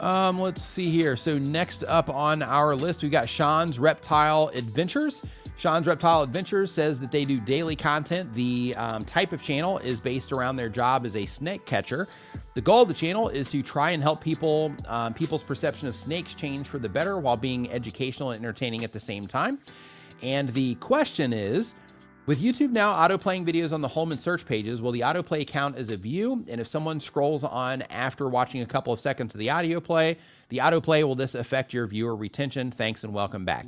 Let's see here. So next up on our list, we've got Sean's Reptile Adventures. Sean's Reptile Adventures says that they do daily content. The type of channel is based around their job as a snake catcher. The goal of the channel is to try and help people, people's perception of snakes change for the better while being educational and entertaining at the same time. And the question is, with YouTube now autoplaying videos on the home and search pages, will the autoplay count as a view? And if someone scrolls on after watching a couple of seconds of the autoplay, will this affect your viewer retention? Thanks and welcome back.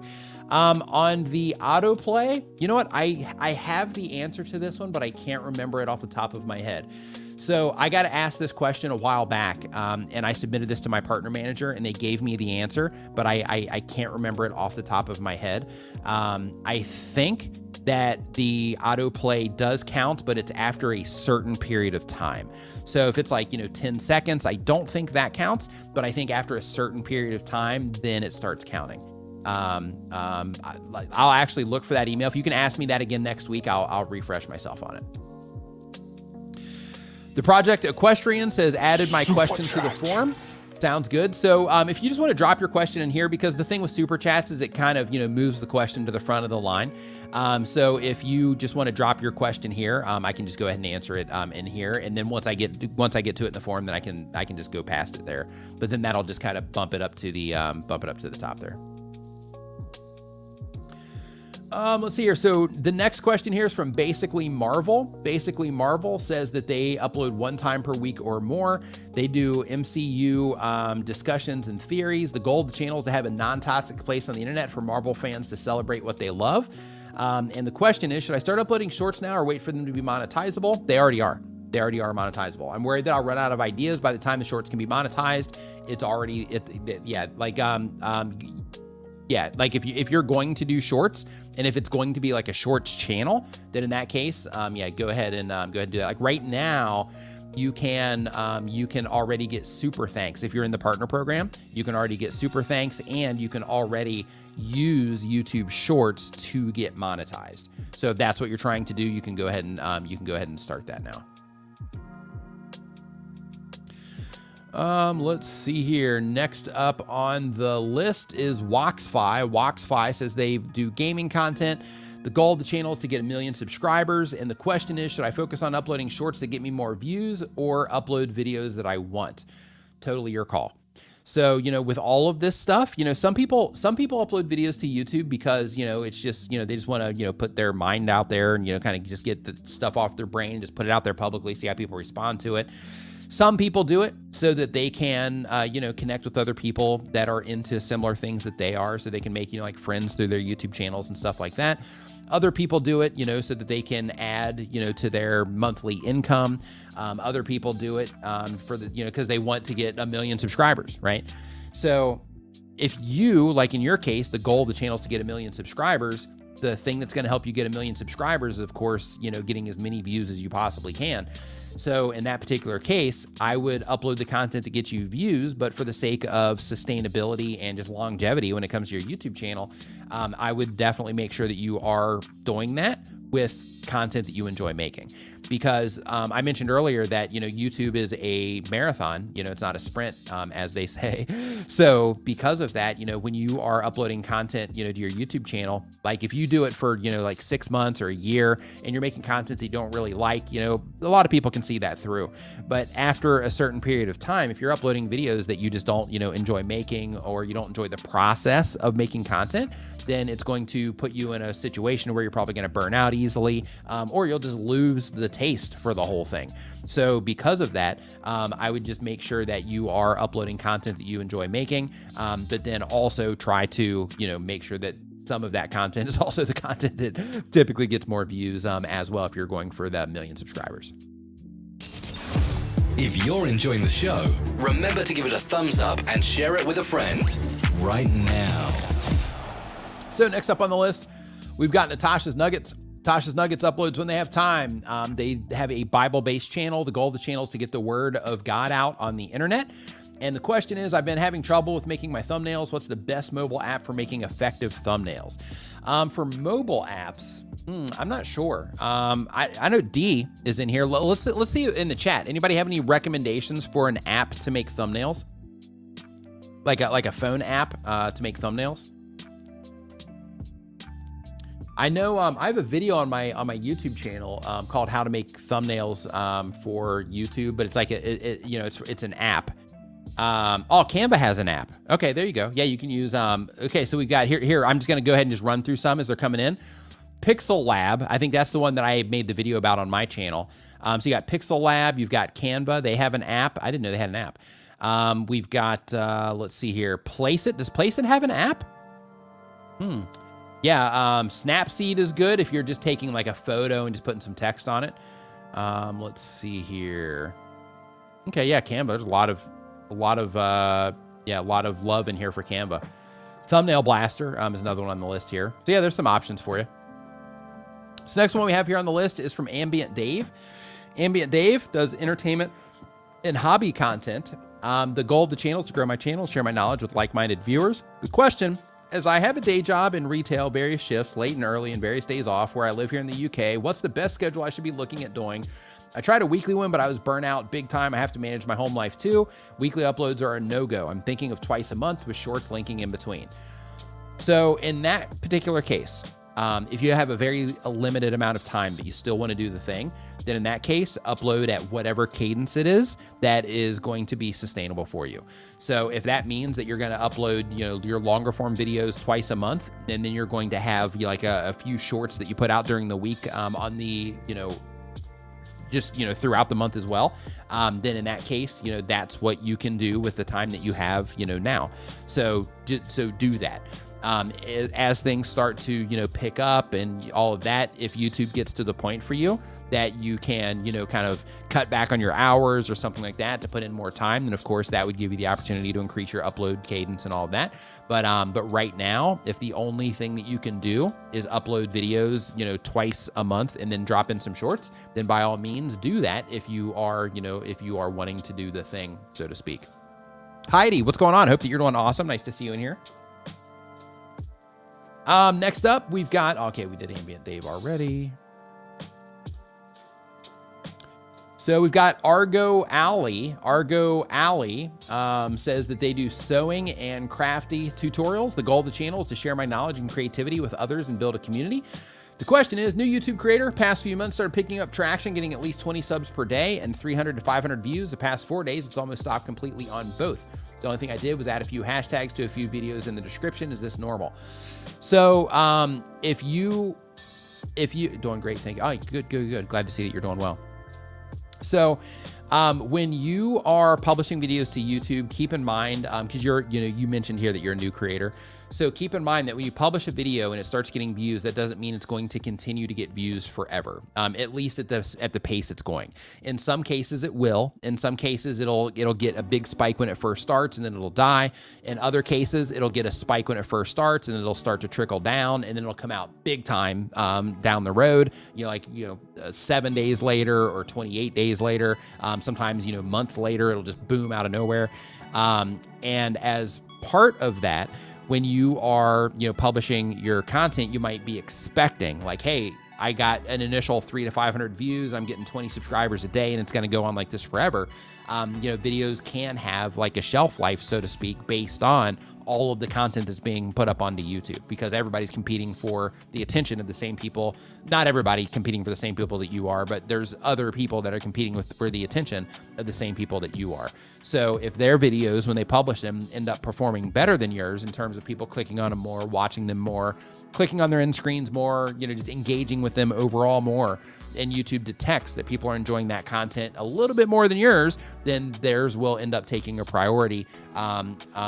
On the autoplay, you know what? I have the answer to this one, but I can't remember it off the top of my head. So I got to ask this question a while back, and I submitted this to my partner manager, and they gave me the answer, but I can't remember it off the top of my head. I think that the autoplay does count, but it's after a certain period of time. So if it's like, 10 seconds, I don't think that counts, but I think after a certain period of time, then it starts counting. I'll actually look for that email. If you can ask me that again next week, I'll refresh myself on it. The Project Equestrian says, added my question to the forum. Sounds good. So if you just want to drop your question in here, because the thing with super chats is it kind of, moves the question to the front of the line. So if you just want to drop your question here, I can just go ahead and answer it in here. And then once I get to it in the forum, then I can just go past it there. But then that'll just kind of bump it up to the top there. Let's see here. So the next question here is from Basically Marvel. Basically Marvel says that they upload 1 time per week or more. They do MCU discussions and theories. The goal of the channel is to have a non-toxic place on the internet for Marvel fans to celebrate what they love. And the question is, should I start uploading shorts now or wait for them to be monetizable? They already are. They already are monetizable. I'm worried that I'll run out of ideas by the time the shorts can be monetized. It's already, like if you're going to do shorts, and if it's going to be like a shorts channel, then in that case, go ahead and do that. Like right now, you can already get super thanks. If you're in the partner program, you can already get super thanks, and you can already use YouTube Shorts to get monetized. So if that's what you're trying to do, you can go ahead and start that now. Let's see here. Next up on the list is Woxfi. Woxfi says they do gaming content. The goal of the channel is to get 1 million subscribers. And the question is, should I focus on uploading shorts that get me more views or upload videos that I want? Totally your call. So, with all of this stuff, some people upload videos to YouTube because, it's just, they just want to, put their mind out there and, kind of just get the stuff off their brain and just put it out there publicly, see how people respond to it. Some people do it so that they can, connect with other people that are into similar things that they are, so they can make, like friends through their YouTube channels and stuff like that. Other people do it, so that they can add, to their monthly income. Other people do it for the, because they want to get 1 million subscribers, right? So if you, like in your case, the goal of the channel is to get 1 million subscribers, the thing that's going to help you get 1 million subscribers is, of course, getting as many views as you possibly can. So in that particular case, I would upload the content that gets you views, but for the sake of sustainability and just longevity when it comes to your YouTube channel, I would definitely make sure that you are doing that with content that you enjoy making. Because I mentioned earlier that, YouTube is a marathon, it's not a sprint, as they say. So because of that, when you are uploading content, to your YouTube channel, like if you do it for, like 6 months or a year and you're making content that you don't really like, a lot of people can see that through. But after a certain period of time, if you're uploading videos that you just don't, enjoy making, or you don't enjoy the process of making content, then it's going to put you in a situation where you're probably going to burn out easily, or you'll just lose the taste for the whole thing. So because of that, I would just make sure that you are uploading content that you enjoy making, but then also try to, make sure that some of that content is also the content that typically gets more views as well, if you're going for that 1 million subscribers. If you're enjoying the show, remember to give it a thumbs up and share it with a friend right now. So next up on the list, we've got Natasha's Nuggets. Tasha's Nuggets uploads when they have time. They have a Bible-based channel. The goal of the channel is to get the word of God out on the internet. And the question is, I've been having trouble with making my thumbnails. What's the best mobile app for making effective thumbnails? For mobile apps, I'm not sure. I know D is in here. Let's see in the chat. Anybody have any recommendations for an app to make thumbnails? Like a phone app to make thumbnails? I know I have a video on my YouTube channel called "How to Make Thumbnails" for YouTube, but it's like it's an app. Oh, Canva has an app. Okay, there you go. Yeah, you can use, okay, so we got here, I'm just gonna go ahead and just run through some as they're coming in. Pixel Lab, I think that's the one that I made the video about on my channel. So you got Pixel Lab, you've got Canva, they have an app. I didn't know they had an app. We've got, let's see here, Placeit. Does Placeit have an app? Yeah, Snapseed is good if you're just taking like a photo and just putting some text on it. Let's see here. Okay, yeah, Canva, there's a lot of love in here for Canva. Thumbnail Blaster is another one on the list here. So yeah, there's some options for you. So next one we have here on the list is from Ambient Dave. Ambient Dave does entertainment and hobby content. The goal of the channel is to grow my channel, share my knowledge with like-minded viewers. The question is, I have a day job in retail, various shifts, late and early, and various days off where I live here in the UK. What's the best schedule I should be looking at doing? I tried a weekly one, but I was burnt out big time. I have to manage my home life too. Weekly uploads are a no-go. I'm thinking of twice a month with shorts linking in between. So in that particular case, if you have a very limited amount of time but you still want to do the thing, then in that case, upload at whatever cadence it is that is going to be sustainable for you. So if that means that you're going to upload, your longer form videos twice a month, and then you're going to have like a few shorts that you put out during the week on the, just, throughout the month as well, then in that case, that's what you can do with the time that you have, now. So do that. As things start to, pick up and all of that, if YouTube gets to the point for you that you can, kind of cut back on your hours or something like that to put in more time, then of course that would give you the opportunity to increase your upload cadence and all of that. But right now, if the only thing that you can do is upload videos, twice a month and then drop in some shorts, then by all means do that if you are, if you are wanting to do the thing, so to speak. Heidi, what's going on? Hope that you're doing awesome. Nice to see you in here. Next up, we've got, okay, we did Ambient Dave already. So we've got Argo Alley. Argo Alley says that they do sewing and crafty tutorials. The goal of the channel is to share my knowledge and creativity with others and build a community. The question is, new YouTube creator, past few months started picking up traction, getting at least 20 subs per day and 300 to 500 views. The past 4 days, it's almost stopped completely on both. The only thing I did was add a few hashtags to a few videos in the description. Is this normal? So if you doing great, thank you. Oh, good. Glad to see that you're doing well. So when you are publishing videos to YouTube, keep in mind, because you mentioned here that you're a new creator. So keep in mind that when you publish a video and it starts getting views, that doesn't mean it's going to continue to get views forever, at least at the pace it's going. In some cases it will. In some cases it'll get a big spike when it first starts and then it'll die. In other cases it'll get a spike when it first starts and it'll start to trickle down and then it'll come out big time down the road, 7 days later or 28 days later. Sometimes, months later, it'll just boom out of nowhere. And as part of that, when you are, publishing your content, you might be expecting like, hey, I got an initial 300 to 500 views. I'm getting 20 subscribers a day and it's going to go on like this forever. Videos can have like a shelf life, so to speak, based on all of the content that's being put up onto YouTube, because everybody's competing for the attention of the same people. Not everybody competing for the same people that you are, but there's other people that are competing for the attention of the same people that you are. So if their videos, when they publish them, end up performing better than yours in terms of people clicking on them more, watching them more, clicking on their end screens more, just engaging with them overall more, and YouTube detects that people are enjoying that content a little bit more than yours, then theirs will end up taking a priority,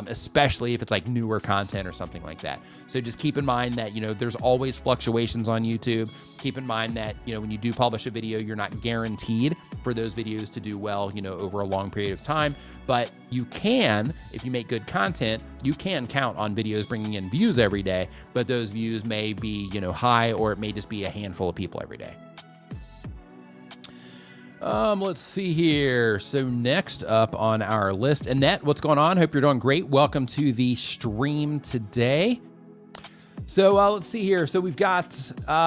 especially if it's like newer content or something like that. So just keep in mind that, there's always fluctuations on YouTube. keep in mind that, you know, when you do publish a video, you're not guaranteed for those videos to do well, you know, over a long period of time, but you can, if you make good content, you can count on videos bringing in views every day, but those views may be, you know, high, or it may just be a handful of people every day. Let's see here. So next up on our list, Annette, what's going on? Hope you're doing great. Welcome to the stream today. So let's see here. So we've got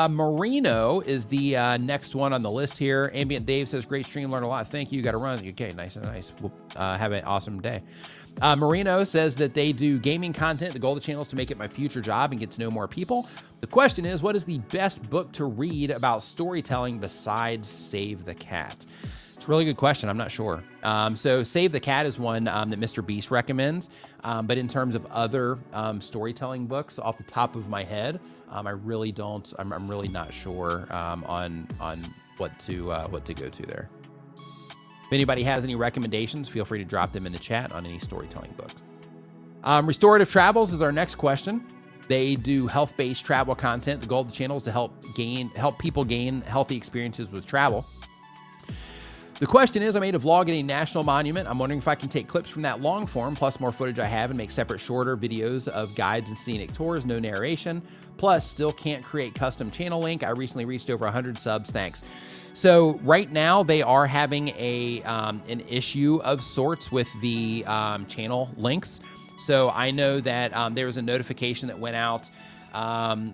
Marino is the next one on the list here. Ambient Dave says, great stream, learn a lot. Thank you. Got to run. Okay, nice and nice. We'll have an awesome day. Marino says that they do gaming content. The goal of the channel is to make it my future job and get to know more people. The question is, what is the best book to read about storytelling besides Save the Cat? It's a really good question. I'm not sure. So Save the Cat is one that Mr. Beast recommends. But in terms of other storytelling books, off the top of my head, I really don't. I'm really not sure on what to go to there. If anybody has any recommendations, feel free to drop them in the chat on any storytelling books. Restorative Travels is our next question. They do health-based travel content. The goal of the channel is to help people gain healthy experiences with travel. The question is, I made a vlog at a national monument. I'm wondering if I can take clips from that long form, plus more footage I have, and make separate shorter videos of guides and scenic tours, no narration. Plus, still can't create custom channel link. I recently reached over 100 subs, thanks. So right now they are having an issue of sorts with the channel links. So I know that there was a notification that went out.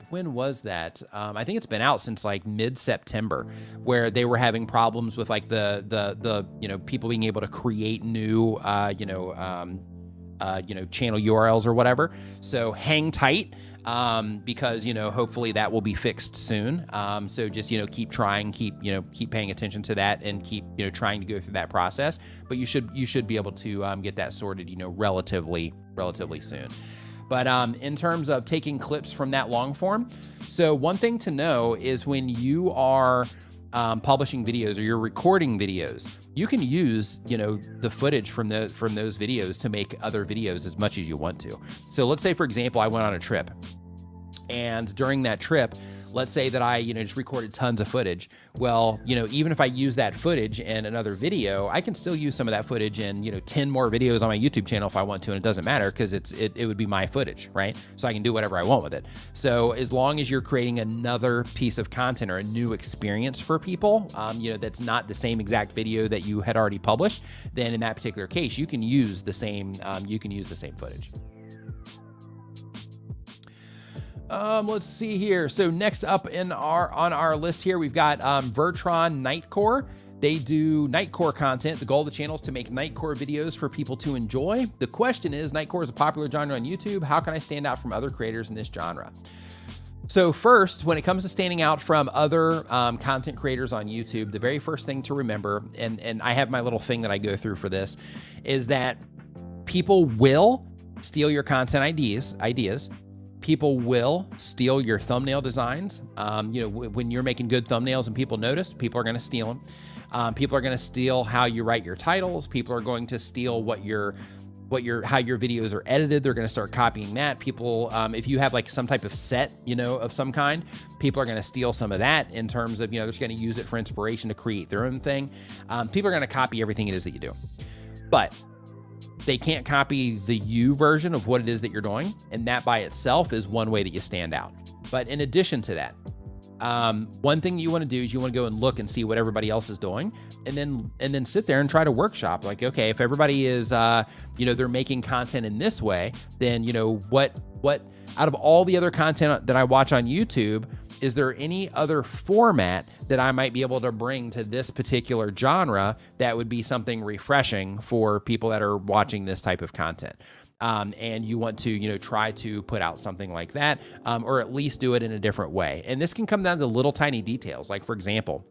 When was that? I think it's been out since like mid-September, where they were having problems with like the you know, people being able to create new channel URLs or whatever. So hang tight, because, you know, hopefully that will be fixed soon. So just, you know, keep trying, keep paying attention to that, and keep, you know, trying to go through that process. But you should be able to get that sorted, you know, relatively soon. But in terms of taking clips from that long form, so one thing to know is when you are publishing videos or you're recording videos, you can use, you know, the footage from those videos to make other videos as much as you want to. So let's say, for example, I went on a trip, and during that trip, let's say that I, you know, just recorded tons of footage. Well, you know, even if I use that footage in another video, I can still use some of that footage in, you know, 10 more videos on my YouTube channel if I want to, and it doesn't matter because it would be my footage, right? So I can do whatever I want with it. So as long as you're creating another piece of content or a new experience for people, you know, that's not the same exact video that you had already published, then in that particular case, you can use the same footage. Let's see here. So next up on our list here, we've got Vertron Nightcore. They do Nightcore content. The goal of the channel is to make Nightcore videos for people to enjoy. The question is, Nightcore is a popular genre on YouTube. How can I stand out from other creators in this genre? So first, when it comes to standing out from other content creators on YouTube, the very first thing to remember, and I have my little thing that I go through for this, is that people will steal your content ideas. People will steal your thumbnail designs. You know, when you're making good thumbnails and people notice, people are going to steal them. People are going to steal how you write your titles. People are going to steal how your videos are edited. They're going to start copying that. People, if you have like some type of set, you know, of some kind, people are going to steal some of that in terms of, you know, they're just going to use it for inspiration to create their own thing. People are going to copy everything it is that you do, but they can't copy the you version of what it is that you're doing. And that by itself is one way that you stand out. But in addition to that, one thing you want to do is you want to go and look and see what everybody else is doing, and then sit there and try to workshop. Like, okay, if everybody is, you know, they're making content in this way, then, you know, what out of all the other content that I watch on YouTube, is there any other format that I might be able to bring to this particular genre that would be something refreshing for people that are watching this type of content? And you want to, you know, try to put out something like that, or at least do it in a different way. And this can come down to little tiny details. Like, for example,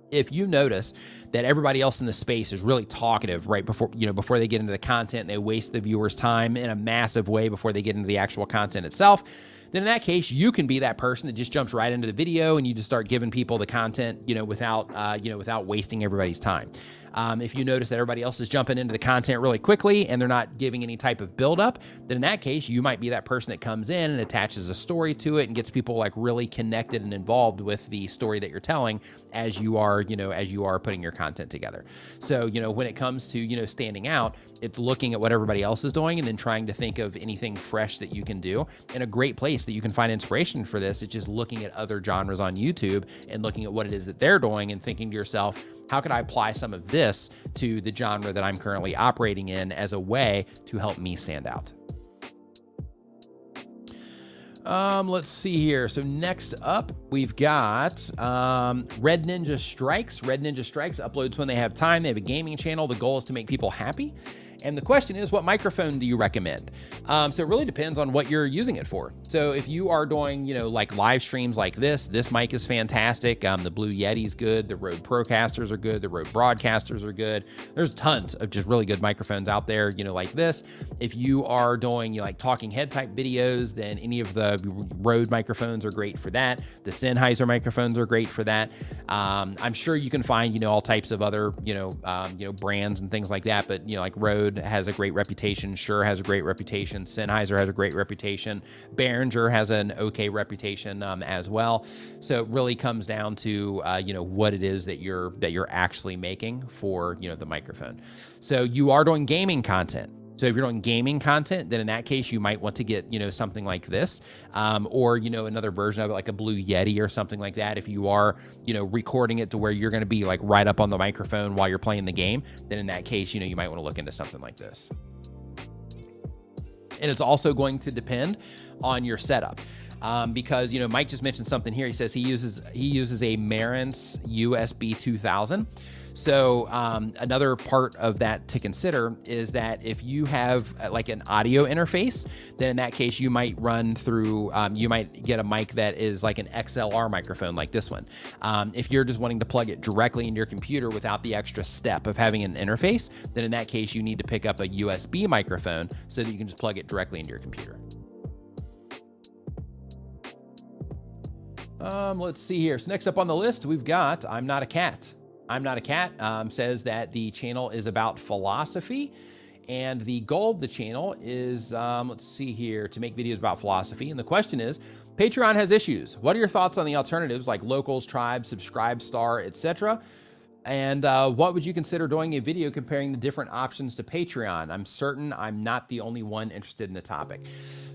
if you notice that everybody else in the space is really talkative right before, you know, before they get into the content, and they waste the viewer's time in a massive way before they get into the actual content itself, then in that case, you can be that person that just jumps right into the video and you just start giving people the content, you know, without wasting everybody's time. If you notice that everybody else is jumping into the content really quickly and they're not giving any type of build up, then in that case, you might be that person that comes in and attaches a story to it and gets people like really connected and involved with the story that you're telling as you are, as you are putting your content together. So, when it comes to, standing out, it's looking at what everybody else is doing and then trying to think of anything fresh that you can do. And a great place that you can find inspiration for this is just looking at other genres on YouTube and looking at what it is that they're doing and thinking to yourself, how could I apply some of this to the genre that I'm currently operating in as a way to help me stand out? Let's see here. So next up, we've got Red Ninja Strikes. Red Ninja Strikes uploads when they have time. They have a gaming channel. The goal is to make people happy. And the question is, what microphone do you recommend? So it really depends on what you're using it for. So if you are doing, like live streams like this mic is fantastic. The Blue Yeti's good. The Rode Procasters are good. The Rode Broadcasters are good. There's tons of just really good microphones out there, like this. If you are doing like talking head type videos, then any of the Rode microphones are great for that. The Sennheiser microphones are great for that. I'm sure you can find, all types of other, brands and things like that. But, like Rode has a great reputation. Shure has a great reputation. Sennheiser has a great reputation. Behringer has an okay reputation as well. So it really comes down to what it is that you're actually making for the microphone. So you are doing gaming content. So if you're doing gaming content, then in that case, you might want to get, something like this, or, another version of it, like a Blue Yeti or something like that. If you are, recording it to where you're going to be like right up on the microphone while you're playing the game, then in that case, you might want to look into something like this. And it's also going to depend on your setup. Because, Mike just mentioned something here. He says he uses a Marantz USB 2000. So another part of that to consider is that if you have like an audio interface, then in that case, you might run through, you might get a mic that is like an XLR microphone like this one. If you're just wanting to plug it directly into your computer without the extra step of having an interface, then in that case, you need to pick up a USB microphone so that you can just plug it directly into your computer. Let's see here. So next up on the list, we've got I'm Not a Cat. I'm Not a Cat says that the channel is about philosophy, and the goal of the channel is, let's see here, to make videos about philosophy. And the question is, Patreon has issues. What are your thoughts on the alternatives like locals, tribes, subscribe star, etc.? And what would you consider doing a video comparing the different options to Patreon? I'm certain I'm not the only one interested in the topic.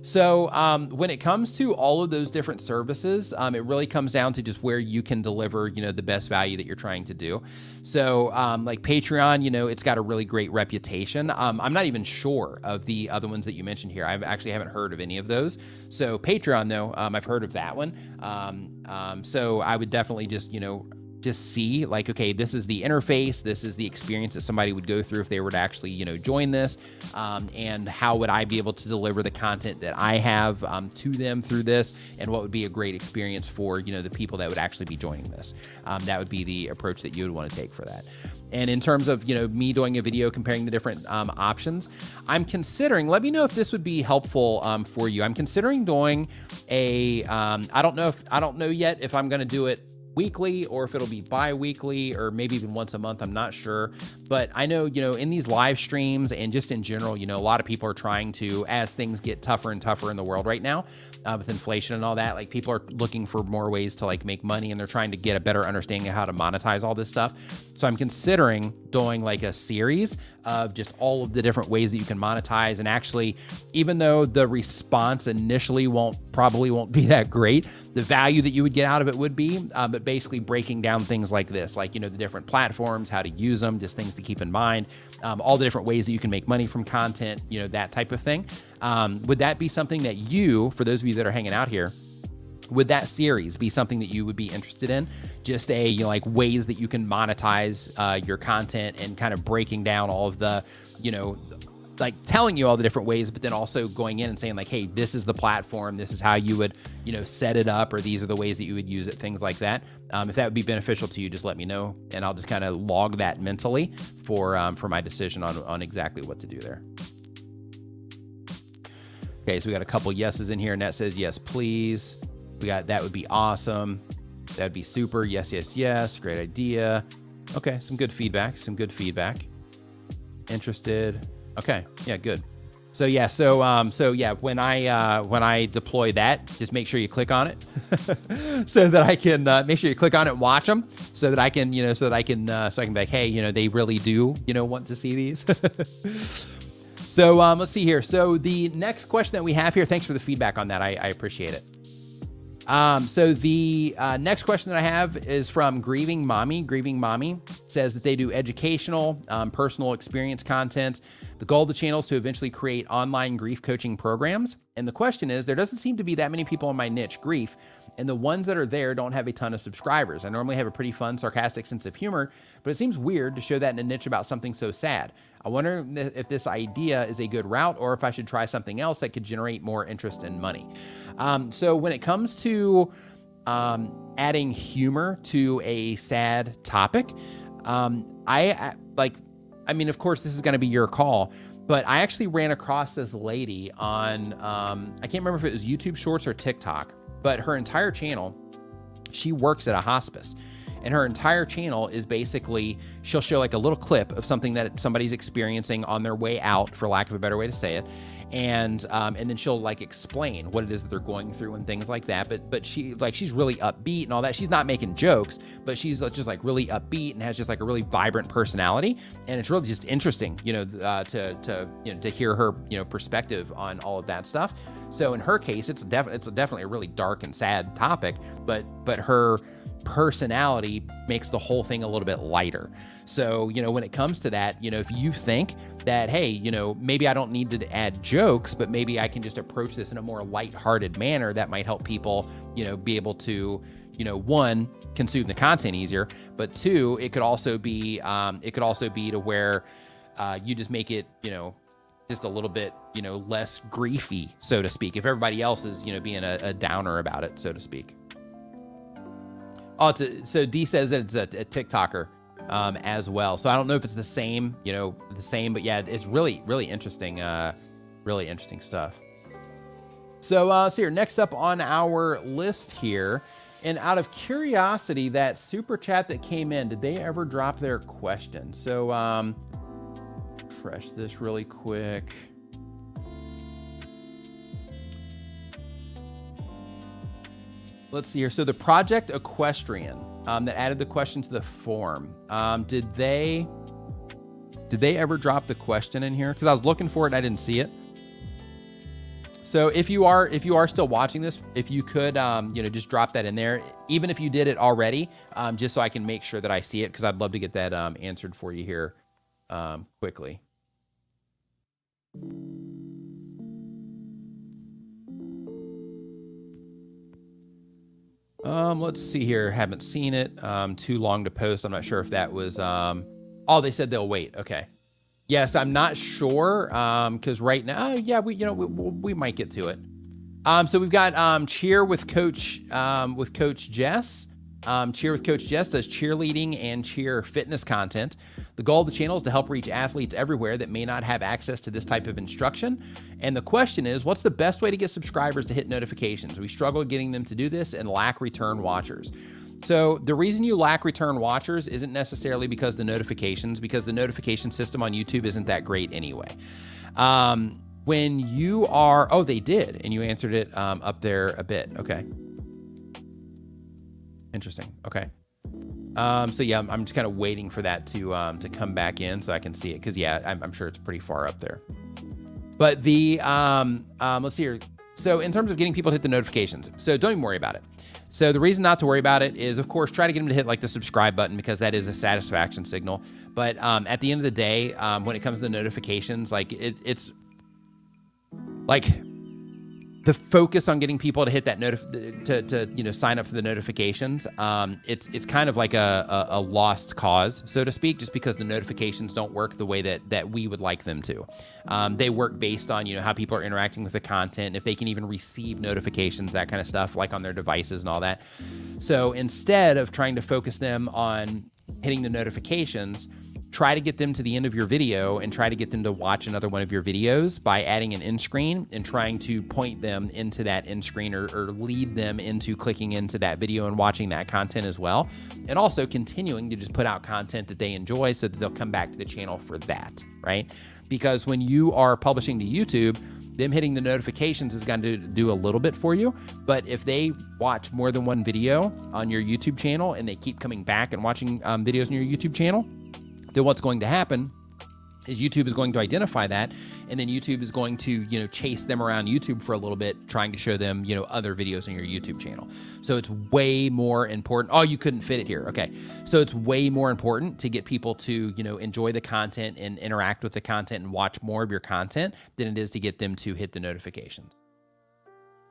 So when it comes to all of those different services, it really comes down to just where you can deliver, the best value that you're trying to do. So like Patreon, it's got a really great reputation. I'm not even sure of the other ones that you mentioned here. I actually haven't heard of any of those. So Patreon, though, I've heard of that one. So I would definitely just see like, okay, this is the interface, this is the experience that somebody would go through if they were to actually, join this, and how would I be able to deliver the content that I have to them through this, and what would be a great experience for, the people that would actually be joining this. That would be the approach that you would want to take for that. And in terms of, me doing a video comparing the different options, I'm considering, let me know if this would be helpful for you. I'm considering doing a, I don't know yet if I'm going to do it weekly or if it'll be bi-weekly or maybe even once a month. I'm not sure, but I know, in these live streams and just in general, a lot of people are trying to, as things get tougher and tougher in the world right now, with inflation and all that, like people are looking for more ways to like make money, and they're trying to get a better understanding of how to monetize all this stuff. So I'm considering doing like a series of just all of the different ways that you can monetize. And actually, even though the response initially probably won't be that great, the value that you would get out of it would be, but basically breaking down things like this, like, the different platforms, how to use them, just things to keep in mind, all the different ways that you can make money from content, that type of thing. Would that be something that you, for those of you that are hanging out here, would that series be something that you would be interested in? Just like ways that you can monetize your content, and kind of breaking down all of the, like telling you all the different ways, but then also going in and saying like, hey, this is the platform, this is how you would, set it up, or these are the ways that you would use it, things like that. If that would be beneficial to you, just let me know, and I'll just kind of log that mentally for my decision on exactly what to do there. Okay, so we got a couple yeses in here. Annette says, yes, please. We got, that would be awesome. That'd be super. Yes, yes, yes. Great idea. Okay, some good feedback, some good feedback. Interested. Okay, yeah, good. So yeah, so yeah, when I deploy that, just make sure you click on it, so that I can make sure you click on it and watch them, so that I can, you know, so I can be like, hey, you know, they really do, you know, want to see these. So let's see here. So the next question that we have here, thanks for the feedback on that. I appreciate it. So the next question that I have is from Grieving Mommy. Grieving Mommy says that they do educational, personal experience content. The goal of the channel is to eventually create online grief coaching programs. And the question is, there doesn't seem to be that many people in my niche, grief, and the ones that are there don't have a ton of subscribers. I normally have a pretty fun, sarcastic sense of humor, but it seems weird to show that in a niche about something so sad. I wonder if this idea is a good route, or if I should try something else that could generate more interest and money. So when it comes to adding humor to a sad topic, I mean, of course, this is going to be your call, but I actually ran across this lady on, I can't remember if it was YouTube Shorts or TikTok, but her entire channel, she works at a hospice. And her entire channel is basically, she'll show like a little clip of something that somebody's experiencing on their way out, for lack of a better way to say it. And then she'll like explain what it is that they're going through and things like that. But she's really upbeat and all that. She's not making jokes, but she's just like really upbeat and has just like a really vibrant personality. And it's really just interesting, you know, to hear her, you know, perspective on all of that stuff. So in her case, it's definitely a really dark and sad topic, but her personality makes the whole thing a little bit lighter. So, you know, when it comes to that, you know, if you think that, hey, you know, maybe I don't need to add jokes, but maybe I can just approach this in a more lighthearted manner that might help people, you know, be able to, you know, one, consume the content easier, but two, it could also be to where you just make it, you know, just a little bit, you know, less griefy, so to speak, if everybody else is, you know, being a downer about it, so to speak. Oh, so D says that it's a TikToker as well. So I don't know if it's the same, you know, but yeah, it's really, really interesting stuff. So here, next up on our list here, and out of curiosity, that super chat that came in, did they ever drop their question? So refresh this really quick. Let's see here. So the Project Equestrian that added the question to the form, did they ever drop the question in here? Because I was looking for it and I didn't see it. So if you are still watching this, if you could, you know, just drop that in there, even if you did it already, just so I can make sure that I see it, because I'd love to get that answered for you here quickly. Let's see here. Haven't seen it. Too long to post. I'm not sure if that was, oh, they said they'll wait. Okay. Yes, I'm not sure. Cause right now, yeah, we might get to it. So we've got, Cheer with Coach Jess. Cheer with Coach Jess does cheerleading and cheer fitness content. The goal of the channel is to help reach athletes everywhere that may not have access to this type of instruction. And the question is, what's the best way to get subscribers to hit notifications? We struggle getting them to do this and lack return watchers. So the reason you lack return watchers isn't necessarily because the notification system on YouTube isn't that great anyway. When you are, oh, they did, and you answered it up there a bit. Okay. Interesting. Okay. So yeah, I'm just kind of waiting for that to come back in so I can see it, because yeah, I'm sure it's pretty far up there. But the let's see here. So in terms of getting people to hit the notifications, so don't even worry about it. So the reason not to worry about it is, of course, try to get them to hit like the subscribe button, because that is a satisfaction signal. But at the end of the day, when it comes to the notifications, like it's like the focus on getting people to hit that you know, sign up for the notifications. It's kind of like a lost cause, so to speak, just because the notifications don't work the way that we would like them to. They work based on, you know, how people are interacting with the content, if they can even receive notifications, that kind of stuff, like on their devices and all that. So instead of trying to focus them on hitting the notifications, try to get them to the end of your video and try to get them to watch another one of your videos by adding an end screen and trying to point them into that end screen or lead them into clicking into that video and watching that content as well. And also continuing to just put out content that they enjoy so that they'll come back to the channel for that, right? Because when you are publishing to YouTube, them hitting the notifications is going to do a little bit for you. But if they watch more than one video on your YouTube channel and they keep coming back and watching videos on your YouTube channel, then what's going to happen is YouTube is going to identify that, and then YouTube is going to, you know, chase them around YouTube for a little bit, trying to show them, you know, other videos on your YouTube channel. So it's way more important. Oh, you couldn't fit it here. Okay. So it's way more important to get people to, you know, enjoy the content and interact with the content and watch more of your content than it is to get them to hit the notifications.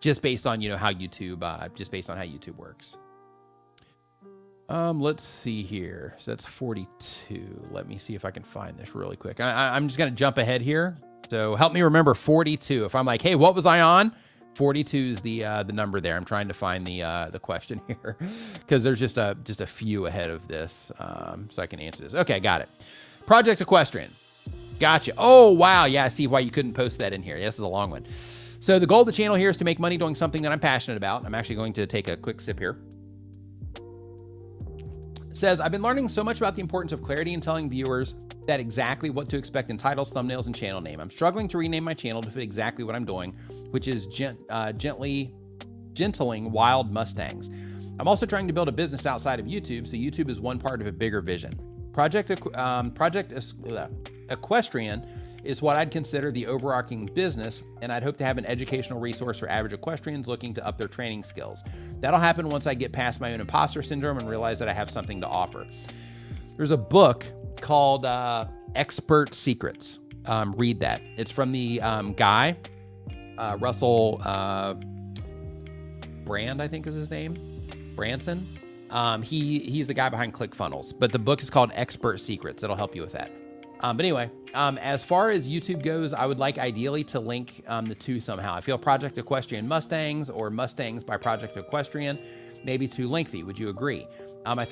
Just based on, you know, how YouTube, works. Let's see here. So that's 42. Let me see if I can find this really quick. I'm just going to jump ahead here. So help me remember 42. If I'm like, hey, what was I on? 42 is the number there. I'm trying to find the question here because there's just a few ahead of this, so I can answer this. Okay, got it. Project Equestrian. Gotcha. Oh, wow. Yeah, I see why you couldn't post that in here. This is a long one. So the goal of the channel here is to make money doing something that I'm passionate about. I'm actually going to take a quick sip here. Says, I've been learning so much about the importance of clarity and telling viewers that exactly what to expect in titles, thumbnails, and channel name. I'm struggling to rename my channel to fit exactly what I'm doing, which is gentling wild Mustangs. I'm also trying to build a business outside of YouTube, so YouTube is one part of a bigger vision. Project Equestrian is what I'd consider the overarching business, and I'd hope to have an educational resource for average equestrians looking to up their training skills. That'll happen once I get past my own imposter syndrome and realize that I have something to offer. There's a book called Expert Secrets. Read that. It's from the guy, Russell Brand, I think is his name, Branson. He's the guy behind ClickFunnels, but the book is called Expert Secrets. It'll help you with that. But anyway, as far as YouTube goes, I would like ideally to link the two somehow. I feel Project Equestrian Mustangs or Mustangs by Project Equestrian maybe too lengthy. Would you agree? I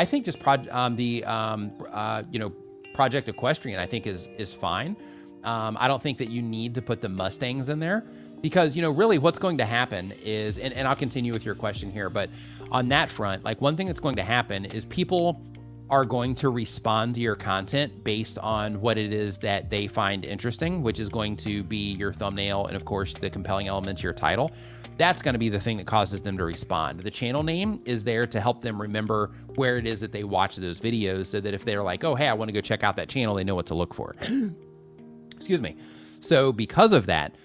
think just Project Equestrian I think is fine. I don't think that you need to put the Mustangs in there because, you know, really what's going to happen is, and I'll continue with your question here, but on that front, like one thing that's going to happen is people are going to respond to your content based on what it is that they find interesting, which is going to be your thumbnail and of course the compelling elements, your title. That's going to be the thing that causes them to respond. The channel name is there to help them remember where it is that they watch those videos so that if they're like, oh, hey, I want to go check out that channel, they know what to look for. Excuse me. So because of that,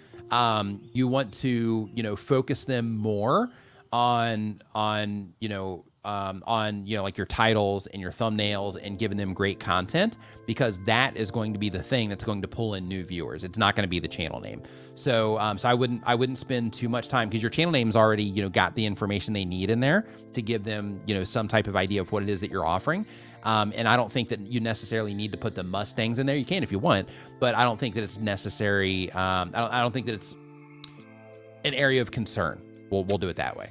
you want to, you know, focus them more on like your titles and your thumbnails and giving them great content, because that is going to be the thing that's going to pull in new viewers. It's not going to be the channel name. So, so I wouldn't spend too much time because your channel name's already, you know, got the information they need in there to give them, you know, some type of idea of what it is that you're offering. And I don't think that you necessarily need to put the Mustangs in there. You can if you want, but I don't think that it's necessary. I don't think that it's an area of concern. We'll do it that way.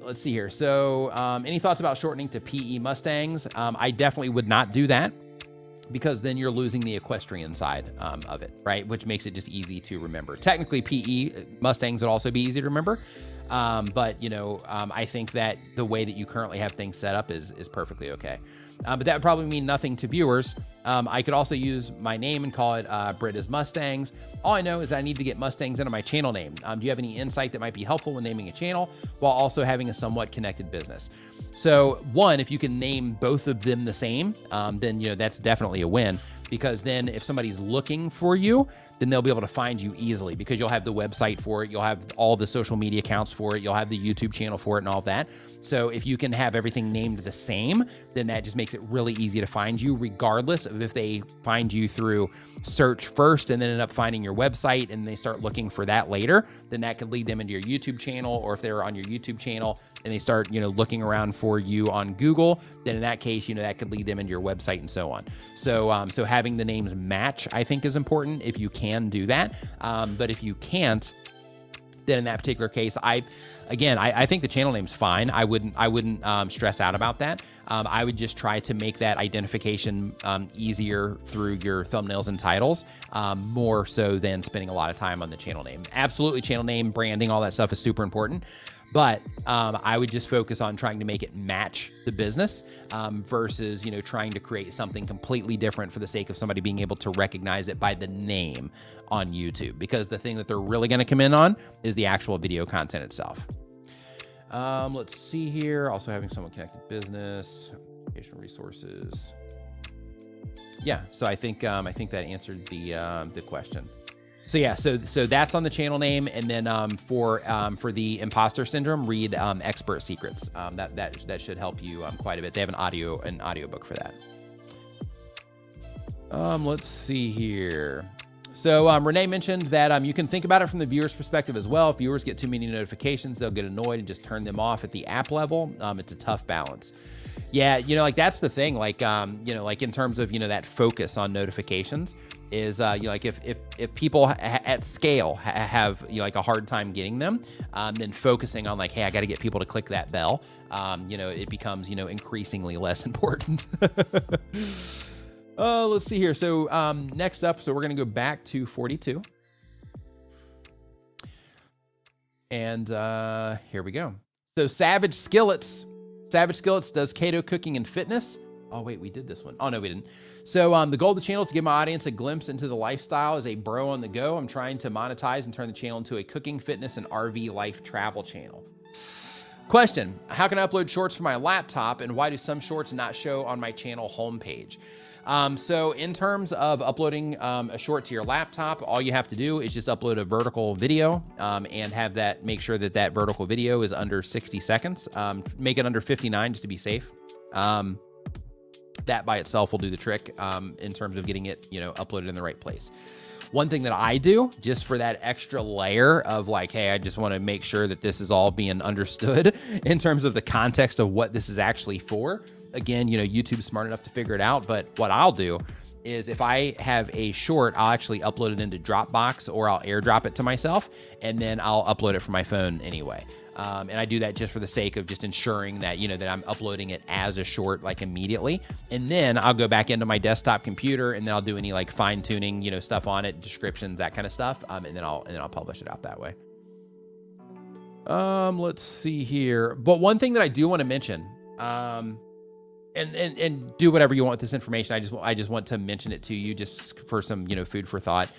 Let's see here. So, any thoughts about shortening to PE Mustangs? I definitely would not do that because then you're losing the equestrian side of it, right? Which makes it just easy to remember. Technically, PE Mustangs would also be easy to remember. But you know, I think that the way that you currently have things set up is perfectly okay. But that would probably mean nothing to viewers. I could also use my name and call it Britta's Mustangs. All I know is that I need to get Mustangs into my channel name. Do you have any insight that might be helpful when naming a channel while also having a somewhat connected business? So one, if you can name both of them the same, then, you know, that's definitely a win, because then if somebody's looking for you, then they'll be able to find you easily because you'll have the website for it. You'll have all the social media accounts for it. You'll have the YouTube channel for it and all that. So if you can have everything named the same, then that just makes it really easy to find you, regardless of if they find you through search first and then end up finding your website and they start looking for that later, then that could lead them into your YouTube channel. Or if they're on your YouTube channel and they start, you know, looking around for you on Google, then in that case, you know, that could lead them into your website and so on. So, so having the names match, I think, is important if you can do that. But if you can't, then in that particular case, I think the channel name's fine. I wouldn't stress out about that. I would just try to make that identification easier through your thumbnails and titles, more so than spending a lot of time on the channel name. Absolutely, channel name, branding, all that stuff is super important. But I would just focus on trying to make it match the business versus, you know, trying to create something completely different for the sake of somebody being able to recognize it by the name on YouTube. Because the thing that they're really going to come in on is the actual video content itself. Let's see here. Also having someone connected business, educational resources. Yeah, so I think that answered the question. So yeah, so that's on the channel name, and then for the imposter syndrome, read Expert Secrets. That should help you quite a bit. They have an audio book for that. Let's see here. So Renee mentioned that you can think about it from the viewer's perspective as well. If viewers get too many notifications, they'll get annoyed and just turn them off at the app level. It's a tough balance. Yeah, you know, like that's the thing, like, you know, like in terms of, you know, that focus on notifications is, you know, like if people at scale have, you know, like a hard time getting them, then focusing on like, hey, I got to get people to click that bell, you know, it becomes, you know, increasingly less important. Let's see here. So next up, so we're going to go back to 42. And here we go. So Savage Skillets does keto cooking and fitness. Oh, wait, we did this one. Oh, no, we didn't. So the goal of the channel is to give my audience a glimpse into the lifestyle as a bro on the go. I'm trying to monetize and turn the channel into a cooking, fitness, and RV life travel channel. Question, how can I upload shorts from my laptop, and why do some shorts not show on my channel homepage? So in terms of uploading a short to your laptop, all you have to do is just upload a vertical video and have that, make sure that that vertical video is under 60 seconds. Make it under 59 just to be safe. That by itself will do the trick in terms of getting it, you know, uploaded in the right place. One thing that I do just for that extra layer of like, hey, I just want to make sure that this is all being understood in terms of the context of what this is actually for. Again, you know, YouTube's smart enough to figure it out, but what I'll do is if I have a short, I'll actually upload it into Dropbox or I'll airdrop it to myself, and then I'll upload it from my phone anyway. And I do that just for the sake of just ensuring that, you know, that I'm uploading it as a short, like immediately. And then I'll go back into my desktop computer and then I'll do any like fine tuning, you know, stuff on it, descriptions, that kind of stuff. And then I'll publish it out that way. Let's see here. But one thing that I do want to mention, and do whatever you want with this information. I just want to mention it to you just for some, you know, food for thought,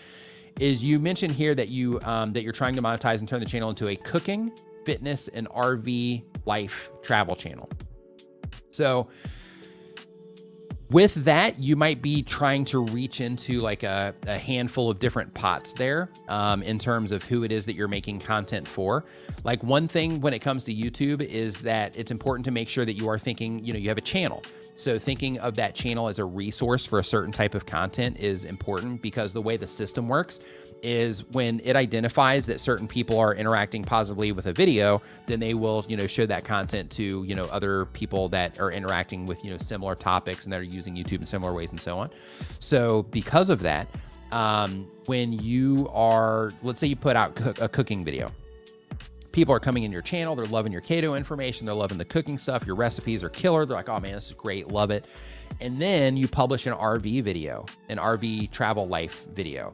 is you mentioned here that you, that you're trying to monetize and turn the channel into a cooking, fitness, and RV life travel channel. So with that, you might be trying to reach into like a handful of different pots there in terms of who it is that you're making content for. Like one thing when it comes to YouTube is that it's important to make sure that you are thinking, you know, you have a channel. So thinking of that channel as a resource for a certain type of content is important, because the way the system works is when it identifies that certain people are interacting positively with a video, then they will, you know, show that content to, you know, other people that are interacting with, you know, similar topics and that are using YouTube in similar ways and so on. So because of that, when you are, let's say you put out a cooking video, people are coming in your channel, they're loving your keto information, they're loving the cooking stuff, your recipes are killer, they're like, oh man, this is great, love it. And then you publish an RV video, an RV travel life video.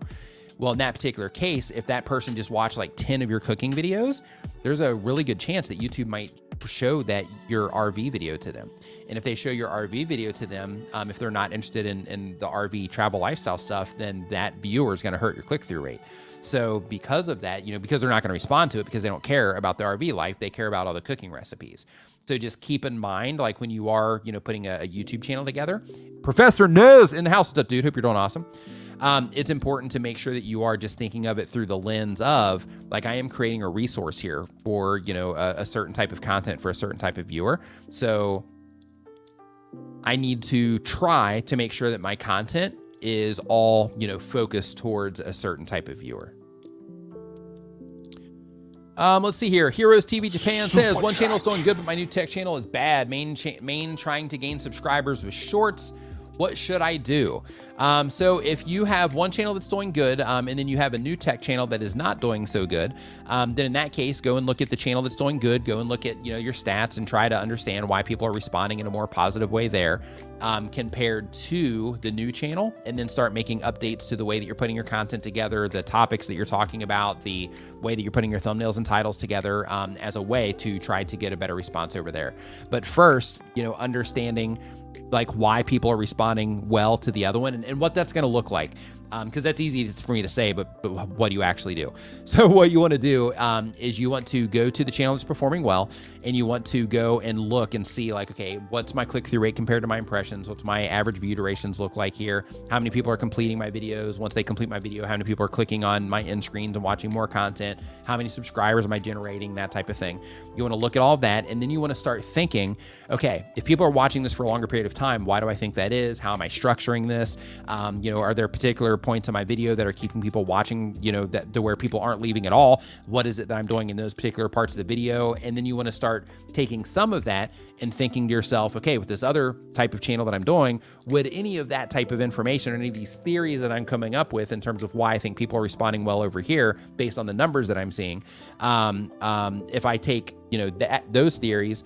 Well, in that particular case, if that person just watched like 10 of your cooking videos, there's a really good chance that YouTube might show that your RV video to them. And if they show your RV video to them, if they're not interested in the RV travel lifestyle stuff, then that viewer is going to hurt your click-through rate. So because of that, you know, because they're not going to respond to it because they don't care about the RV life, they care about all the cooking recipes. So just keep in mind, like when you are, you know, putting a YouTube channel together, Professor Nez in the house, what's up, dude? Hope you're doing awesome. It's important to make sure that you are just thinking of it through the lens of like, I am creating a resource here for, you know, a certain type of content for a certain type of viewer. So I need to try to make sure that my content is all, you know, focused towards a certain type of viewer. Let's see here. Heroes TV Japan says, one channel is doing good, but my new tech channel is bad. Main trying to gain subscribers with shorts. what should I do? So if you have one channel that's doing good, and then you have a new tech channel that is not doing so good, then in that case, go and look at the channel that's doing good, go and look at, your stats and try to understand why people are responding in a more positive way there, compared to the new channel, and then start making updates to the way that you're putting your content together, the topics that you're talking about, the way that you're putting your thumbnails and titles together, as a way to try to get a better response over there. But first, understanding like why people are responding well to the other one and what that's going to look like. Because that's easy for me to say, but what do you actually do? So what you want to do is you want to go to the channel that's performing well, and you want to go and look and see like, okay, what's my click-through rate compared to my impressions? What's my average view durations look like here? How many people are completing my videos? Once they complete my video, how many people are clicking on my end screens and watching more content? How many subscribers am I generating? That type of thing. You want to look at all of that, and then you want to start thinking, okay, if people are watching this for a longer period of time, why do I think that is? How am I structuring this? Are there particular points in my video that are keeping people watching, that to where people aren't leaving at all? What is it that I'm doing in those particular parts of the video? And then you want to start taking some of that and thinking to yourself, okay, with this other type of channel that I'm doing, would any of that type of information or any of these theories that I'm coming up with in terms of why I think people are responding well over here based on the numbers that I'm seeing, if I take, those theories,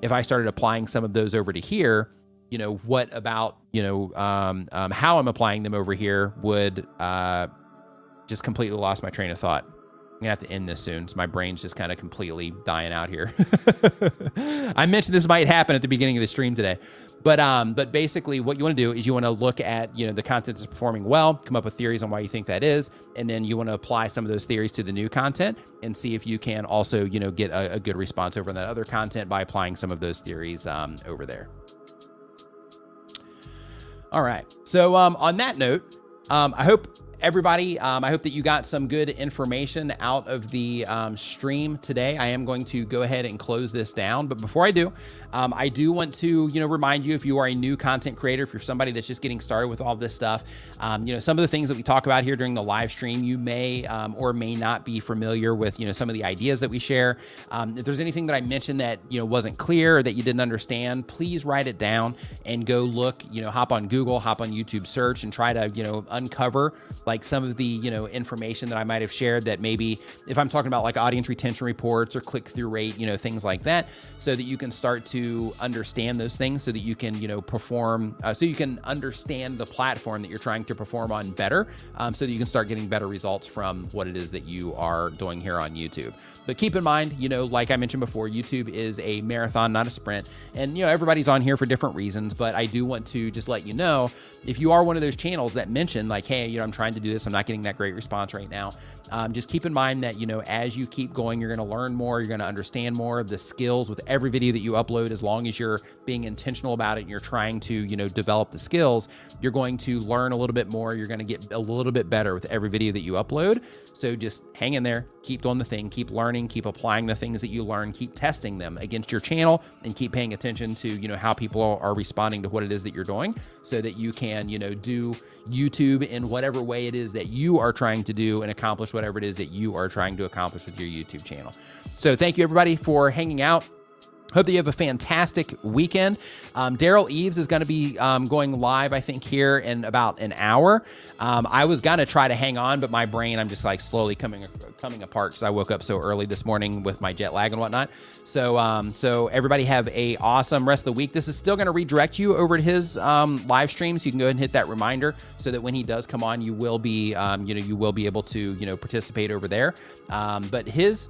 if I started applying some of those over to here, what about, how I'm applying them over here would just completely lost my train of thought. I'm gonna have to end this soon, so my brain's just kind of completely dying out here. I mentioned this might happen at the beginning of the stream today, but basically what you want to do is you want to look at, the content that's performing well, come up with theories on why you think that is, and then you want to apply some of those theories to the new content and see if you can also, get a good response over that other content by applying some of those theories over there. All right. So on that note, I hope everybody, I hope that you got some good information out of the stream today. I am going to go ahead and close this down. But before I do want to, remind you, if you are a new content creator, if you're somebody that's just getting started with all this stuff, some of the things that we talk about here during the live stream, you may or may not be familiar with, some of the ideas that we share. If there's anything that I mentioned that, wasn't clear or that you didn't understand, please write it down and go look, hop on Google, hop on YouTube search and try to, uncover like some of the, information that I might have shared that maybe if I'm talking about like audience retention reports or click-through rate, things like that, so that you can start to understand those things so that you can, perform, so you can understand the platform that you're trying to perform on better, so that you can start getting better results from what it is that you are doing here on YouTube. But keep in mind, like I mentioned before, YouTube is a marathon, not a sprint. And, everybody's on here for different reasons, but I do want to just let you know, if you are one of those channels that mentioned like, hey, I'm trying to do this, I'm not getting that great response right now. Just keep in mind that, as you keep going, you're going to learn more, you're going to understand more of the skills with every video that you upload. As long as you're being intentional about it and you're trying to, develop the skills, you're going to learn a little bit more. You're going to get a little bit better with every video that you upload. So just hang in there, keep doing the thing, keep learning, keep applying the things that you learn, keep testing them against your channel, and keep paying attention to, how people are responding to what it is that you're doing, so that you can, do YouTube in whatever way it is that you are trying to do and accomplish whatever it is that you are trying to accomplish with your YouTube channel. So thank you everybody for hanging out. Hope that you have a fantastic weekend. Daryl Eves is going to be going live, I think, here in about an hour. I was going to try to hang on, but my brain, I'm just like slowly coming apart because I woke up so early this morning with my jet lag and whatnot. So everybody have a awesome rest of the week. This is still going to redirect you over to his live stream, so you can go ahead and hit that reminder so that when he does come on, you will be, you will be able to, participate over there. But his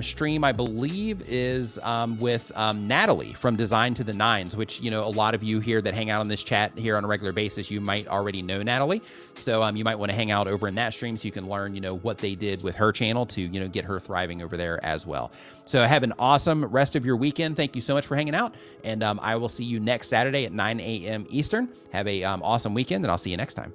stream, I believe, is with Natalie from Design to the Nines, which, a lot of you here that hang out on this chat here on a regular basis, you might already know Natalie. So you might want to hang out over in that stream so you can learn, what they did with her channel to, get her thriving over there as well. So have an awesome rest of your weekend. Thank you so much for hanging out. And I will see you next Saturday at 9 a.m. Eastern. Have a awesome weekend, and I'll see you next time.